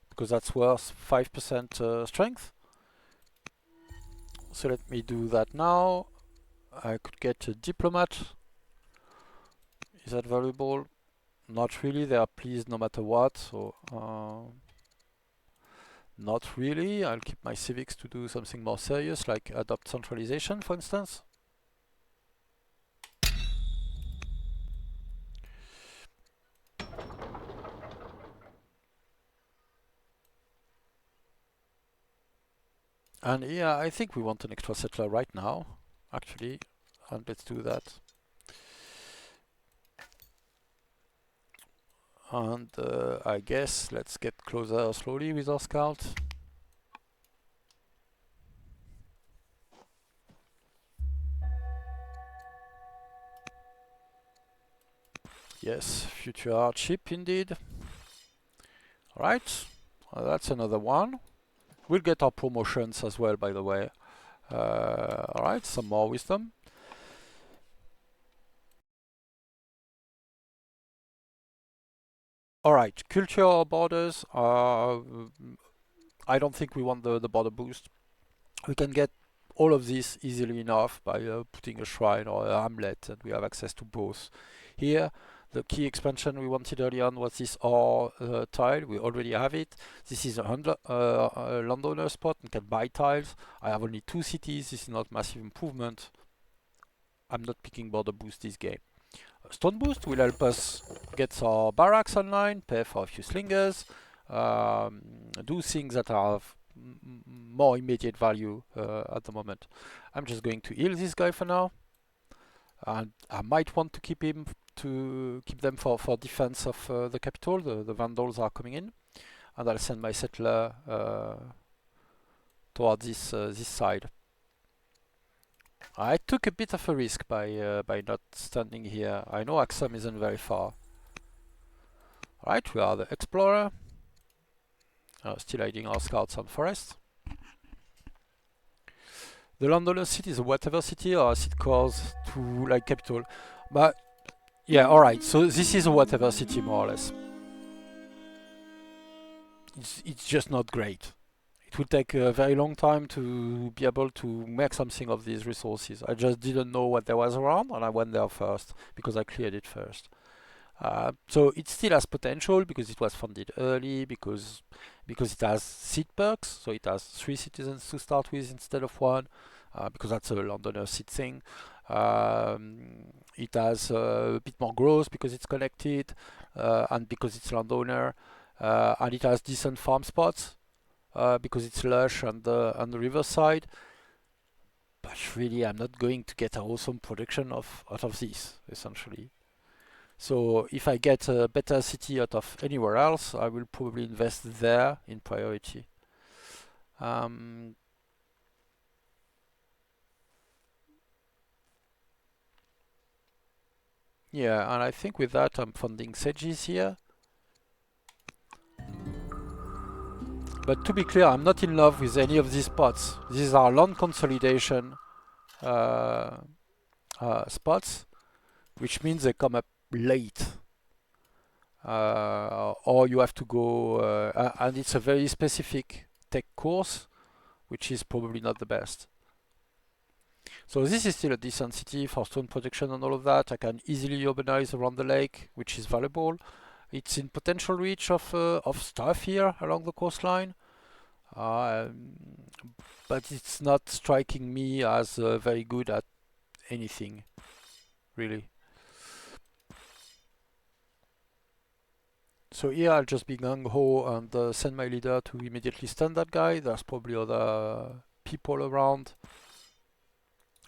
because that's worth 5% strength. So let me do that now. I could get a diplomat. Is that valuable? Not really. They are pleased no matter what. So not really. I'll keep my civics to do something more serious, like adopt centralization, for instance. And yeah, I think we want an extra settler right now, actually. And let's do that. And I guess let's get closer slowly with our scout. Yes, future hardship indeed. Alright, that's another one. We'll get our promotions as well, by the way. Alright, some more wisdom. Alright, culture borders. I don't think we want the border boost. We can get all of this easily enough by putting a shrine or a hamlet, and we have access to both. Here, the key expansion we wanted early on was this R tile. We already have it. This is a landowner spot and can buy tiles. I have only 2 cities. This is not massive improvement. I'm not picking border boost this game. Stone boost will help us get our barracks online, pay for a few slingers, do things that have more immediate value at the moment. I'm just going to heal this guy for now, and I might want to keep them for defense of the capital. The Vandals are coming in, and I'll send my settler toward this side. I took a bit of a risk by not standing here. I know Axum isn't very far. Alright, we are the explorer. Still hiding our scouts on forest. The landowner city is a whatever city, or as it calls to like capital. But yeah, alright, so this is a whatever city more or less. It's just not great. It will take a very long time to be able to make something of these resources. I just didn't know what there was around, and I went there first because I cleared it first. So it still has potential because it was funded early, because it has seat perks, so it has 3 citizens to start with instead of 1, because that's a landowner seat thing. It has a bit more growth because it's connected, and because it's landowner, and it has decent farm spots because it's lush and on the riverside. But really, I'm not going to get an awesome production out of this, essentially. So if I get a better city out of anywhere else, I will probably invest there in priority. Yeah, and I think with that I'm funding Sages here. But to be clear, I'm not in love with any of these spots. These are land consolidation. spots, which means they come up late. Or you have to go, and it's a very specific tech course, which is probably not the best. So this is still a decent city for stone protection and all of that. I can easily urbanize around the lake, which is valuable. It's in potential reach of stuff here along the coastline, um, but it's not striking me as very good at anything, really. So here I'll just be gung-ho and send my leader to immediately stun that guy. There's probably other people around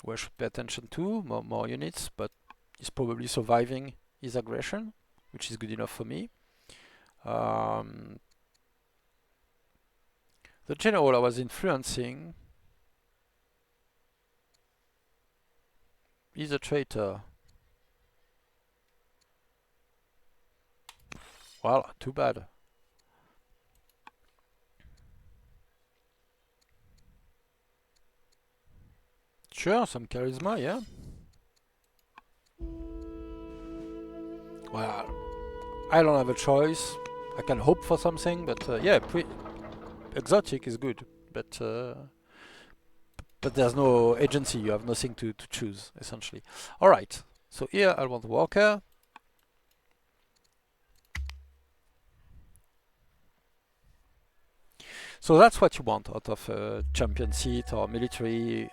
who I should pay attention to, more units, but he's probably surviving his aggression, which is good enough for me. The general I was influencing is a traitor. Well, too bad. Sure, some charisma, yeah. Well, I don't have a choice. I can hope for something, but yeah, exotic is good, but there's no agency. You have nothing to choose, essentially. All right. So here I want Walker. So that's what you want out of a champion seat or military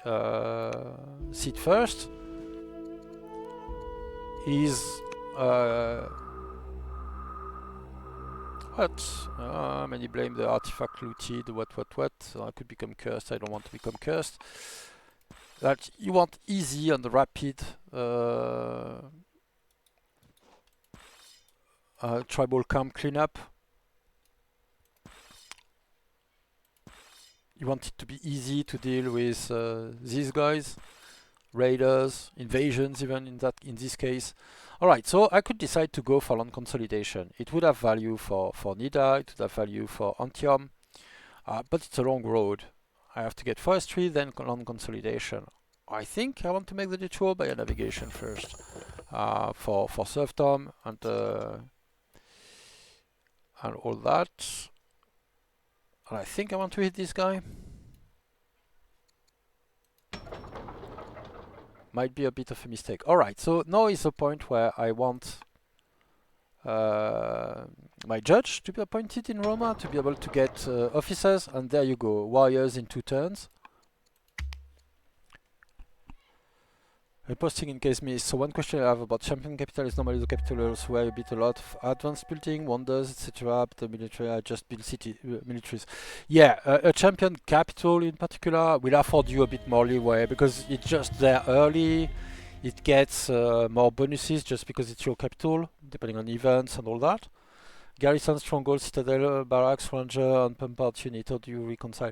seat first. Is what? Many blame the artifact looted. What? I could become cursed. I don't want to become cursed. That you want easy and rapid tribal camp cleanup. You want it to be easy to deal with these guys, raiders, invasions, even in this case. All right, so I could decide to go for land consolidation. It would have value for Nida, it would have value for Antium, but it's a long road. I have to get forestry, then land consolidation. I think I want to make the detour by a navigation first for serfdom and all that. And I think I want to hit this guy. Might be a bit of a mistake. Alright, so now is the point where I want my judge to be appointed in Roma, to be able to get officers, and there you go, warriors in 2 turns. Reposting in case missed. So one question I have about champion capital is normally the capitals where you build a lot of advanced building, wonders, etc. But the military I just build city militaries. Yeah, a champion capital in particular will afford you a bit more leeway because it's just there early. It gets more bonuses just because it's your capital, depending on events and all that. Garrison, stronghold, citadel, barracks, ranger, and pump out unit. How do you reconcile?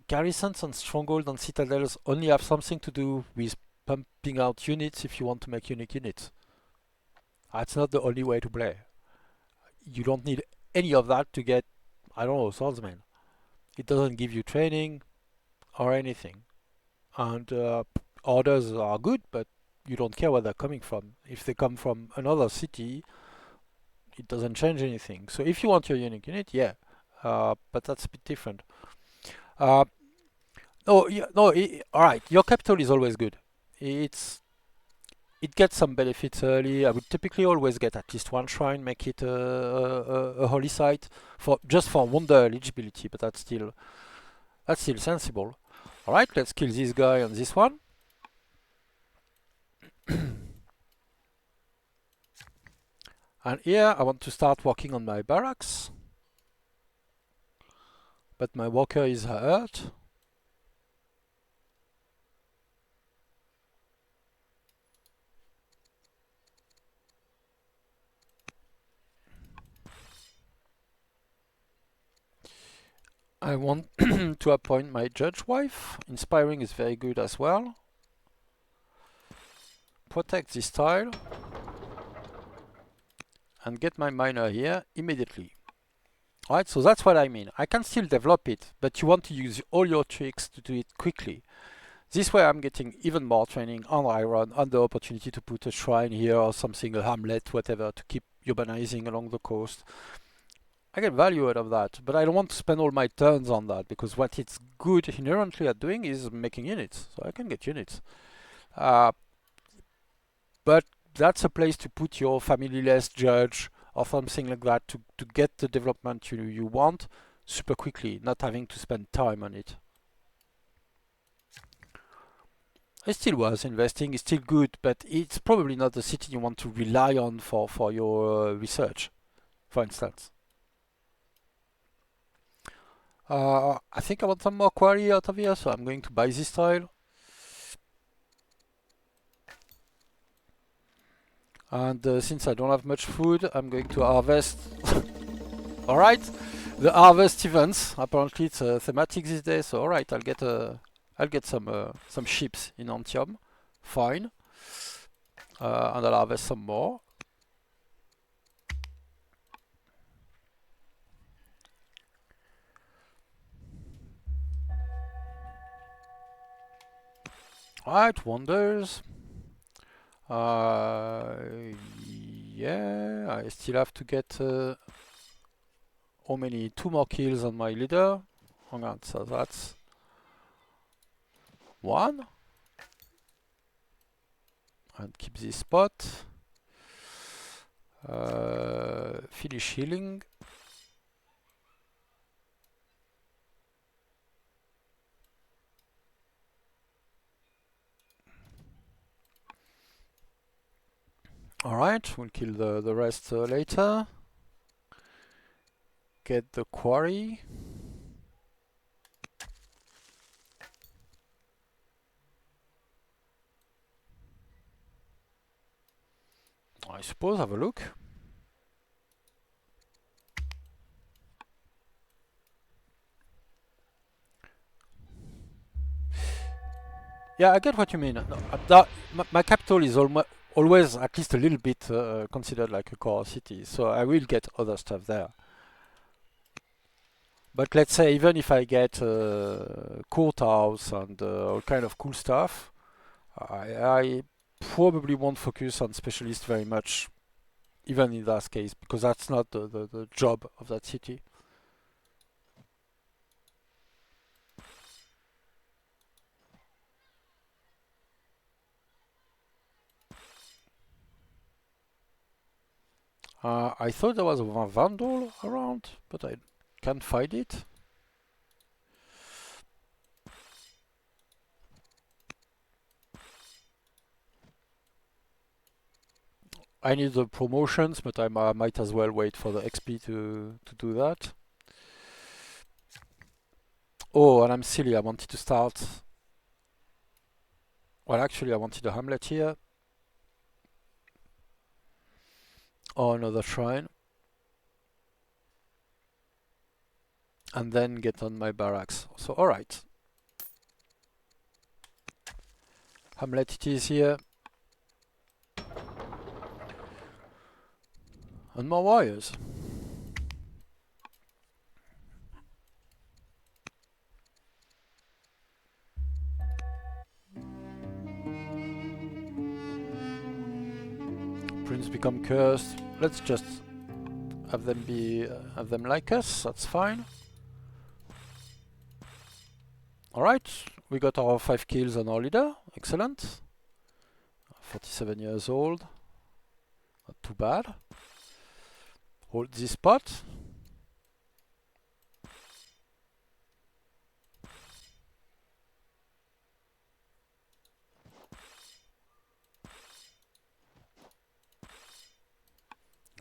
Garrisons and stronghold and citadels only have something to do with pumping out units if you want to make unique units. That's not the only way to play. You don't need any of that to get, I don't know, swordsman. It doesn't give you training or anything. And orders are good, but you don't care where they're coming from. If they come from another city, it doesn't change anything. So if you want your unique unit, yeah, but that's a bit different. All right. Your capital is always good. It gets some benefits early. I would typically always get at least 1 shrine, make it a holy site just for wonder eligibility, but that's still sensible. All right, let's kill this guy and this one. And here I want to start working on my barracks, but my worker is hurt. I want to appoint my judge wife. Inspiring is very good as well. Protect this tile. And get my miner here immediately. Alright, so that's what I mean. I can still develop it, but you want to use all your tricks to do it quickly. This way I'm getting even more training on iron, on the opportunity to put a shrine here or something, a hamlet, whatever, to keep urbanizing along the coast. I get value out of that, but I don't want to spend all my turns on that, because what it's good inherently at doing is making units, so I can get units. But that's a place to put your family-less judge or something like that to get the development you want super quickly, not having to spend time on it. I still was investing, it's still good, but it's probably not the city you want to rely on for your research, for instance. I think I want some more quarry out of here, so I'm going to buy this tile. And since I don't have much food, I'm going to harvest. Alright, the harvest events. Apparently it's thematic these days, so alright, I'll get some ships in Antium. Fine. And I'll harvest some more. Alright, wonders. Yeah, I still have to get how many? 2 more kills on my leader. Hang on, so that's 1. And keep this spot. Finish healing. Alright, we'll kill the rest later. Get the quarry. I suppose have a look. Yeah, I get what you mean. My capital is always at least a little bit considered like a core city, so I will get other stuff there. But let's say even if I get courthouse and all kind of cool stuff, I probably won't focus on specialist very much, even in that case, because that's not the job of that city. I thought there was a vandal around, but I can't find it. I need the promotions, but I might as well wait for the XP to do that. Oh, and I'm silly, I wanted to start... Well, actually, I wanted a hamlet here. Or another shrine. And then get on my barracks. So, alright. Hamlet it is here. And more warriors. Prince become cursed. Let's just have them like us. That's fine. Alright, we got our 5 kills on our leader. Excellent. 47 years old. Not too bad. Hold this spot.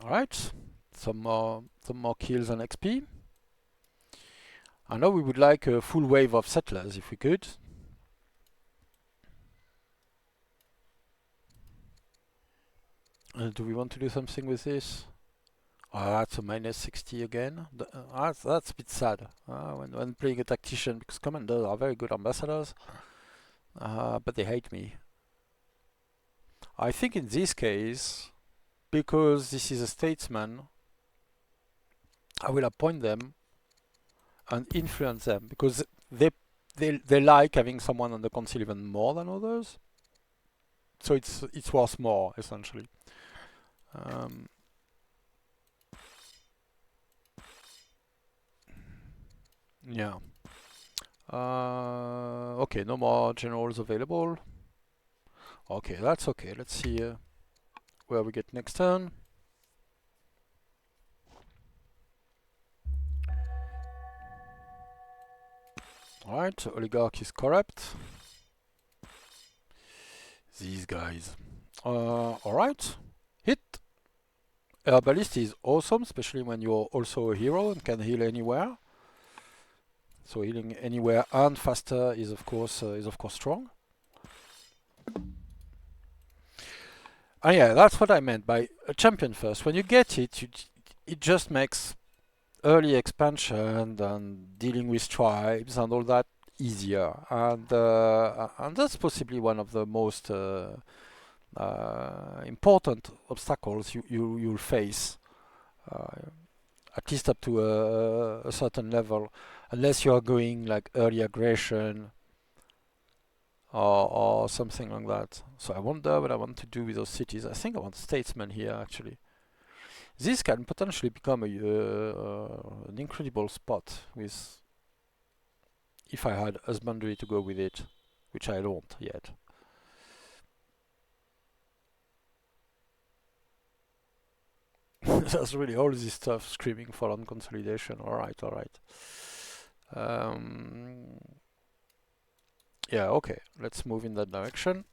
Alright, some more kills and XP. I know we would like a full wave of settlers if we could. Do we want to do something with this? Oh, that's a minus 60 again. That's a bit sad when playing a tactician, because commanders are very good ambassadors, but they hate me. I think in this case, because this is a statesman, I will appoint them and influence them, because they they like having someone on the council even more than others. So it's worth more essentially. Um, yeah. Okay, no more generals available. Okay, that's okay. Let's see where we get next turn. Alright, oligarch is corrupt. These guys. Alright. Hit. Herbalist is awesome, especially when you're also a hero and can heal anywhere. So healing anywhere and faster is of course strong. And yeah, that's what I meant by a champion first. When you get it, it just makes early expansion and dealing with tribes and all that easier. And that's possibly one of the most important obstacles you'll face, at least up to a certain level, unless you are going like early aggression or something like that. So I wonder what I want to do with those cities. I think I want statesman here actually. This can potentially become an incredible spot with if I had husbandry to go with it, which I don't yet. There's really all this stuff screaming for land consolidation. All right, all right. Um, yeah, okay. Let's move in that direction.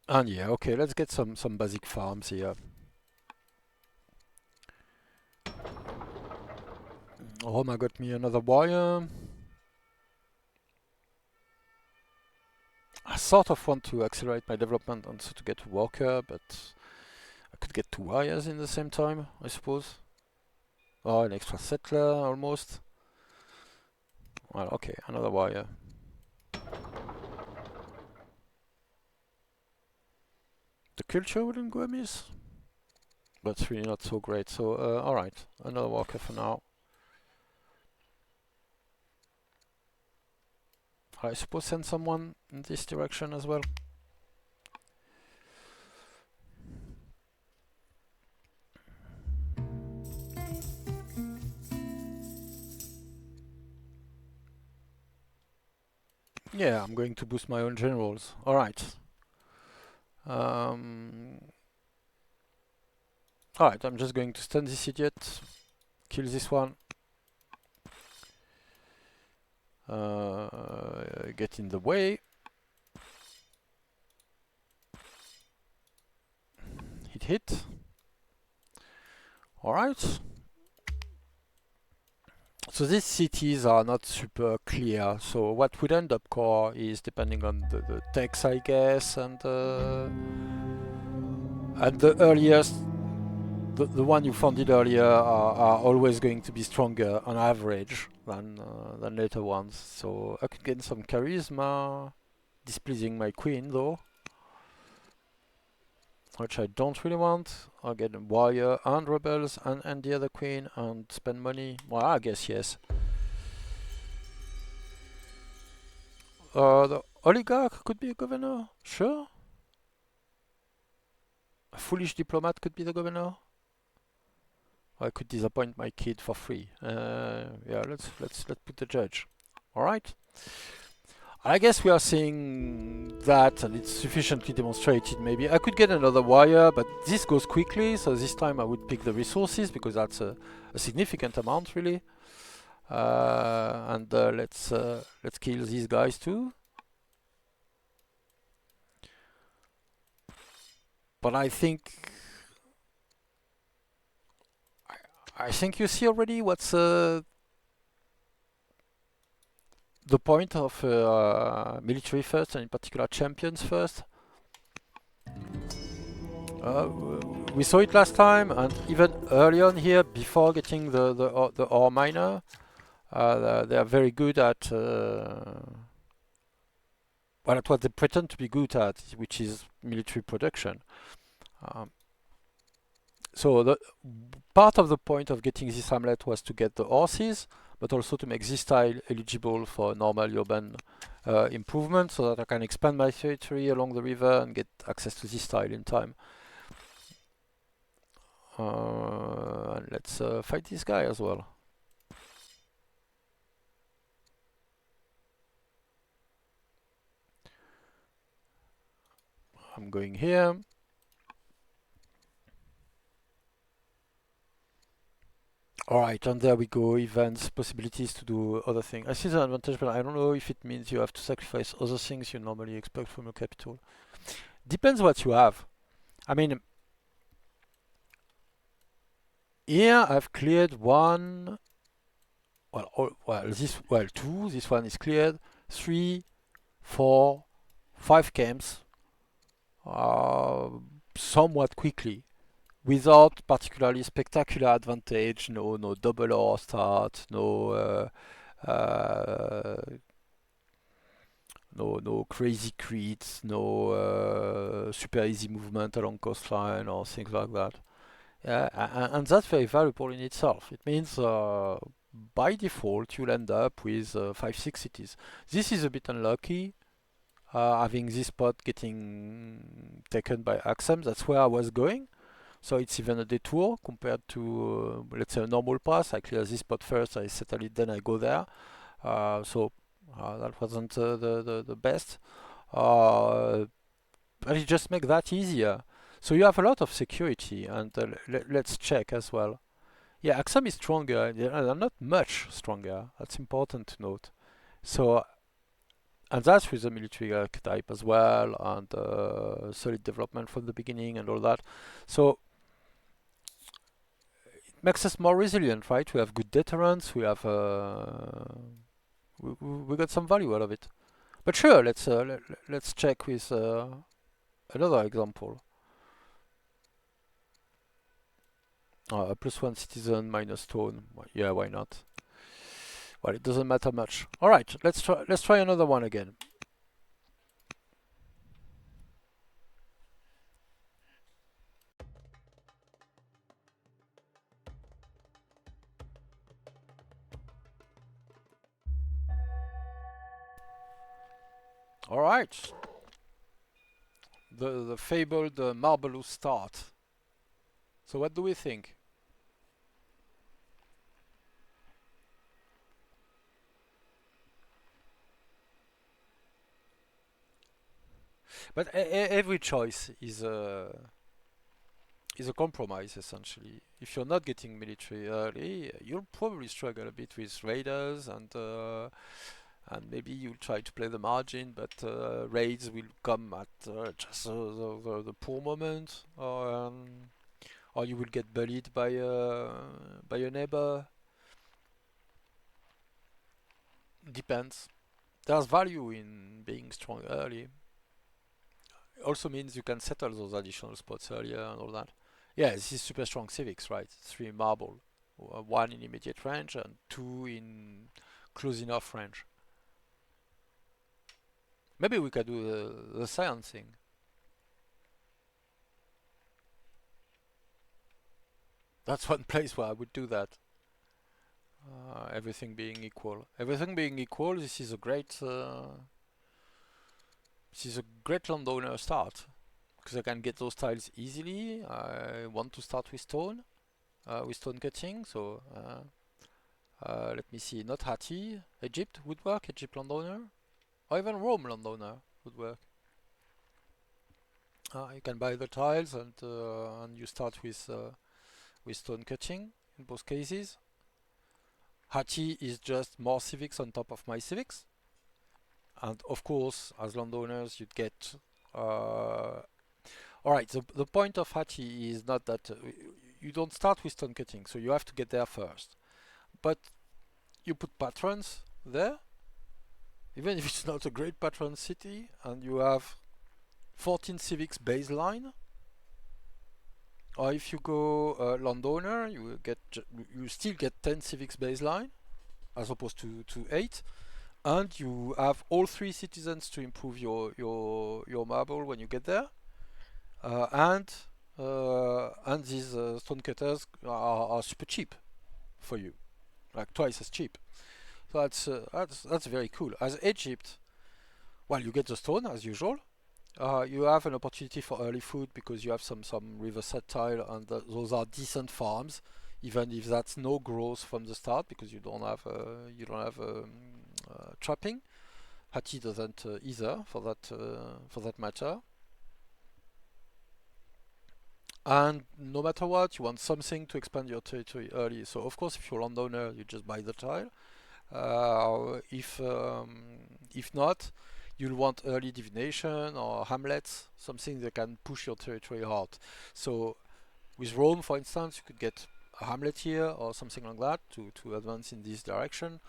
And yeah, okay. Let's get some basic farms here. Roma got me another wire. I sort of want to accelerate my development and so to get a worker, but I could get 2 wires in the same time, I suppose. Oh, an extra settler almost. Well, okay, another wire. The culture wouldn't go amiss. That's really not so great. So, alright, another worker for now. I suppose send someone in this direction as well. Yeah, I'm going to boost my own generals. Alright. Alright, I'm just going to stun this idiot. Kill this one. Get in the way. Hit. Alright. So these cities are not super clear. So what would end up core is depending on the text, I guess, and the earliest, the one you founded earlier are always going to be stronger on average than later ones. So I could gain some charisma, displeasing my queen though, which I don't really want. I'll get a warrior and rebels and the other queen and spend money. Well, I guess yes. The oligarch could be a governor, sure. A foolish diplomat could be the governor. Or I could disappoint my kid for free. Yeah, let's put the judge. All right. I guess we are seeing that, and it's sufficiently demonstrated. Maybe I could get another wire, but this goes quickly. So this time I would pick the resources because that's a significant amount, really. And let's kill these guys too. But I think you see already what's the point of military first, and in particular champions first. We saw it last time, and even early on here, before getting the ore miner, they are very good at well, at what they pretend to be good at, which is military production. Um, So the part of the point of getting this hamlet was to get the horses, but also to make this tile eligible for normal urban improvement, so that I can expand my territory along the river and get access to this tile in time. And let's fight this guy as well. I'm going here. Alright, and there we go. Events, possibilities to do other things. I see the advantage, but I don't know if it means you have to sacrifice other things you normally expect from your capital. Depends what you have. I mean, here I've cleared one. Two. This one is cleared. 3, 4, 5 camps, somewhat quickly, without particularly spectacular advantage. No double or start. No crazy creeds. No super easy movement along coastline or things like that. Yeah, and that's very valuable in itself. It means by default you'll end up with 5-6 cities. This is a bit unlucky, having this spot getting taken by Axum. That's where I was going. So it's even a detour compared to, let's say, a normal pass. I clear this spot first, I settle it, then I go there. That wasn't the best. But it just makes that easier. So you have a lot of security, and let's check as well. Yeah, Axum is stronger. They're not much stronger. That's important to note. So, and that's with the military archetype as well, and solid development from the beginning and all that. So it makes us more resilient, right? We have good deterrence. We have we got some value out of it. But sure, let's check with another example. +1 citizen minus stone. Yeah, why not? Well, it doesn't matter much. All right, let's try another one again. All right. The fabled marvelous start. So what do we think? But every choice is a compromise essentially. If you're not getting military early, you'll probably struggle a bit with raiders, and maybe you'll try to play the margin, but raids will come at just the poor moment, or you will get bullied by a neighbor. Depends. There's value in being strong early. Also means you can settle those additional spots earlier and all that. Yeah, this is super strong civics, right? 3 marble, 1 in immediate range and 2 in close enough range. Maybe we could do the science thing. That's one place where I would do that. Everything being equal. Everything being equal, this is a great landowner start, because I can get those tiles easily. I want to start with stone cutting. So let me see. Not Hatti. Egypt would work. Egypt landowner, or even Rome landowner would work. You can buy the tiles, and you start with stone cutting in both cases. Hatti is just more civics on top of my civics. And of course, as landowners, you'd get. Alright, the point of Hatti is not that you don't start with stone cutting, so you have to get there first. But you put patrons there, even if it's not a great patron city, and you have 14 civics baseline. Or if you go landowner, you still get 10 civics baseline, as opposed to 8, and you have all 3 citizens to improve your marble when you get there, and and these stone cutters are super cheap for you, like twice as cheap. So that's very cool. As Egypt, well, you get the stone as usual. You have an opportunity for early food because you have some riverside tile, and those are decent farms, even if that's no growth from the start because you don't have trapping. Hati doesn't either, for that matter. And no matter what, you want something to expand your territory early. So of course, if you're a landowner, you just buy the tile. If not, you'll want early divination or hamlets, something that can push your territory hard. So with Rome, for instance, you could get a hamlet here or something like that to advance in this direction,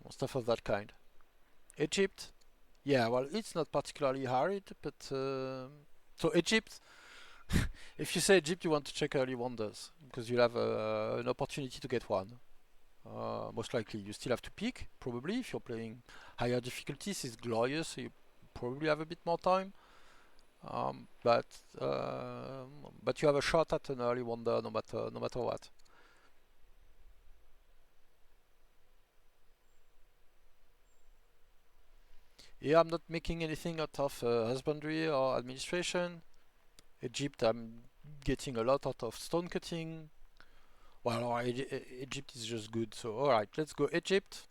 stuff of that kind. Egypt, yeah, well, it's not particularly hard, but so Egypt. If you say Egypt, you want to check early wonders because you'll have an opportunity to get one. Most likely, you still have to pick. Probably, if you're playing higher difficulties, it's glorious. So you probably have a bit more time. Um, but uh, but you have a shot at an early wonder, no matter what. Yeah, I'm not making anything out of husbandry or administration. Egypt, I'm getting a lot out of stone cutting. Well, Egypt is just good. So, alright, let's go Egypt.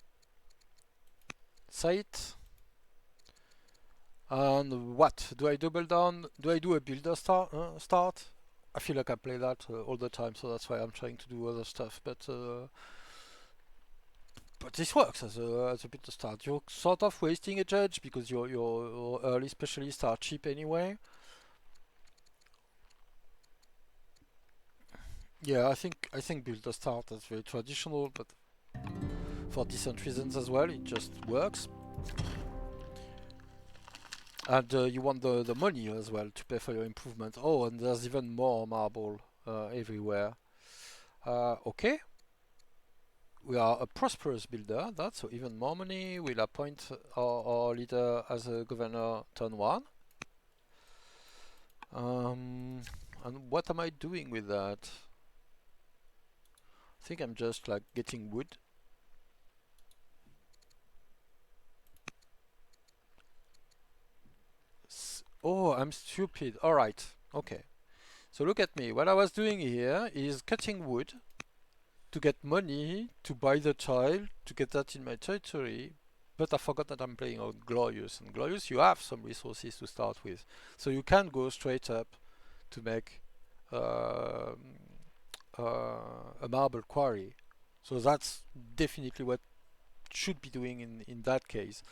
Site. And what? Do I double down? Do I do a builder start? I feel like I play that all the time, so that's why I'm trying to do other stuff. But this works as a builder start. You're sort of wasting a judge because your early specialists are cheap anyway. Yeah, I think builder start is very traditional, but for decent reasons as well. It just works. And you want the money as well to pay for your improvement. Oh, and there's even more marble everywhere. Okay, we are a prosperous builder, that's so even more money. We'll appoint our leader as a governor turn 1. And what am I doing with that? I think I'm just like getting wood. Oh, I'm stupid. Alright, okay. So look at me. What I was doing here is cutting wood to get money to buy the tile to get that in my territory, but I forgot that I'm playing on Glorious. And Glorious, you have some resources to start with, so you can go straight up to make um, a marble quarry. So that's definitely what should be doing in that case.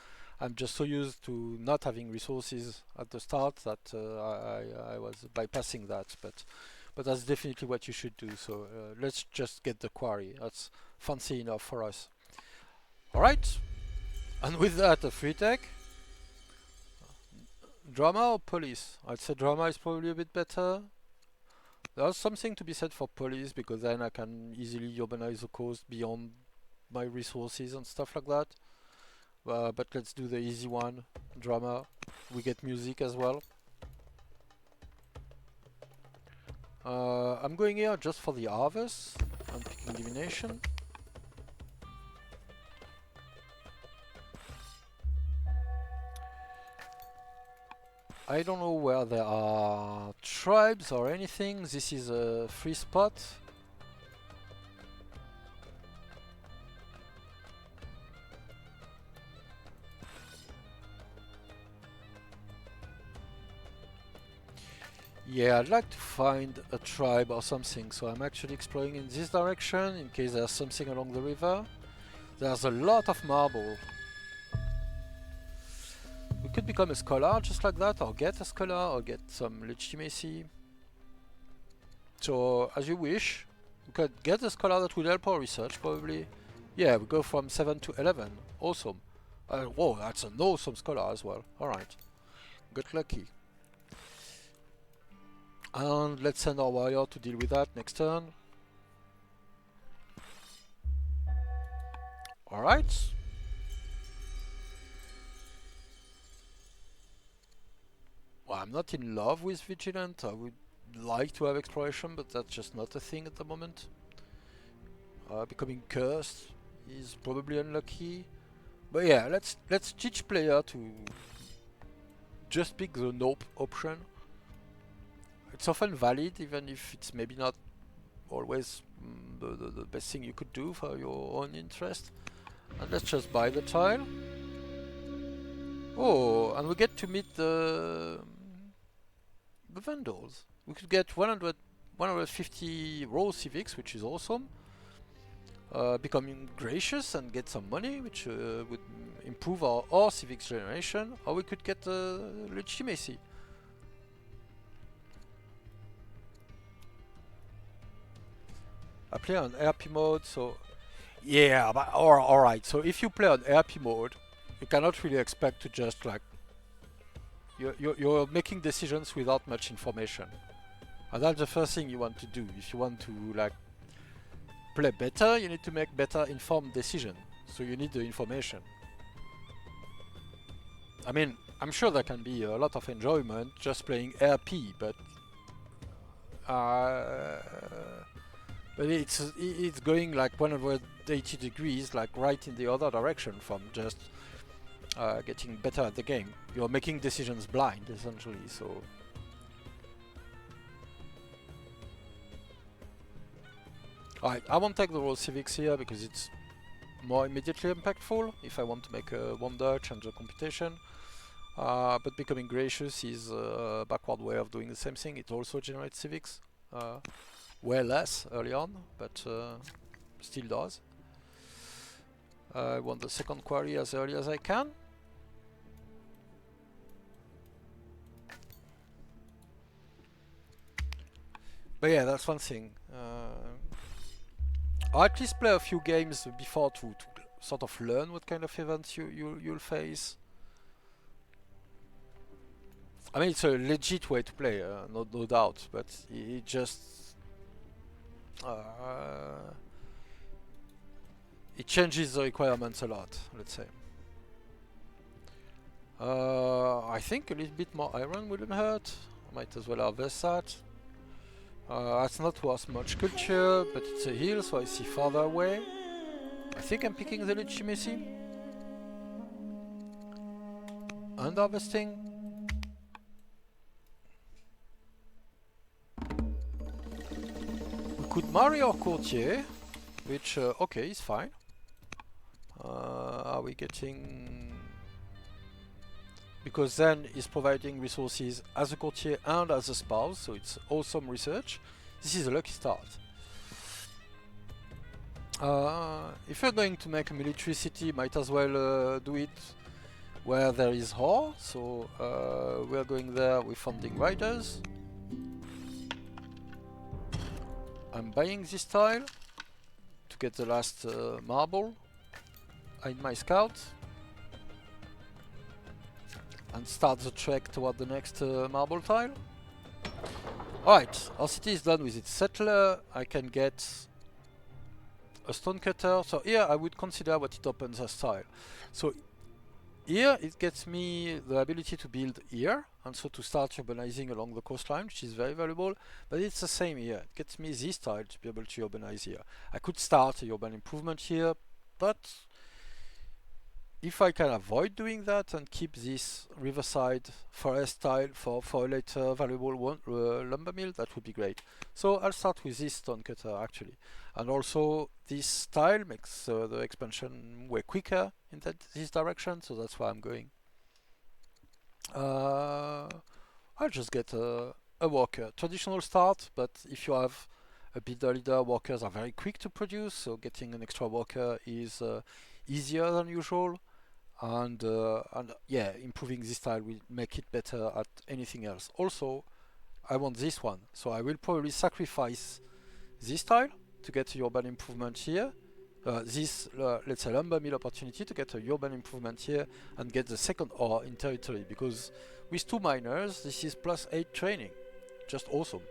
I'm just so used to not having resources at the start that I was bypassing that, but that's definitely what you should do. So let's just get the quarry. That's fancy enough for us. All right, and with that, a free tech. Drama or police? I'd say drama is probably a bit better. There's something to be said for police because then I can easily urbanize the coast beyond my resources and stuff like that. But let's do the easy one, drama. We get music as well. I'm going here just for the harvest. I'm picking divination. I don't know where there are tribes or anything. This is a free spot. Yeah, I'd like to find a tribe or something, so I'm actually exploring in this direction in case there's something along the river. There's a lot of marble. We could become a scholar just like that, or get a scholar, or get some legitimacy. So, as you wish. We could get a scholar that will help our research, probably. Yeah, we go from 7 to 11. Awesome. Whoa, that's an awesome scholar as well. Alright. Got lucky. And let's send our warrior to deal with that next turn. Alright. Well, I'm not in love with Vigilant. I would like to have Exploration, but that's just not a thing at the moment. Becoming Cursed is probably unlucky. But yeah, let's teach player to just pick the nope option. It's often valid, even if it's maybe not always the best thing you could do for your own interest. And let's just buy the tile. Oh, and we get to meet the vendors. We could get 150 raw civics, which is awesome. Becoming gracious and get some money, which would improve our civics generation. Or we could get legitimacy. I play on RP mode, so yeah, but alright. So if you play on RP mode, you cannot really expect to just like you're making decisions without much information, and that's the first thing you want to do. If you want to like play better, you need to make better informed decision. So you need the information. I mean, I'm sure there can be a lot of enjoyment just playing RP, but it's going like 180 degrees, like right in the other direction from just getting better at the game. You're making decisions blind, essentially. So alright, I won't take the raw civics here because it's more immediately impactful if I want to make a wonder, change the computation. But becoming gracious is a backward way of doing the same thing. It also generates civics. Way less early on, but still does. I want the second query as early as I can. But yeah, that's one thing. I'll at least play a few games before to sort of learn what kind of events you'll face. I mean, it's a legit way to play, no doubt, but it just it changes the requirements a lot, let's say. I think a little bit more iron wouldn't hurt. I might as well harvest that. That's not worth much culture, but it's a hill, so I see farther away. I think I'm picking the legitimacy. And harvesting. We could marry our courtier, which, okay, is fine. Are we getting... Because then he's providing resources as a courtier and as a spouse, so it's awesome research. This is a lucky start. If you're going to make a military city, might as well do it where there is ore. So we're going there with founding riders. I'm buying this tile to get the last marble in my scout and start the trek toward the next marble tile. Alright, our city is done with its settler. I can get a stonecutter. So here I would consider what it opens as tile. So here it gets me the ability to build here, and so to start urbanizing along the coastline, which is very valuable. But it's the same here. It gets me this tile to be able to urbanize here. I could start a urban improvement here, but if I can avoid doing that and keep this riverside forest tile for a later valuable lumber mill, that would be great. So I'll start with this stonecutter actually. And also this tile makes the expansion way quicker in this direction, so that's where I'm going. I'll just get a worker. Traditional start, but if you have a builder leader, workers are very quick to produce, so getting an extra worker is easier than usual. And yeah, improving this tile will make it better at anything else. Also, I want this one, so I will probably sacrifice this tile to get a urban improvement here. This, let's say, lumber mill opportunity to get a urban improvement here and get the second ore in territory, because with 2 miners, this is +8 training. Just awesome.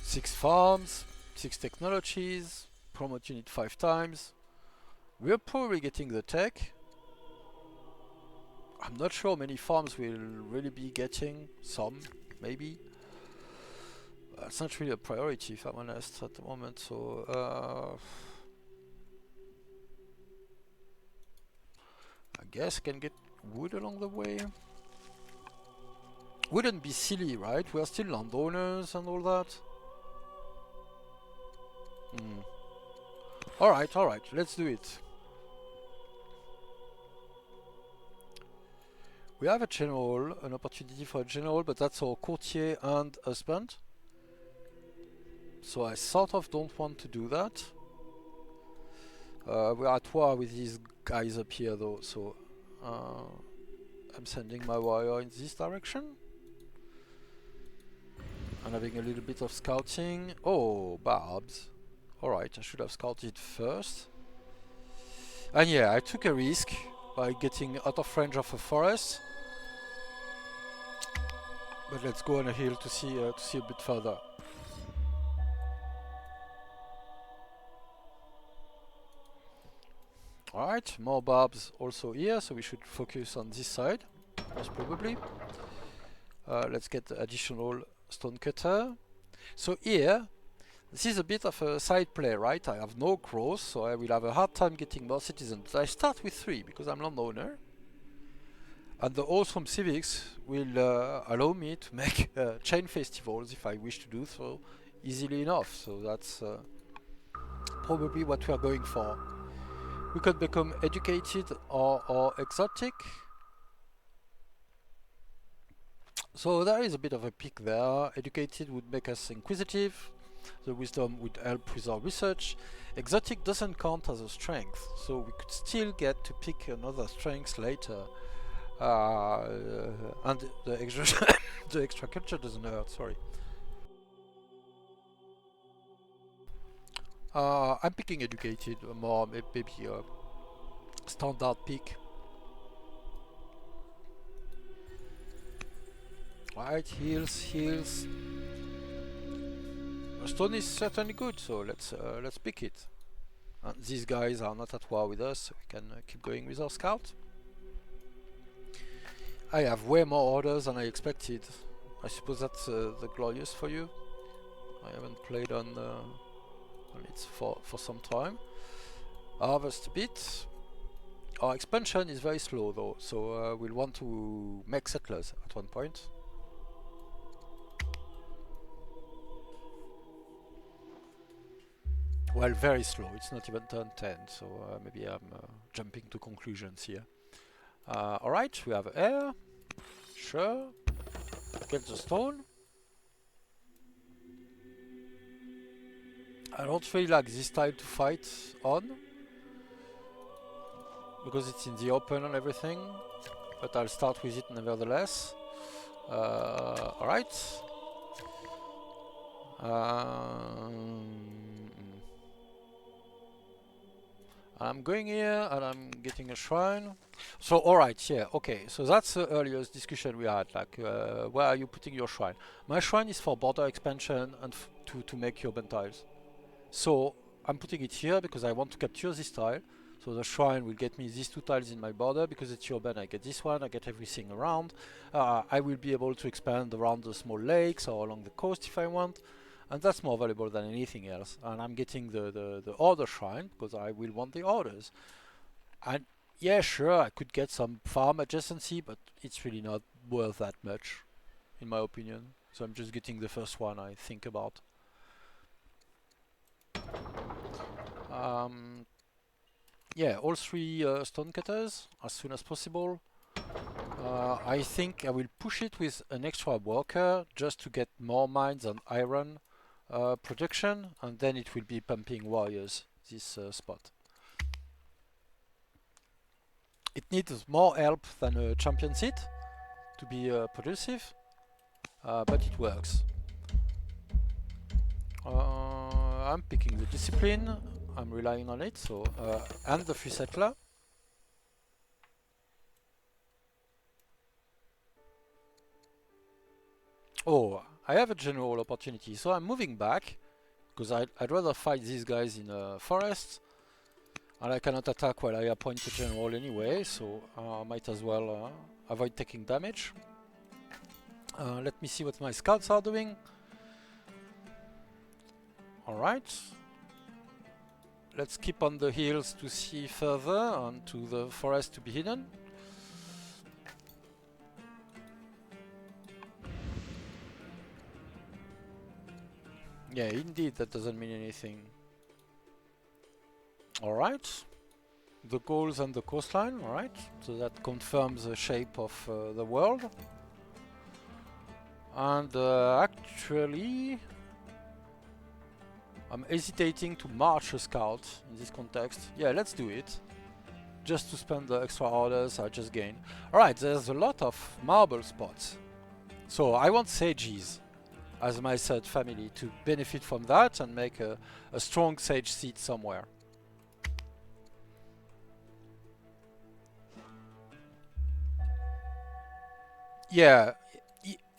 Six farms, 6 technologies, promote unit 5 times. We're probably getting the tech. I'm not sure many farms will really be getting. Some, maybe. It's not really a priority, if I'm honest, at the moment. So I guess can get wood along the way. Wouldn't be silly, right? We're still landowners and all that. Alright, let's do it. We have a general, an opportunity for a general, but that's our courtier and husband. So I sort of don't want to do that. We're at war with these guys up here though, so I'm sending my warrior in this direction. And having a little bit of scouting. Oh, barbs. Alright, I should have scouted first. And yeah, I took a risk by getting out of range of a forest. But let's go on a hill to see a bit further. Alright, more barbs also here, so we should focus on this side, most probably. Let's get the additional stone cutter. So here, this is a bit of a side play, right? I have no growth, so I will have a hard time getting more citizens. I start with 3 because I'm landowner. And the awesome civics will allow me to make chain festivals if I wish to do so easily enough. So that's probably what we are going for. We could become educated or exotic. So there is a bit of a peak there. Educated would make us inquisitive. The wisdom would help with our research. Exotic doesn't count as a strength, so we could still get to pick another strength later. And the extra the extra culture doesn't hurt, sorry. I'm picking educated, more maybe standard pick. Right, heals. Stone is certainly good, so let's pick it. And these guys are not at war with us, so we can keep going with our scout. I have way more orders than I expected. I suppose that's the glorious for you. I haven't played on it for some time. Harvest a bit. Our expansion is very slow though, so we'll want to make settlers at one point. Well, very slow. It's not even turn 10, so maybe I'm jumping to conclusions here. Alright, we have air. Sure. Get the stone. I don't really like this tile to fight on, because it's in the open and everything, but I'll start with it nevertheless. Alright. I'm going here and I'm getting a shrine. So alright, yeah, okay. So that's the earliest discussion we had, like where are you putting your shrine? My shrine is for border expansion and to make urban tiles. So I'm putting it here because I want to capture this tile. So the shrine will get me these 2 tiles in my border. Because it's urban, I get this one, I get everything around. I will be able to expand around the small lakes or along the coast if I want. And that's more valuable than anything else. And I'm getting the order shrine because I will want the orders. And yeah, sure, I could get some farm adjacency, but it's really not worth that much, in my opinion. So I'm just getting the first one I think about. Yeah, all 3 stone cutters as soon as possible. I think I will push it with an extra worker just to get more mines and iron production, and then it will be pumping warriors, this spot. It needs more help than a champion seat to be producive, but it works. I'm picking the discipline, I'm relying on it, so and the free settler. Oh, I have a general opportunity, so I'm moving back because I'd rather fight these guys in a forest. And I cannot attack while I appoint a general anyway, so I might as well avoid taking damage. Let me see what my scouts are doing. Alright. Let's keep on the hills to see further and to the forest to be hidden. Yeah, indeed, that doesn't mean anything. Alright. The goals and the coastline, alright. So that confirms the shape of the world. And actually, I'm hesitating to march a scout in this context. Yeah, let's do it. Just to spend the extra orders I just gained. Alright, there's a lot of marble spots. So I want sages as my third family to benefit from that and make a strong sage seat somewhere. Yeah,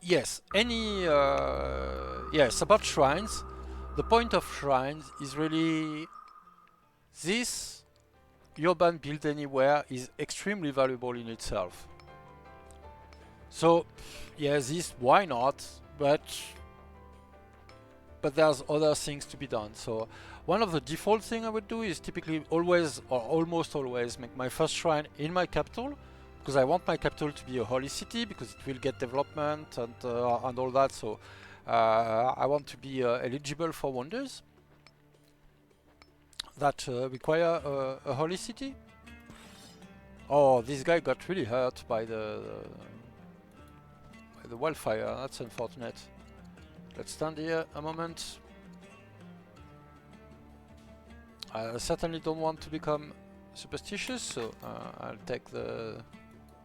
yes, yes, about shrines. The point of shrines is really this urban build anywhere is extremely valuable in itself. So, yeah, this, why not? But there's other things to be done. So one of the default thing I would do is typically always or almost always make my first shrine in my capital, because I want my capital to be a holy city, because it will get development and all that. So I want to be eligible for wonders that require a holy city. Oh, this guy got really hurt by the wildfire. That's unfortunate. Let's stand here a moment. I certainly don't want to become superstitious, so I'll take the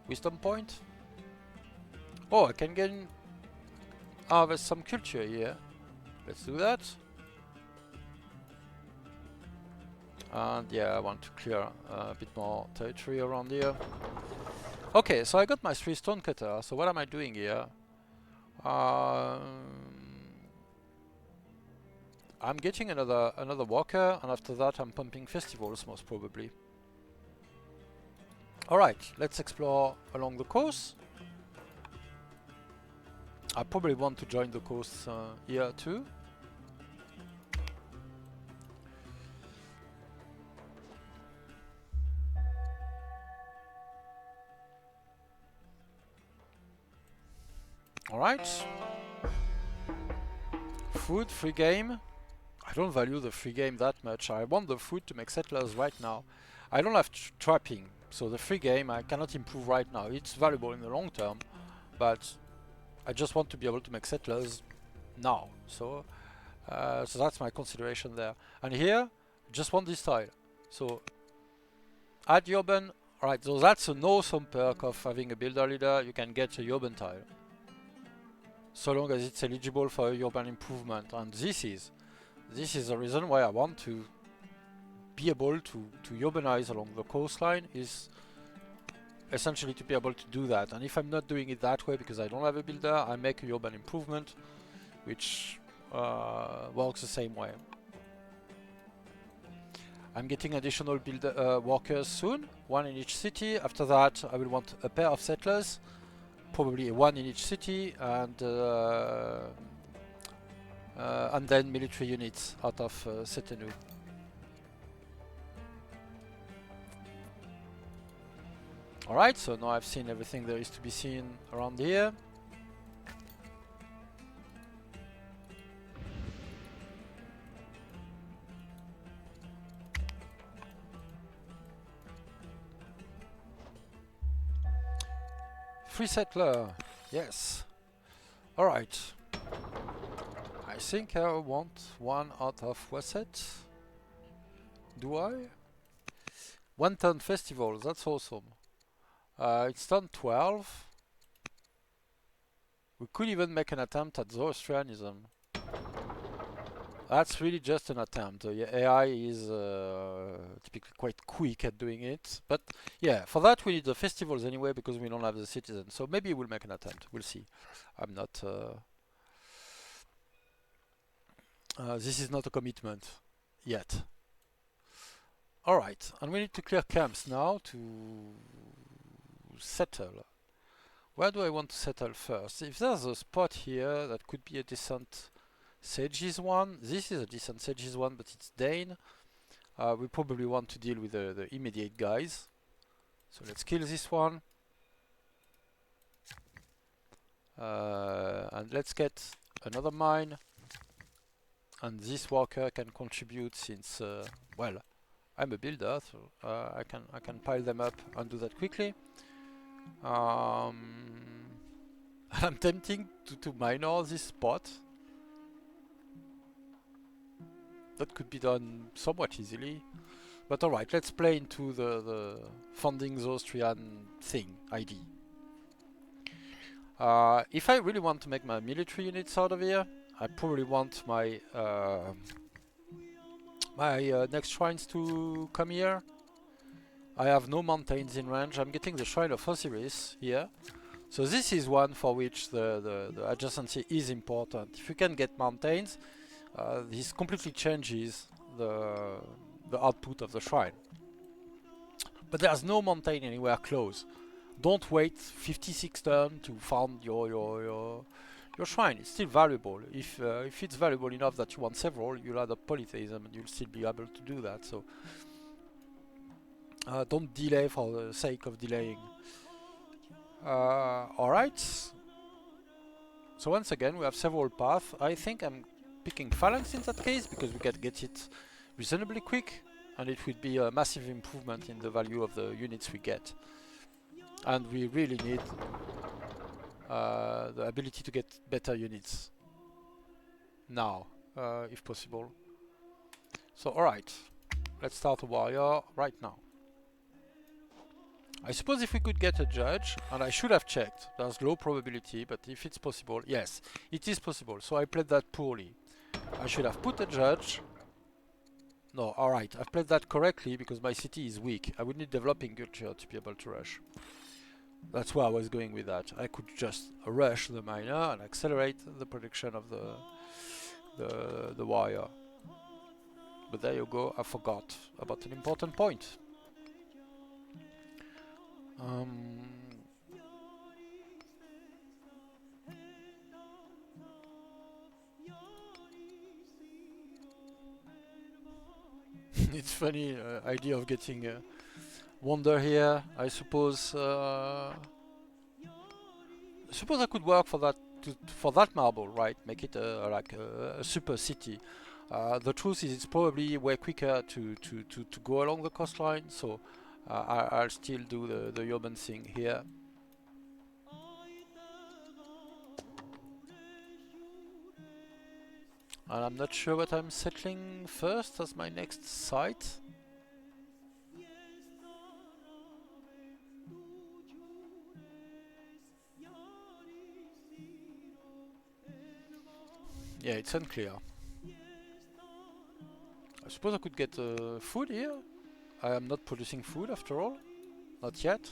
wisdom point. Oh, I can gain... Ah, there's some culture here. Let's do that. And yeah, I want to clear a bit more territory around here. Okay, so I got my 3 stonecutter. So what am I doing here? I'm getting another walker, and after that I'm pumping festivals most probably. Alright, let's explore along the coast. I probably want to join the coast here too. Alright. Food, free game. I don't value the free game that much. I want the food to make settlers right now. I don't have trapping, so the free game I cannot improve right now. It's valuable in the long term, but I just want to be able to make settlers now. So that's my consideration there. And here, just want this tile. So add urban. Alright, so that's an awesome perk of having a builder leader. You can get a urban tile, so long as it's eligible for a urban improvement. And this is the reason why I want to be able to urbanize along the coastline, is essentially to be able to do that. And if I'm not doing it that way because I don't have a builder, I make a urban improvement, which works the same way. I'm getting additional builder workers soon, 1 in each city. After that I will want a pair of settlers, probably 1 in each city, and then military units out of Setenu. Alright, so now I've seen everything there is to be seen around here. Free settler, yes. Alright. I think I want 1 out of Wasset. Do I? 1 turn festival, that's awesome. It's turn 12. We could even make an attempt at Zoroastrianism. That's really just an attempt. AI is typically quite quick at doing it. But yeah, for that we need the festivals anyway, because we don't have the citizens. So maybe we'll make an attempt. We'll see. I'm not... this is not a commitment yet. Alright, and we need to clear camps now to settle. Where do I want to settle first? If there's a spot here that could be a decent Sages one, this is a decent Sages one, but it's Dane. We probably want to deal with the immediate guys. So let's kill this one. And let's get another mine. And this worker can contribute since, well, I'm a builder, so I can pile them up and do that quickly. I'm tempting to minor this spot. That could be done somewhat easily. But alright, let's play into the funding the Austrian thing, ID. If I really want to make my military units out of here, I probably want my next shrines to come here. I have no mountains in range. I'm getting the Shrine of Osiris here. So this is one for which the adjacency is important. If you can get mountains, this completely changes the output of the shrine. But there's no mountain anywhere close. Don't wait 56 turns to found your shrine. It's still valuable. If it's valuable enough that you want several, you'll add up polytheism and you'll still be able to do that. So don't delay for the sake of delaying. Alright. So once again, we have several paths. I think I'm picking Phalanx in that case because we can get it reasonably quick, and it would be a massive improvement in the value of the units we get. And we really need the ability to get better units now, if possible. So alright, let's start a warrior right now. I suppose if we could get a judge, and I should have checked, there's low probability, but if it's possible, yes, it is possible. So I played that poorly. I should have put a judge. No, alright, I've played that correctly because my city is weak. I would need developing culture to be able to rush. That's where I was going with that. I could just rush the miner and accelerate the production of the warrior. But there you go, I forgot about an important point. It's funny, idea of getting wonder here. I suppose I could work for that marble, right? Make it like a super city. The truth is, it's probably way quicker to go along the coastline. So I'll still do the urban thing here. And I'm not sure what I'm settling first as my next site. Yeah, it's unclear. I suppose I could get food here. I am not producing food after all. Not yet.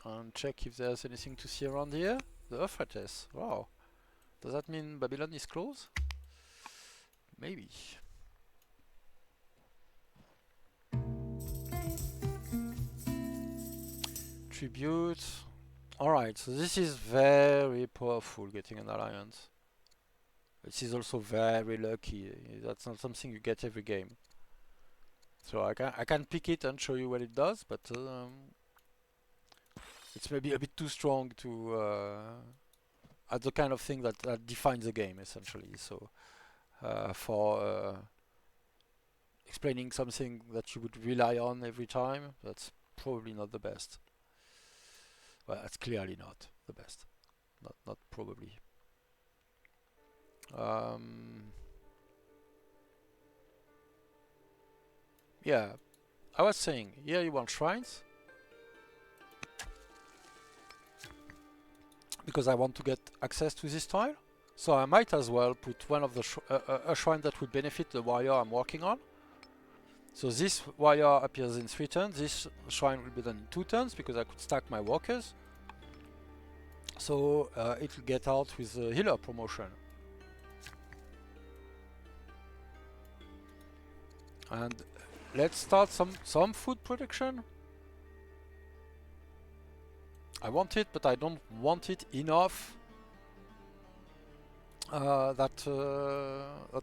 And check if there's anything to see around here. The Euphrates. Wow. Does that mean Babylon is close? Maybe. Tribute. Alright, so this is very powerful, getting an alliance. This is also very lucky. That's not something you get every game. So I can pick it and show you what it does, but it's maybe a bit too strong to at the kind of thing that defines the game, essentially. So for explaining something that you would rely on every time, that's probably not the best. Well, that's clearly not the best. Not probably. Yeah, I was saying, here you want shrines. Because I want to get access to this tile. So I might as well put one of the a shrine that would benefit the warrior I'm working on. So this warrior appears in 3 turns. This shrine will be done in 2 turns because I could stack my workers. So it will get out with the healer promotion. And let's start some food production. I want it, but I don't want it enough that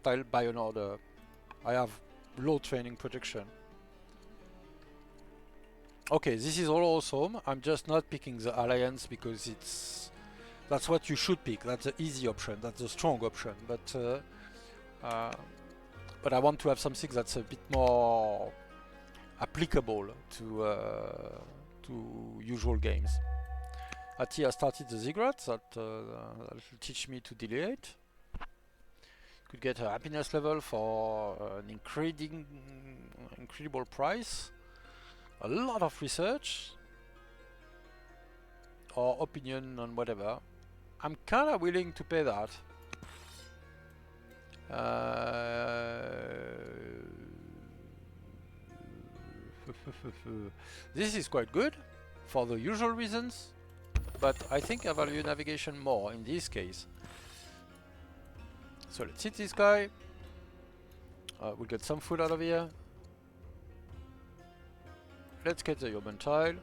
I'll buy another. I have low training production. Okay, this is all awesome. I'm just not picking the alliance because that's what you should pick. That's the easy option. That's the strong option. But I want to have something that's a bit more applicable to usual games. Ati has started the ziggurat that'll teach me to delay it. Could get a happiness level for an incredible price. A lot of research or opinion on whatever. I'm kind of willing to pay that. This is quite good for the usual reasons, but I think I value navigation more in this case. So let's hit this guy. We'll get some food out of here. Let's get the urban tile.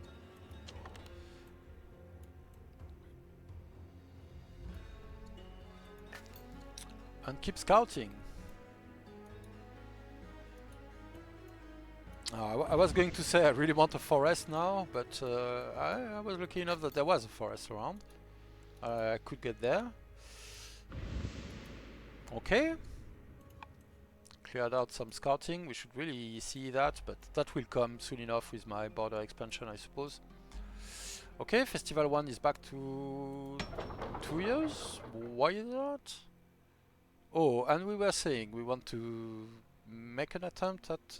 And keep scouting. I was going to say I really want a forest now, but I was lucky enough that there was a forest around. I could get there. Okay. Cleared out some scouting. We should really see that, but that will come soon enough with my border expansion, I suppose. Okay, Festival 1 is back to 2 years. Why is that? Oh, and we were saying we want to make an attempt at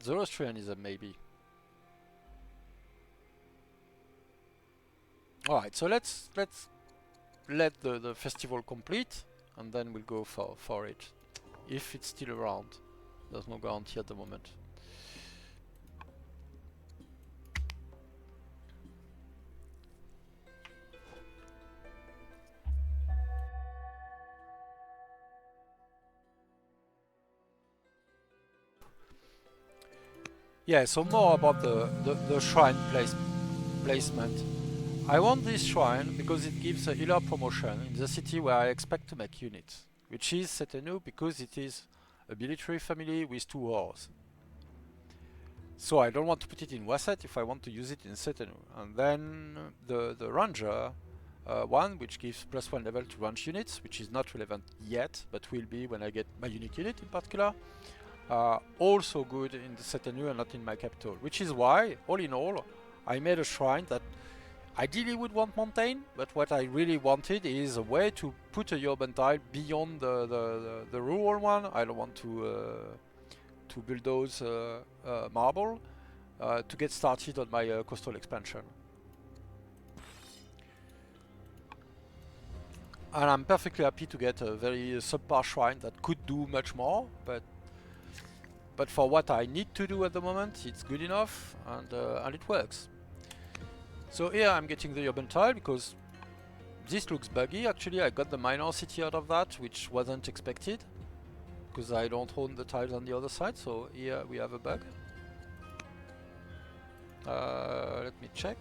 Zoroastrianism, maybe. Alright, so let's let the festival complete, and then we'll go for it. If it's still around. There's no guarantee at the moment. Yeah, so more about the shrine placement. I want this shrine because it gives a healer promotion in the city where I expect to make units, which is Setenu because it is a military family with 2 wars. So I don't want to put it in Wasset if I want to use it in Setenu. And then the Ranger one, which gives +1 level to range units, which is not relevant yet, but will be when I get my unique unit in particular. Also good in the Setenu and not in my capital, which is why, all in all, I made a shrine that ideally would want mountain, but what I really wanted is a way to put a urban tile beyond the rural one. I don't want to bulldoze marble to get started on my coastal expansion. And I'm perfectly happy to get a very subpar shrine that could do much more, but for what I need to do at the moment, it's good enough, and it works. So here I'm getting the urban tile because this looks buggy. Actually, I got the minor city out of that, which wasn't expected, because I don't own the tiles on the other side. So here we have a bug. Let me check.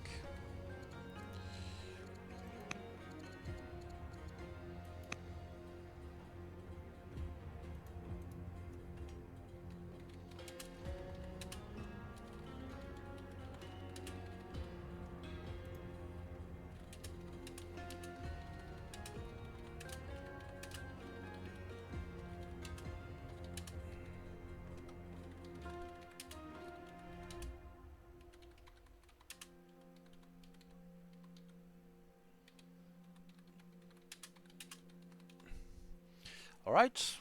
Alright,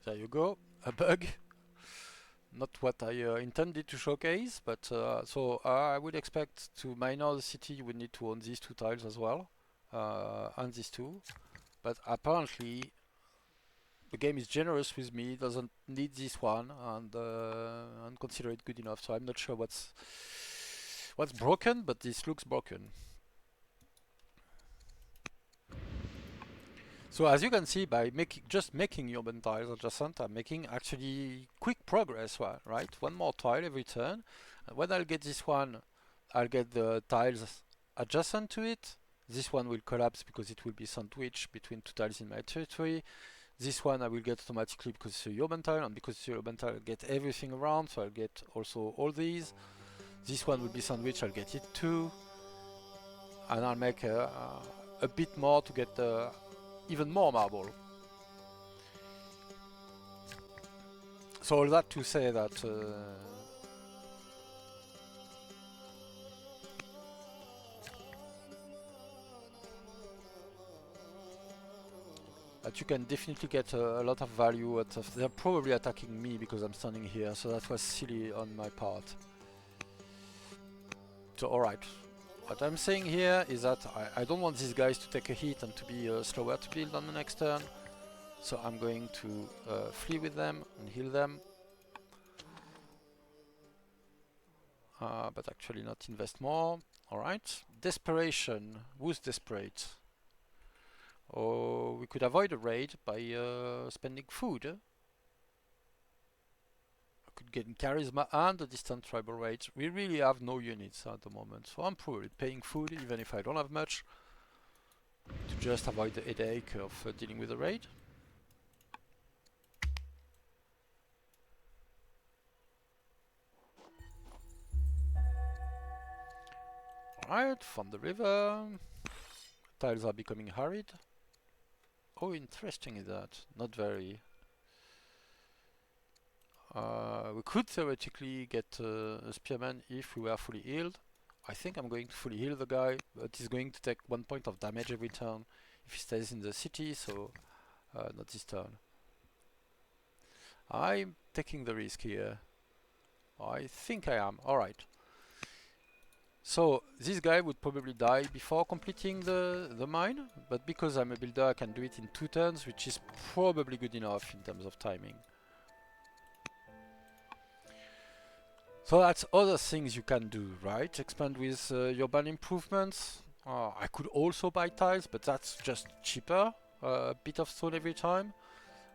there you go, a bug. Not what I intended to showcase, but so I would expect to minor the city you would need to own these 2 tiles as well, and these 2. But apparently the game is generous with me, doesn't need this one, and consider it good enough. So I'm not sure what's broken, but this looks broken. So as you can see, by just making urban tiles adjacent, I'm making actually quick progress, right? One more tile every turn. And when I'll get this one, I'll get the tiles adjacent to it. This one will collapse because it will be sandwiched between two tiles in my territory. This one I will get automatically because it's a urban tile, and because it's a urban tile, I'll get everything around, so I'll get also all these. This one will be sandwiched, I'll get it too. And I'll make a bit more to get even more marble. So all that to say that that you can definitely get a lot of value out of. They're probably attacking me because I'm standing here, so that was silly on my part. So alright, what I'm saying here is that I don't want these guys to take a hit and to be slower to build on the next turn. So I'm going to flee with them and heal them. But actually not invest more. Alright, desperation. Who's desperate? Oh, we could avoid a raid by spending food. I could get charisma and a distant tribal raid. We really have no units at the moment, so I'm probably paying food even if I don't have much to just avoid the headache of dealing with a raid. Alright, from the river. Tiles are becoming harried. Oh, interesting is that. Not very. We could theoretically get a spearman if we were fully healed. I think I'm going to fully heal the guy, but he's going to take 1 point of damage every turn if he stays in the city, so not this turn. I'm taking the risk here. I think I am. Alright. So this guy would probably die before completing the mine, but because I'm a builder I can do it in 2 turns, which is probably good enough in terms of timing. So that's other things you can do, right? Expand with urban improvements. I could also buy tiles, but that's just cheaper. A bit of stone every time.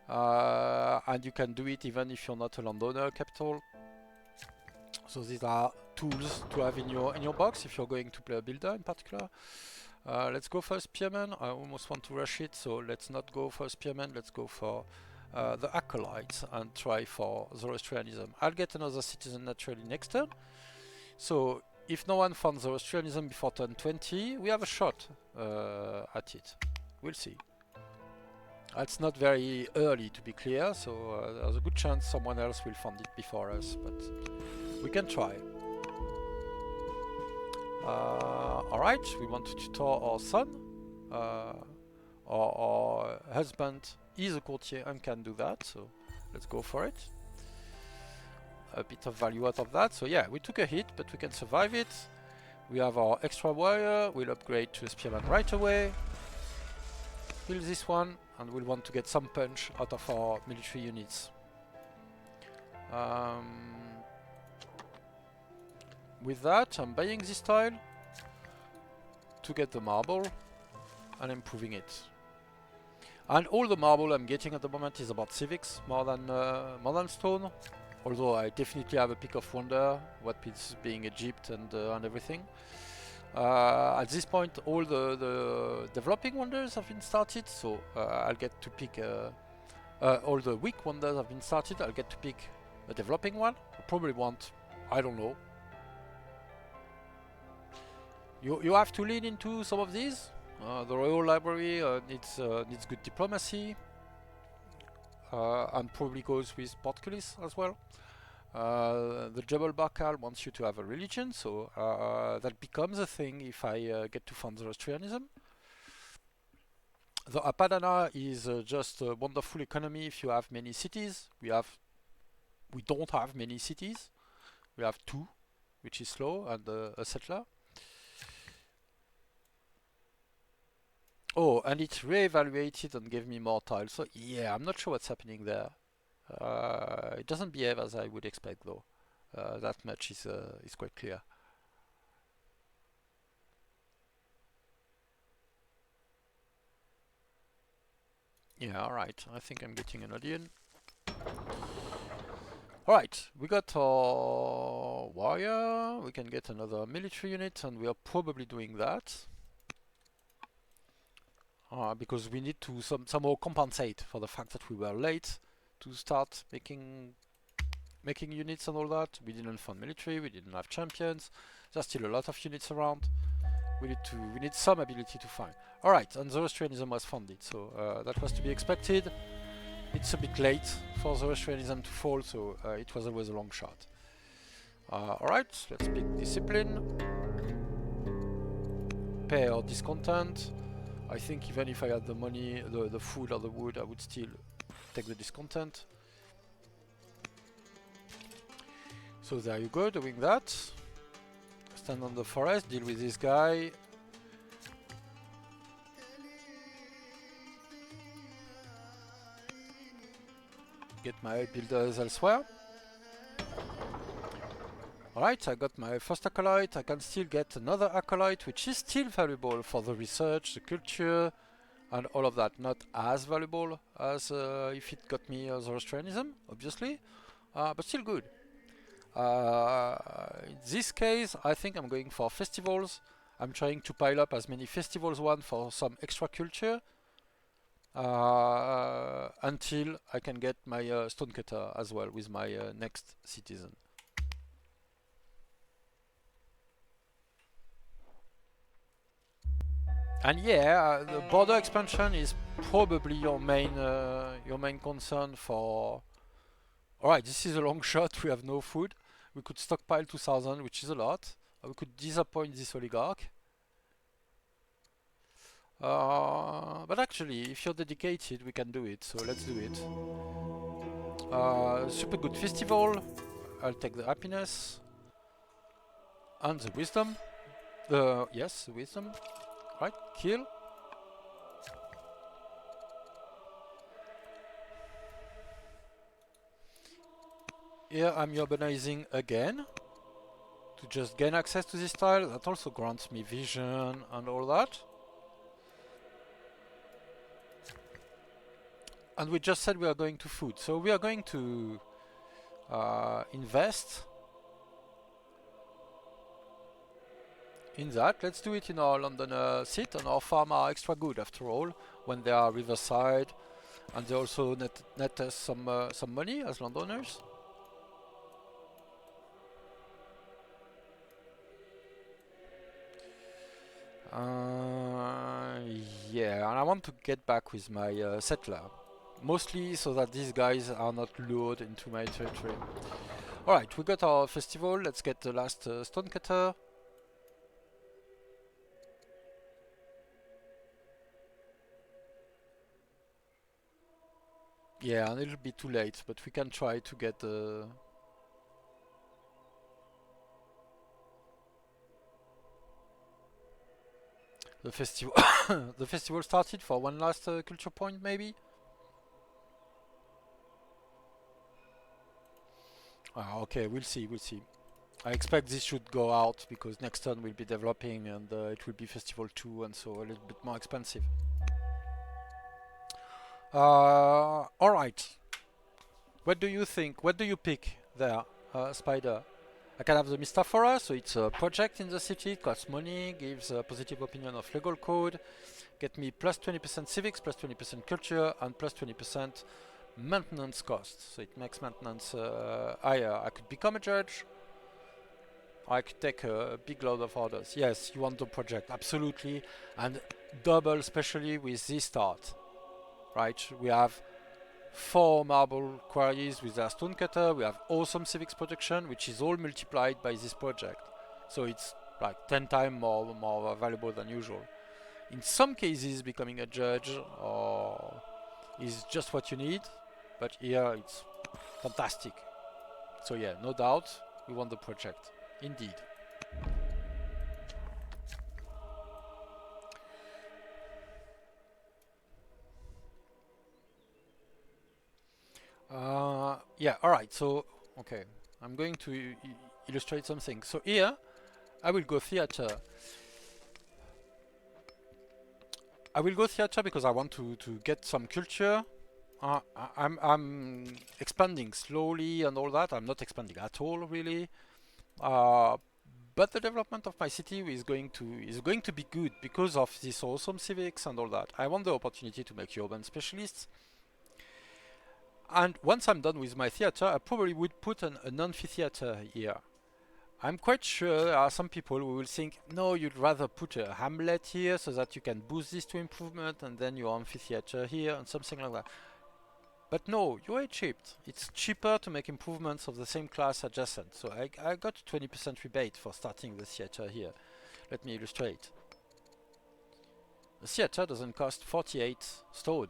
And you can do it even if you're not a landowner capital. So these are tools to have in your box if you're going to play a builder in particular. Let's go for a spearman. I almost want to rush it, so let's not go for a spearman. Let's go for the acolytes and try for Zoroastrianism. I'll get another citizen naturally next turn. So if no one found Zoroastrianism before turn 20, we have a shot at it. We'll see. It's not very early to be clear, so there's a good chance someone else will find it before us, but we can try. Alright, we want to tutor our son. Our husband is a courtier and can do that, so let's go for it. A bit of value out of that, so yeah, we took a hit, but we can survive it. We have our extra warrior, we'll upgrade to a spearman right away. Heal this one, and we'll want to get some punch out of our military units. With that, I'm buying this tile to get the marble and improving it. And all the marble I'm getting at the moment is about civics more than stone. Although I definitely have a pick of wonder, what with being Egypt and everything. At this point, all the developing wonders have been started, so I'll get to pick all the weak wonders have been started. I'll get to pick a developing one. I probably want, I don't know. You have to lean into some of these. The Royal Library needs good diplomacy, and probably goes with Portcullis as well. The Jebel Barkal wants you to have a religion, so that becomes a thing if I get to fund Zoroastrianism. The Apadana is just a wonderful economy if you have many cities. We don't have many cities. We have 2, which is slow, and a settler. Oh, and it re-evaluated and gave me more tiles. So yeah, I'm not sure what's happening there. It doesn't behave as I would expect, though. That much is quite clear. Yeah, alright. I think I'm getting an audience. Alright, we got our warrior. We can get another military unit, and we are probably doing that. Because we need to somehow compensate for the fact that we were late to start making units and all that. We didn't fund military, we didn't have champions. There's still a lot of units around. We need some ability to find. Alright, and Zoroastrianism was funded, so that was to be expected. It's a bit late for Zoroastrianism to fall, so it was always a long shot. Alright, let's pick discipline. Pay our discontent. I think even if I had the money, the food or the wood, I would still take the discontent. So there you go, doing that. Stand on the forest, deal with this guy. Get my builders elsewhere. Alright, I got my first acolyte. I can still get another acolyte, which is still valuable for the research, the culture, and all of that. Not as valuable as if it got me Zoroastrianism, obviously, but still good. In this case, I think I'm going for festivals. I'm trying to pile up as many festivals one for some extra culture until I can get my stonecutter as well with my next citizen. And yeah, the border expansion is probably your main concern for. Alright, this is a long shot. We have no food. We could stockpile 2000, which is a lot. We could disappoint this oligarch. But actually, if you're dedicated, we can do it. So let's do it. Super good festival. I'll take the happiness. And the wisdom. Yes, the wisdom. Right, kill. Here I'm urbanizing again to just gain access to this tile. That also grants me vision and all that. And we just said we are going to food, so we are going to invest in that. Let's do it in our London seat, and our farm are extra good after all when they are riverside, and they also net us some money as landowners. Yeah, and I want to get back with my settler, mostly so that these guys are not lured into my territory. Alright, we got our festival. Let's get the last stonecutter. Yeah, and it'll be too late, but we can try to get the festival. The festival started for one last culture point, maybe. Okay, we'll see. I expect this should go out because next turn we'll be developing, and it will be festival 2, and so a little bit more expensive. Alright. What do you think? What do you pick there, Spider? I can have the Mistafora, so it's a project in the city, it costs money, gives a positive opinion of legal code, get me plus 20% civics, plus 20% culture, and plus 20% maintenance costs. So it makes maintenance higher. I could become a judge. I could take a big load of orders. Yes, you want the project, absolutely. And double, especially with this start. Right? We have 4 marble quarries with their stonecutter. We have awesome civics production, which is all multiplied by this project. So it's like 10 times more valuable than usual. In some cases, becoming a judge is just what you need, but here it's fantastic. So yeah, no doubt, we want the project. Indeed. Yeah, alright, so, okay. I'm going to illustrate something. So here, I will go theater. I will go theater because I want to get some culture. I'm expanding slowly and all that. I'm not expanding at all, really. Uh, but the development of my city is going to be good because of this awesome civics and all that. I want the opportunity to make urban specialists. And once I'm done with my theater, I probably would put an amphitheater here. I'm quite sure there are some people who will think, no, you'd rather put a hamlet here so that you can boost this to improvement and then your amphitheater here and something like that. But no, you're cheap. It's cheaper to make improvements of the same class adjacent. So I got 20% rebate for starting the theater here. Let me illustrate. The theater doesn't cost 48 stone.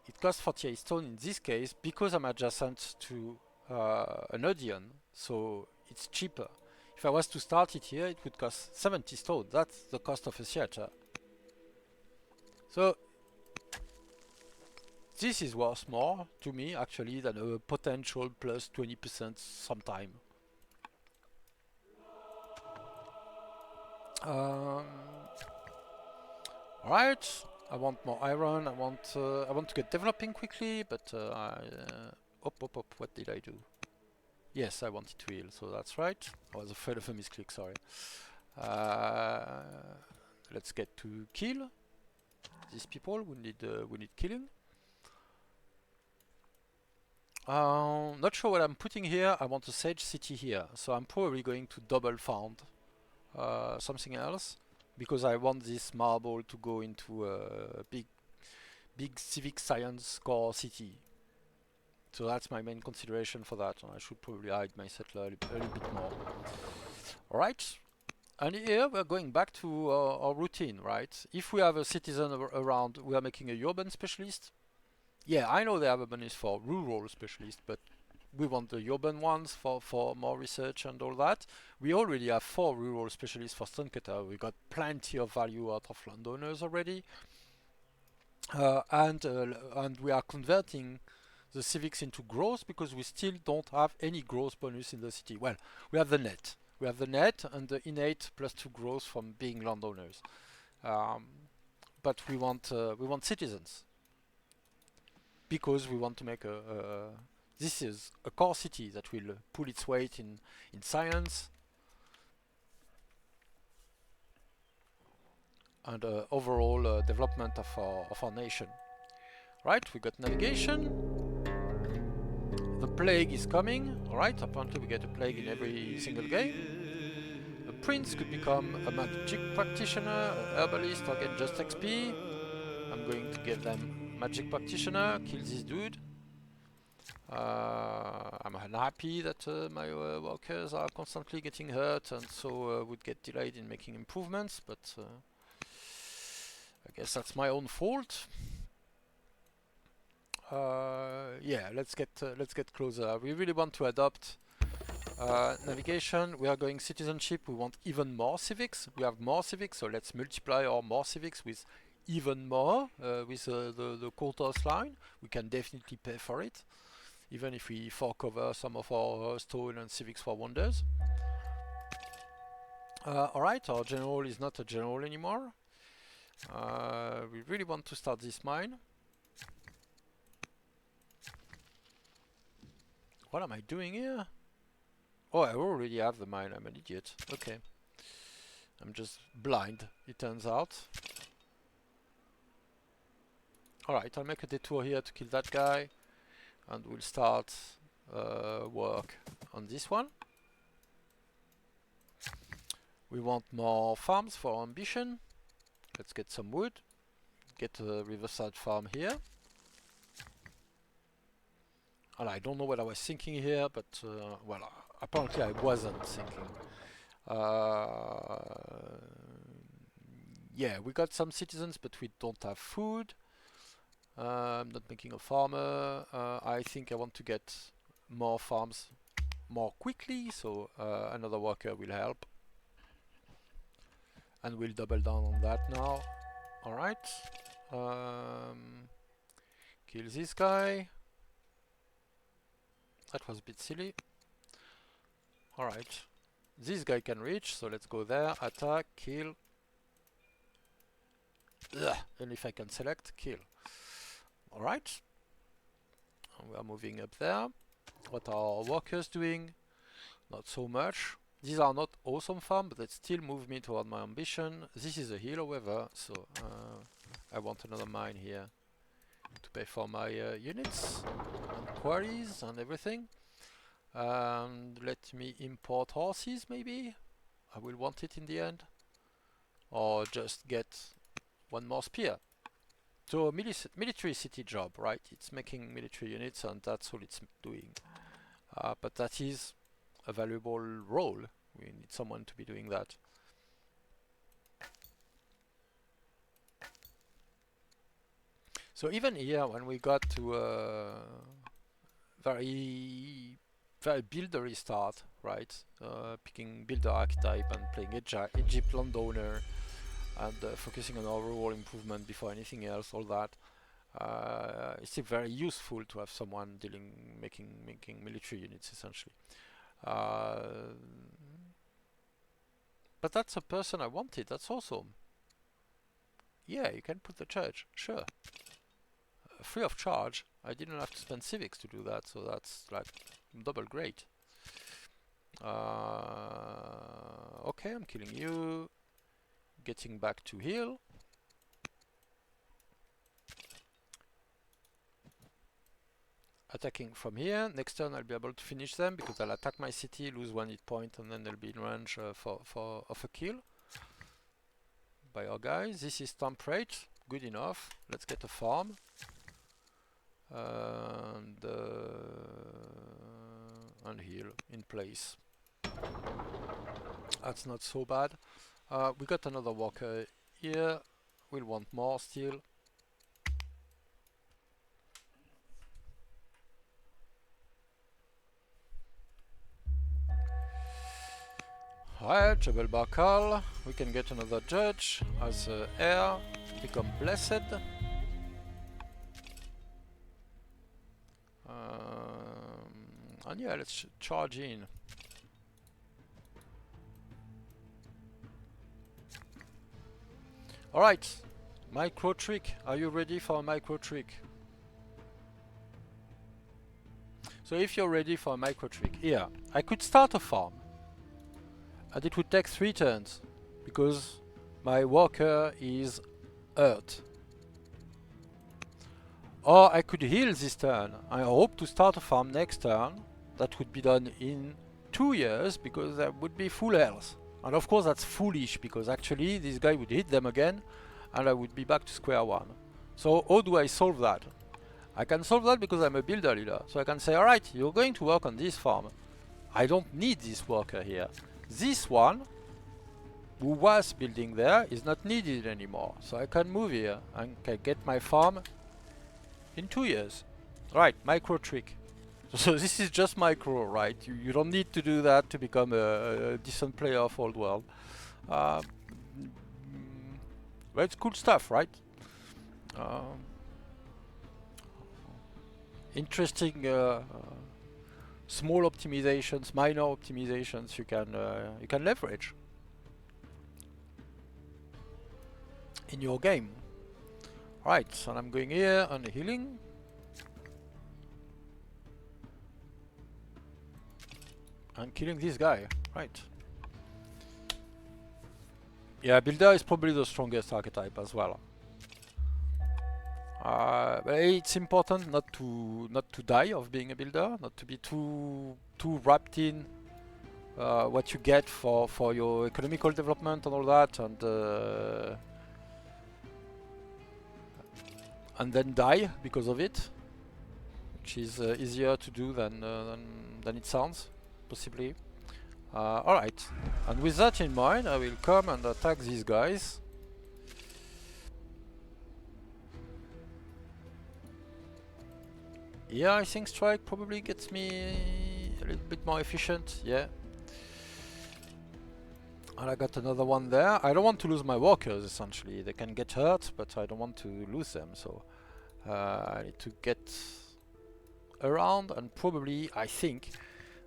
It costs 48 stone in this case because I'm adjacent to an Odeon, so it's cheaper. If I was to start it here, it would cost 70 stone. That's the cost of a theater. So this is worth more to me actually than a potential plus 20% sometime. Alright, I want more iron. I want to get developing quickly, but what did I do? Yes, I wanted to heal, so that's right. I was afraid of a misclick, sorry. Let's get to kill these people. We need killing. Not sure what I'm putting here. I want a sage city here, so I'm probably going to double found something else because I want this marble to go into a big civic science core city. So that's my main consideration for that. I should probably hide my settler a little bit more. Alright, and here we're going back to our routine, right? If we have a citizen around, we are making a urban specialist. Yeah, I know they have a bonus for rural specialist, but we want the urban ones for more research and all that. We already have 4 rural specialists for Stonecutter. We got plenty of value out of landowners already. And we are converting the civics into growth because we still don't have any growth bonus in the city. Well, we have the net. We have the net and the innate +2 growth from being landowners. But we want citizens because we want to make this is a core city that will pull its weight in science and overall development of our nation. Right, we got navigation. The plague is coming. Alright, apparently we get a plague in every single game. A prince could become a magic practitioner, a herbalist, or get just XP. I'm going to give them magic practitioner, kill this dude. I'm unhappy that my workers are constantly getting hurt and so would get delayed in making improvements, but I guess that's my own fault. Yeah, let's get closer. We really want to adopt navigation. We are going citizenship. We want even more civics. We have more civics, so let's multiply our more civics with even more with the quotas line. We can definitely pay for it, even if we fork over some of our stone and civics for wonders. Alright, our general is not a general anymore. We really want to start this mine. What am I doing here? Oh, I already have the mine. I'm an idiot. Okay. I'm just blind, it turns out. Alright, I'll make a detour here to kill that guy. And we'll start work on this one. We want more farms for ambition. Let's get some wood. Get a riverside farm here. And I don't know what I was thinking here, but well, apparently I wasn't thinking. Yeah, we got some citizens, but we don't have food. I'm not making a farmer. I think I want to get more farms more quickly, so another worker will help. And we'll double down on that now. Alright. Kill this guy. That was a bit silly. Alright. This guy can reach, so let's go there. Attack, kill. Ugh. And if I can select, kill. Alright. We are moving up there. What are our workers doing? Not so much. These are not awesome farm, but they still move me toward my ambition. This is a hill, however, so I want another mine here to pay for my units and quarries and everything. Let me import horses, maybe? I will want it in the end. Or just get one more spear. So a military city job, right? It's making military units and that's all it's doing. But that is a valuable role. We need someone to be doing that. So even here, when we got to a very buildery start, right? Picking builder archetype and playing Egypt landowner and focusing on overall improvement before anything else, all that. It's still very useful to have someone making military units essentially. But that's a person I wanted. That's awesome. Yeah, you can put the church, sure. Free of charge. I didn't have to spend civics to do that, so that's like double great. Okay, I'm killing you. Getting back to heal. Attacking from here. Next turn I'll be able to finish them because I'll attack my city, lose 1 hit point, and then they'll be in range of a kill by our guys. This is temperate, good enough. Let's get a farm. And heal in place. That's not so bad. We got another worker here. We'll want more still. Alright, Jebel Barkal. We can get another judge as heir. Become blessed. And yeah, let's charge in. Alright, micro trick. Are you ready for a micro trick? So if you're ready for a micro trick, here, I could start a farm. And it would take 3 turns. Because my worker is hurt. Or I could heal this turn. I hope to start a farm next turn. That would be done in 2 years because that would be full health. And of course that's foolish because actually this guy would hit them again and I would be back to square one. So how do I solve that? I can solve that because I'm a builder leader. So I can say, alright, you're going to work on this farm. I don't need this worker here. This one, who was building there, is not needed anymore. So I can move here and can get my farm in 2 years. Right, micro trick. So this is just micro, right? You don't need to do that to become a decent player of Old World. But it's cool stuff, right? Interesting small optimizations, minor optimizations you can leverage in your game. Right, so I'm going here and healing. And killing this guy, right. Yeah, builder is probably the strongest archetype as well. But it's important not to die of being a builder, not to be too wrapped in what you get for your economical development and all that, and then die because of it, which is easier to do than it sounds. Possibly. Alright, and with that in mind, I will come and attack these guys. Yeah, I think strike probably gets me a little bit more efficient, yeah. And I got another one there. I don't want to lose my workers, essentially. They can get hurt, but I don't want to lose them, so I need to get around, and probably, I think,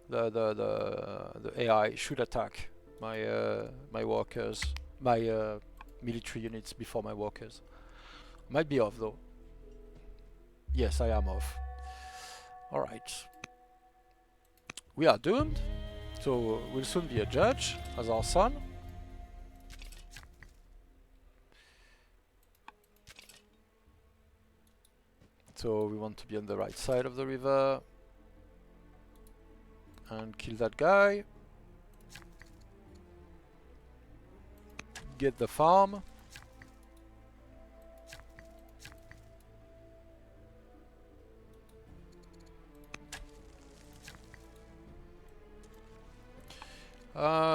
the AI should attack my my workers, my military units before my workers. Might be off though. Yes, I am off. Alright. We are doomed. So we'll soon be a judge as our son. So we want to be on the right side of the river and kill that guy. Get the farm.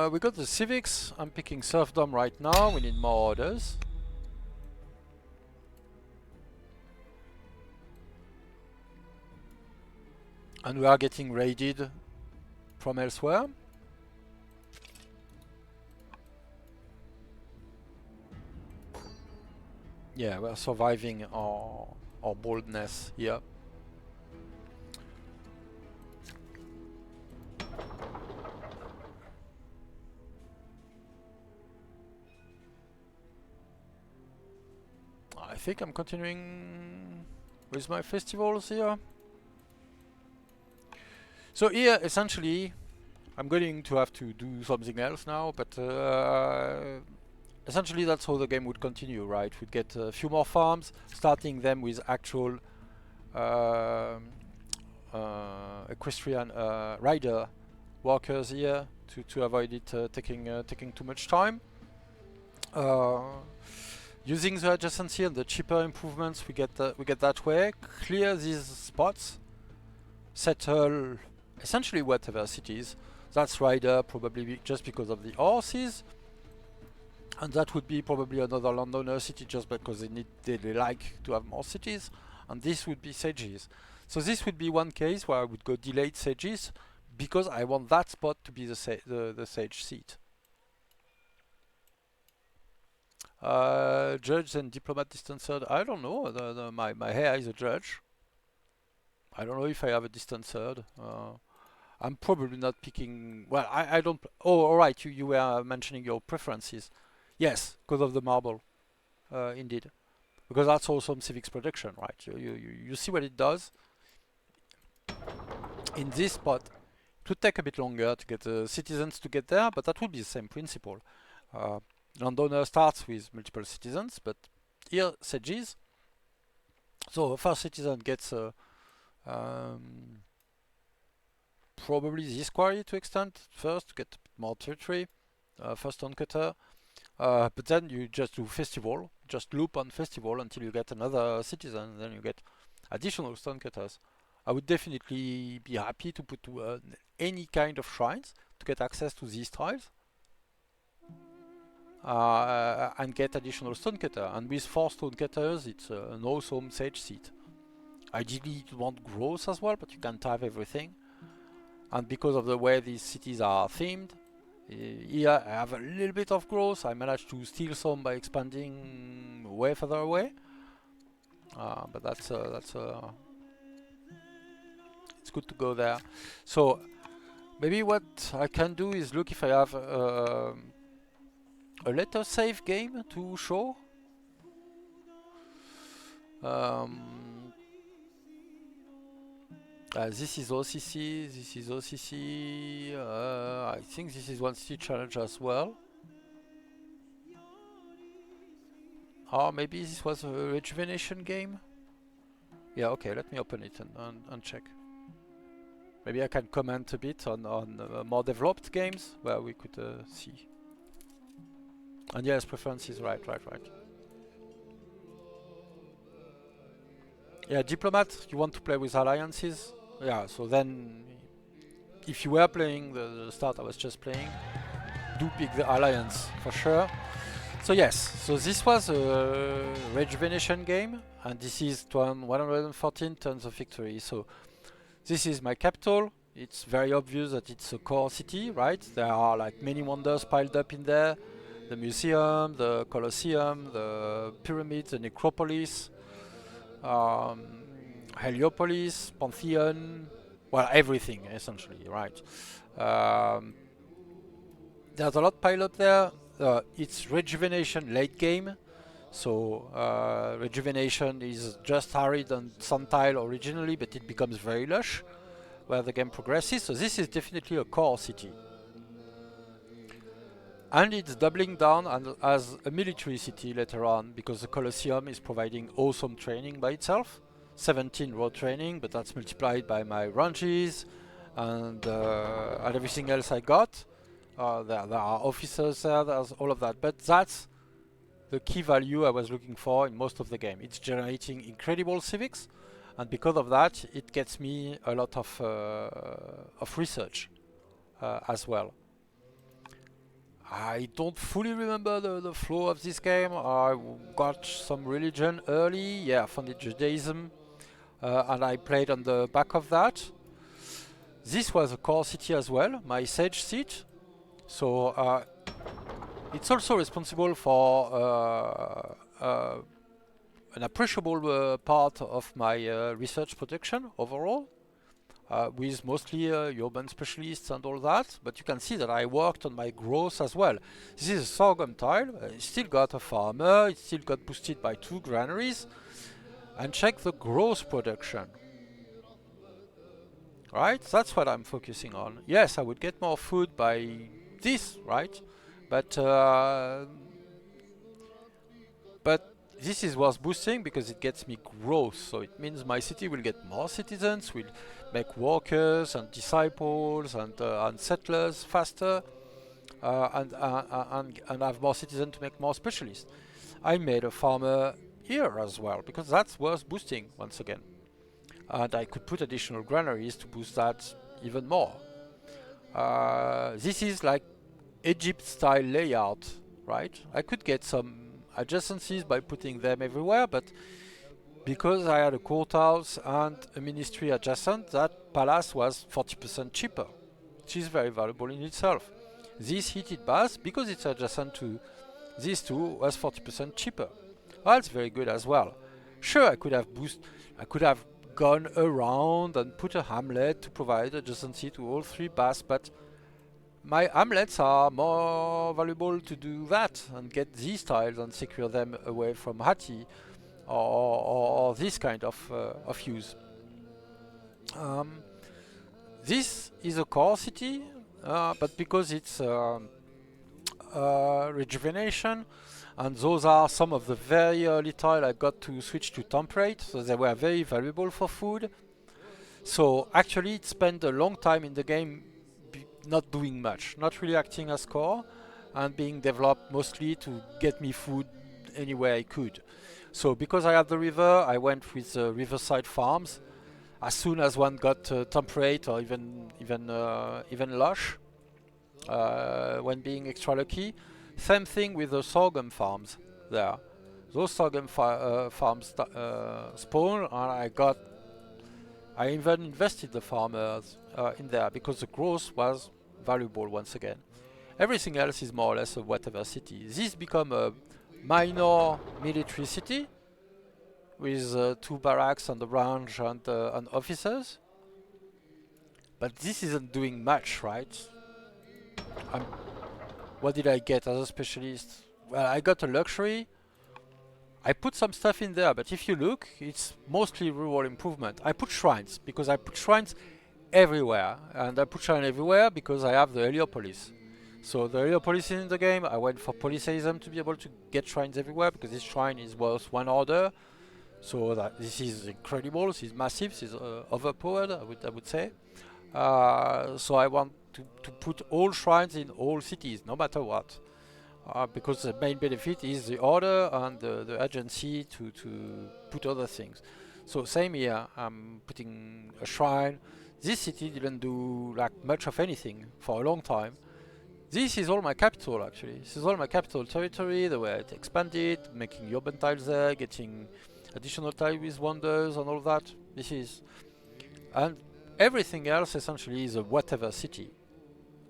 We got the civics. I'm picking serfdom right now. We need more orders. And we are getting raided from elsewhere. Yeah, we're surviving our boldness here. I think I'm continuing with my festivals here. So here, essentially, I'm going to have to do something else now, but essentially that's how the game would continue, right? We'd get a few more farms, starting them with actual equestrian rider workers here to avoid it taking too much time. Using the adjacency and the cheaper improvements we get that way, clear these spots, settle essentially whatever cities. That's rider probably just because of the horses, and that would be probably another landowner city just because they like to have more cities, and this would be sages. So this would be one case where I would go delayed sages because I want that spot to be the sage seat. Judge and diplomat distant third. I don't know. My heir is a judge. I don't know if I have a distant third. I'm probably not picking. Well, I don't. Oh, all right. You were mentioning your preferences. Yes, because of the marble, indeed. Because that's also some civics production, right? You see what it does. In this spot, it would take a bit longer to get the citizens to get there, but that would be the same principle. Landowner starts with multiple citizens, but here sages. So a first citizen gets probably this quarry to extend first to get a bit more territory. First stonecutter, but then you just do festival, just loop on festival until you get another citizen, and then you get additional stonecutters. I would definitely be happy to put any kind of shrines to get access to these tiles. And get additional stonecutter. And with 4 stonecutters, it's an awesome sage seat. Ideally, you want growth as well, but you can't have everything. And because of the way these cities are themed, here I have a little bit of growth. I managed to steal some by expanding way further away. But that's it's good to go there. So maybe what I can do is look if I have a letter save game to show. This is OCC, this is OCC, I think this is one city challenge as well. Or maybe this was a rejuvenation game? Yeah, okay, let me open it and check. Maybe I can comment a bit on more developed games where we could see. And yes, preferences, right. Yeah, diplomat, you want to play with alliances? Yeah, so then if you were playing the start I was just playing, do pick the alliance for sure. So yes, so this was a rejuvenation game, and this is turn 114 turns of victory. So this is my capital. It's very obvious that it's a core city, right? There are like many wonders piled up in there. The museum, the Colosseum, the pyramids, the necropolis, Heliopolis, Pantheon, well, everything essentially, right? There's a lot piled up there. it's rejuvenation late game. So rejuvenation is just arid and sun tile originally, but it becomes very lush where the game progresses. So this is definitely a core city. And it's doubling down as a military city later on, because the Colosseum is providing awesome training by itself. 17 road training, but that's multiplied by my ranges and everything else I got. There are officers there, there's all of that. But that's the key value I was looking for in most of the game. It's generating incredible civics, and because of that, it gets me a lot of research as well. I don't fully remember the flow of this game. I got some religion early, yeah, I founded Judaism, and I played on the back of that. This was a core city as well, my Sage seat. So it's also responsible for an appreciable part of my research production overall. With mostly urban specialists and all that, but you can see that I worked on my growth as well. This is a sorghum tile, it still got a farmer, it still got boosted by 2 granaries, and check the growth production. Right, that's what I'm focusing on. Yes, I would get more food by this, right? But this is worth boosting because it gets me growth, so it means my city will get more citizens, will make workers and disciples and settlers faster, and have more citizens to make more specialists. I made a farmer here as well because that's worth boosting once again, and I could put additional granaries to boost that even more. This is like Egypt style layout, right? I could get some adjacencies by putting them everywhere, but because I had a courthouse and a ministry adjacent, that palace was 40% cheaper, which is very valuable in itself. This heated bath, because it's adjacent to these two, was 40% cheaper. That's very good as well. Sure, I could have gone around and put a hamlet to provide adjacency to all 3 baths, but my hamlets are more valuable to do that and get these tiles and secure them away from Hati or this kind of use. This is a core city, but because it's rejuvenation, and those are some of the very early tiles I got to switch to temperate, so they were very valuable for food. So actually it spent a long time in the game not doing much, not really acting as core, and being developed mostly to get me food anywhere I could. So because I had the river, I went with riverside farms. As soon as one got temperate or even lush, when being extra lucky. Same thing with the sorghum farms there. Those sorghum farms spawn, and I even invested the farmers in there because the growth was valuable once again. Everything else is more or less a whatever city. This become a minor military city with 2 barracks and a ranch and officers. But this isn't doing much, right? What did I get as a specialist? Well, I got a luxury. I put some stuff in there, but if you look, it's mostly rural improvement. I put shrines because I put shrines everywhere, and I put shrine everywhere because I have the Heliopolis. So the Heliopolis is in the game. I went for polytheism to be able to get shrines everywhere because this shrine is worth 1 order. So this is incredible. This is massive. This is overpowered, I would say. So I want to put all shrines in all cities, no matter what. Because the main benefit is the order and the agency to put other things. So same here, I'm putting a shrine. This city didn't do like much of anything for a long time. This is all my capital actually. This is all my capital territory, the way it expanded, making urban tiles there, getting additional tiles with wonders and all that. This is, and everything else essentially is a whatever city.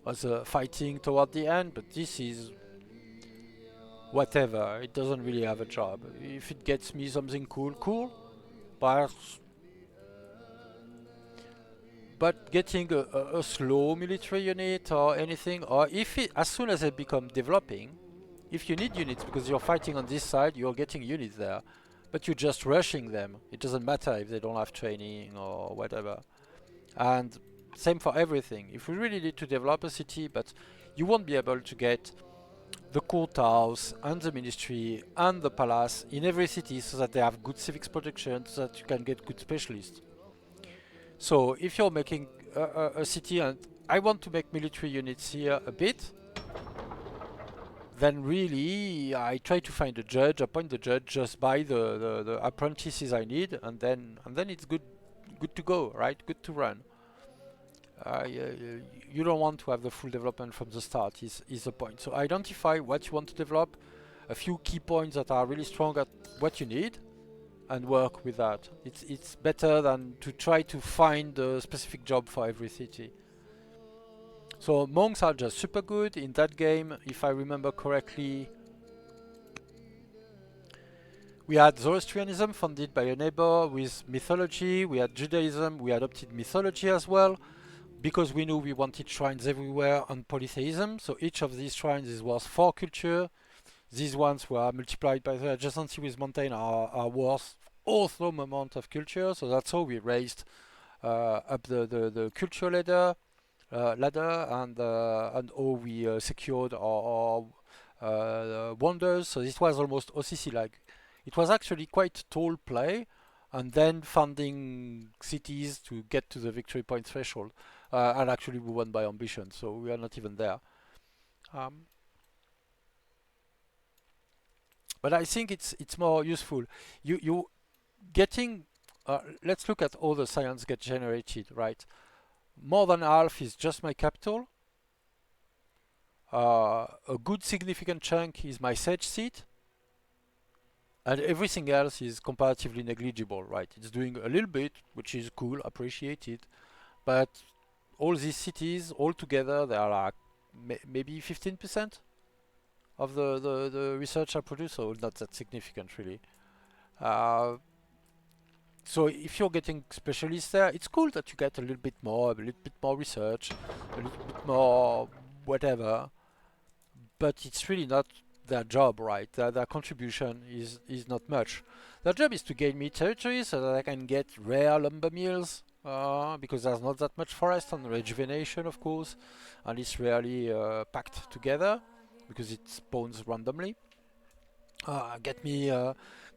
Was fighting toward the end, but this is whatever. It doesn't really have a job. If it gets me something cool, cool. But getting a slow military unit or anything, or if it, as soon as they become developing, If you need units because you're fighting on this side, you're getting units there, but you're just rushing them. It doesn't matter if they don't have training or whatever. And same for everything. If we really need to develop a city, but you won't be able to get the courthouse and the ministry and the palace in every city so that they have good civics protection, so that you can get good specialists. So if you're making a city and I want to make military units here a bit, then really I try to find a judge, appoint the judge, just buy the apprentices I need, and then it's good to go, right? Good to run. You don't want to have the full development from the start is the point. So identify what you want to develop, a few key points that are really strong at what you need, and work with that. It's better than to try to find a specific job for every city. So monks are just super good in that game. If I remember correctly, we had Zoroastrianism funded by a neighbor with mythology. We had Judaism. We adopted mythology as well, because we knew we wanted shrines everywhere and polytheism. So each of these shrines is worth 4 culture. These ones were multiplied by the adjacency with mountain are worth also amount of culture. So that's how we raised up the culture ladder, and how we secured our wonders. So this was almost OCC like. It was actually quite tall play, and then funding cities to get to the victory point threshold. And actually we won by ambition, so we are not even there. But I think it's more useful. You getting. Let's look at all the science get generated, right? More than half is just my capital. A good significant chunk is my sage seat, and everything else is comparatively negligible, right? It's doing a little bit, which is cool, appreciated, but all these cities all together, they are like maybe 15% of the research I produce, so not that significant really. So if you're getting specialists there, it's cool that you get a little bit more research, a little bit more whatever, but it's really not their job, right? Their contribution is not much. Their job is to gain me territory so that I can get rare lumber mills, because there's not that much forest, and rejuvenation, of course, and it's rarely packed together because it spawns randomly. Get me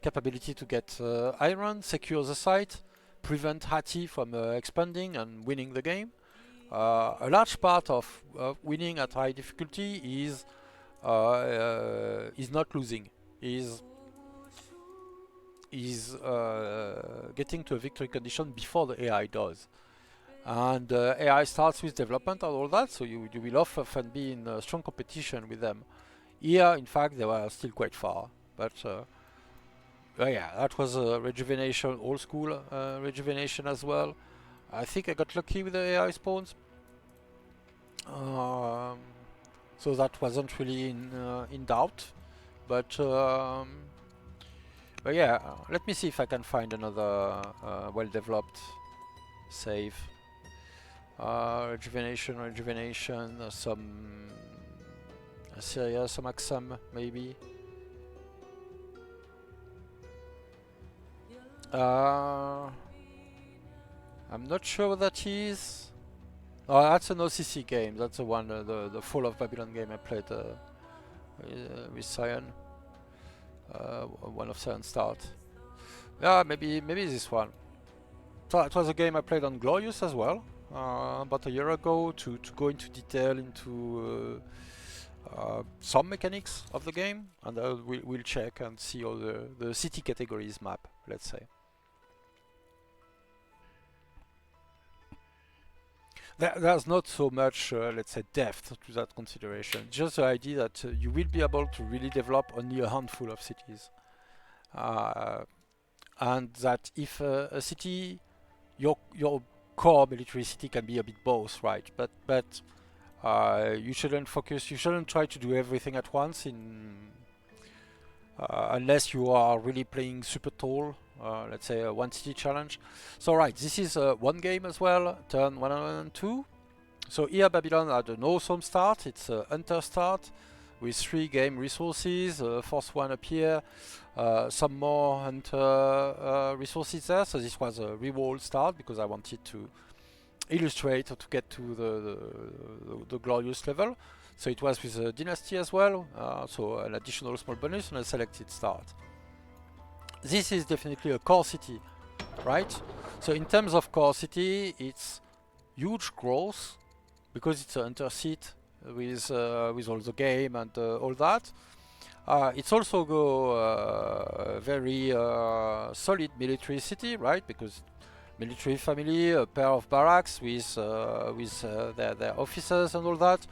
capability to get iron, secure the site, prevent Hati from expanding and winning the game. A large part of winning at high difficulty is not losing, is getting to a victory condition before the AI does. And AI starts with development and all that, so you will often be in strong competition with them. Here, in fact, they were still quite far, but yeah, that was rejuvenation, old school rejuvenation as well. I think I got lucky with the AI spawns, so that wasn't really in doubt. But yeah, let me see if I can find another well-developed save. Rejuvenation, some Assyria, some Axum, maybe. I'm not sure what that is. Oh, that's an OCC game. That's the one, the Fall of Babylon game I played with Cyan. One of Cyan start. Yeah, maybe this one. So it was a game I played on Glorious as well, about a year ago, to go into detail into some mechanics of the game, and we'll check and see all the city categories map, let's say. There's not so much, let's say, depth to that consideration. Just the idea that you will be able to really develop only a handful of cities, and that if a city, your core military city can be a bit both, right? But you shouldn't focus. You shouldn't try to do everything at once unless you are really playing super tall. Let's say a one city challenge. So right, this is one game as well, turn 102. So here Babylon had an awesome start. It's a hunter start, with 3 game resources, fourth one up here, some more hunter resources there. So this was a reroll start because I wanted to illustrate or to get to the glorious level. So it was with a dynasty as well, so an additional small bonus and a selected start. This is definitely a core city, right? So in terms of core city, it's huge growth because it's a hunter seat with all the game and all that. It's also very solid military city, right? Because military family, a pair of barracks with their officers and all that.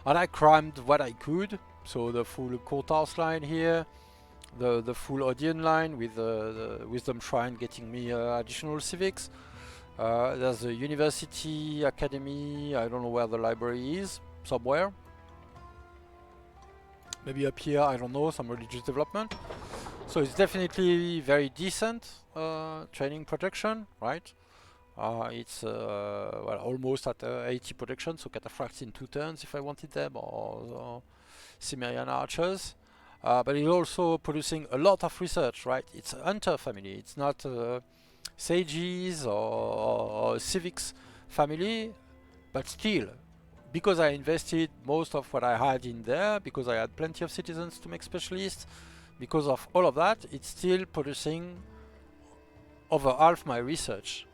And I crammed what I could, so the full courthouse line here, the full Odeon line with the Wisdom Shrine getting me additional civics. There's a university, academy, I don't know where the library is, somewhere. Maybe up here, I don't know, some religious development. So it's definitely very decent training projection, right? It's well, almost at 80 projection, so cataphracts in 2 turns if I wanted them, or Cimmerian archers. But it's also producing a lot of research, right? It's a hunter family, it's not sages or civics family, but still, because I invested most of what I had in there, because I had plenty of citizens to make specialists, because of all of that, it's still producing over half my research.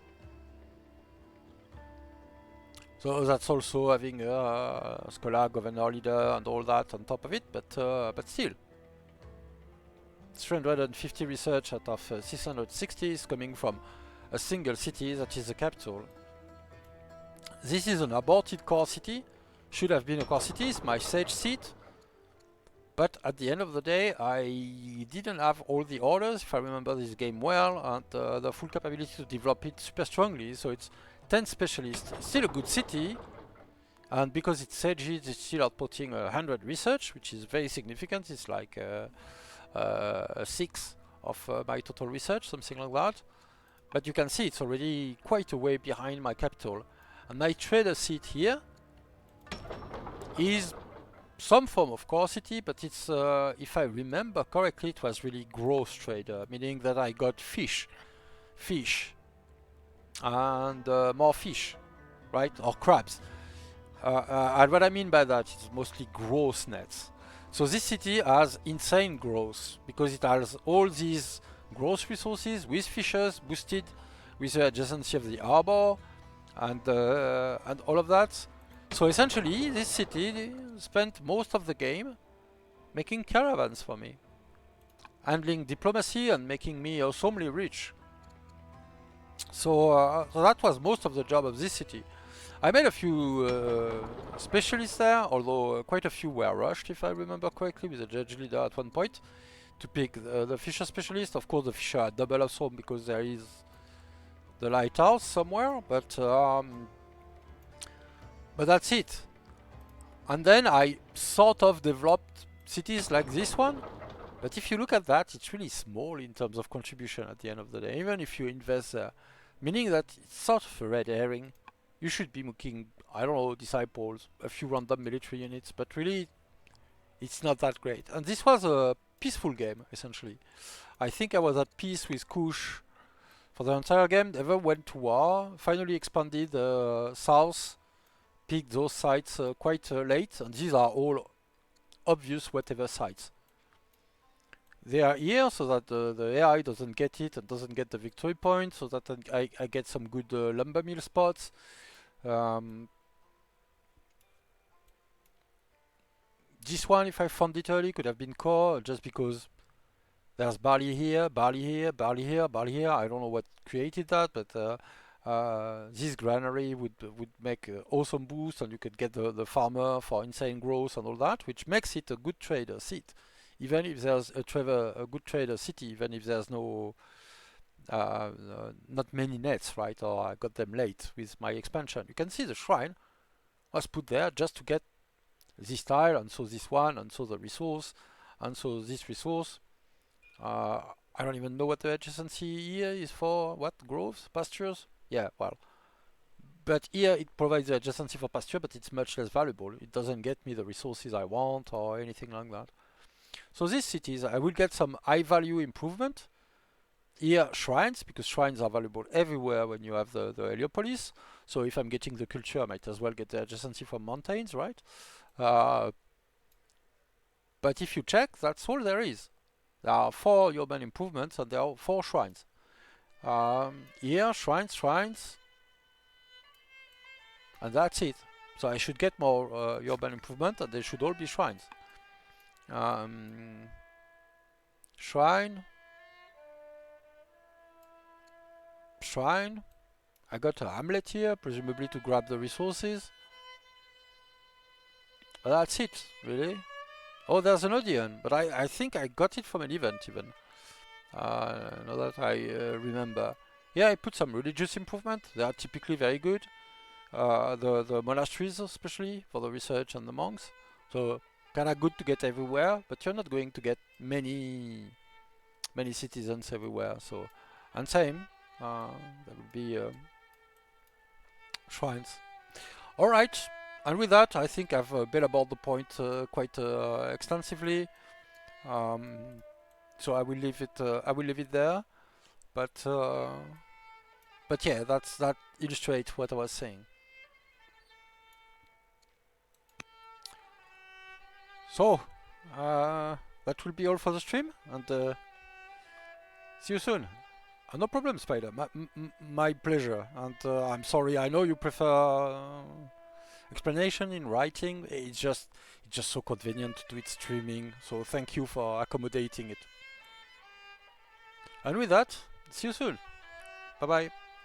So that's also having a scholar, governor, leader, and all that on top of it, but still. 350 research out of 660 is coming from a single city that is the capital. This is an aborted core city, should have been a core city, it's my sage seat, but at the end of the day I didn't have all the orders, if I remember this game well, and the full capability to develop it super strongly, so it's 10 specialists, still a good city, and because it's sages, it's still outputting 100 research, which is very significant. It's like a 6 of my total research, something like that. But you can see it's already quite a way behind my capital. And my trader seat here is some form of core city, but it's, if I remember correctly, it was really growth trader, meaning that I got fish, and more fish, right? Or crabs. And what I mean by that is mostly growth nets. So this city has insane growth because it has all these growth resources with fishers boosted with the adjacency of the harbor and all of that. So essentially, this city spent most of the game making caravans for me, handling diplomacy and making me awesomely rich. So that was most of the job of this city. I made a few specialists there, although quite a few were rushed, if I remember correctly, with the judge leader at one point to pick the fisher specialist. Of course, the fisher had double awesome because there is the lighthouse somewhere, but that's it. And then I sort of developed cities like this one, but if you look at that, it's really small in terms of contribution at the end of the day, even if you invest there, meaning that it's sort of a red herring. You should be making, I don't know, disciples, a few random military units, but really, it's not that great. And this was a peaceful game, essentially. I think I was at peace with Kush for the entire game, never went to war, finally expanded south, picked those sites quite late, and these are all obvious whatever sites. They are here so that the AI doesn't get it and doesn't get the victory point, so that I get some good lumber mill spots. This one, if I found it early, could have been core, just because there's barley here, barley here, barley here, barley here. I don't know what created that, but this granary would make awesome boost, and you could get the farmer for insane growth and all that, which makes it a good trader seat. Even if there's a good trader city, even if there's no not many nets, right? Or I got them late with my expansion. You can see the shrine was put there just to get this tile, and so this one, and so the resource, and so this resource. I don't even know what the adjacency here is for. What? Groves? Pastures? Yeah, well, But here it provides the adjacency for pasture, but it's much less valuable. It doesn't get me the resources I want or anything like that. So these cities, I will get some high value improvement. Here, shrines, because shrines are valuable everywhere when you have the Heliopolis. So if I'm getting the culture, I might as well get the adjacency from mountains, right? Uh, but if you check, that's all there is. There are 4 urban improvements and there are 4 shrines. Here, shrines, and that's it. So I should get more urban improvement and they should all be shrines. Shrine, shrine. I got a hamlet here, presumably to grab the resources. But that's it, really. Oh, there's an Odeon, but I think I got it from an event even. Now that I remember. Yeah, I put some religious improvement. They are typically very good. The monasteries, especially for the research and the monks. So kind of good to get everywhere, but you're not going to get many citizens everywhere. So and same, there will be shrines. All right, and with that, I think I've been about the point quite extensively. So I will leave it. I will leave it there. But yeah, that illustrates what I was saying. So that will be all for the stream, and see you soon. No problem, Spider. My pleasure. And I'm sorry. I know you prefer explanation in writing. It's just so convenient to do it streaming. So thank you for accommodating it. And with that, see you soon. Bye bye.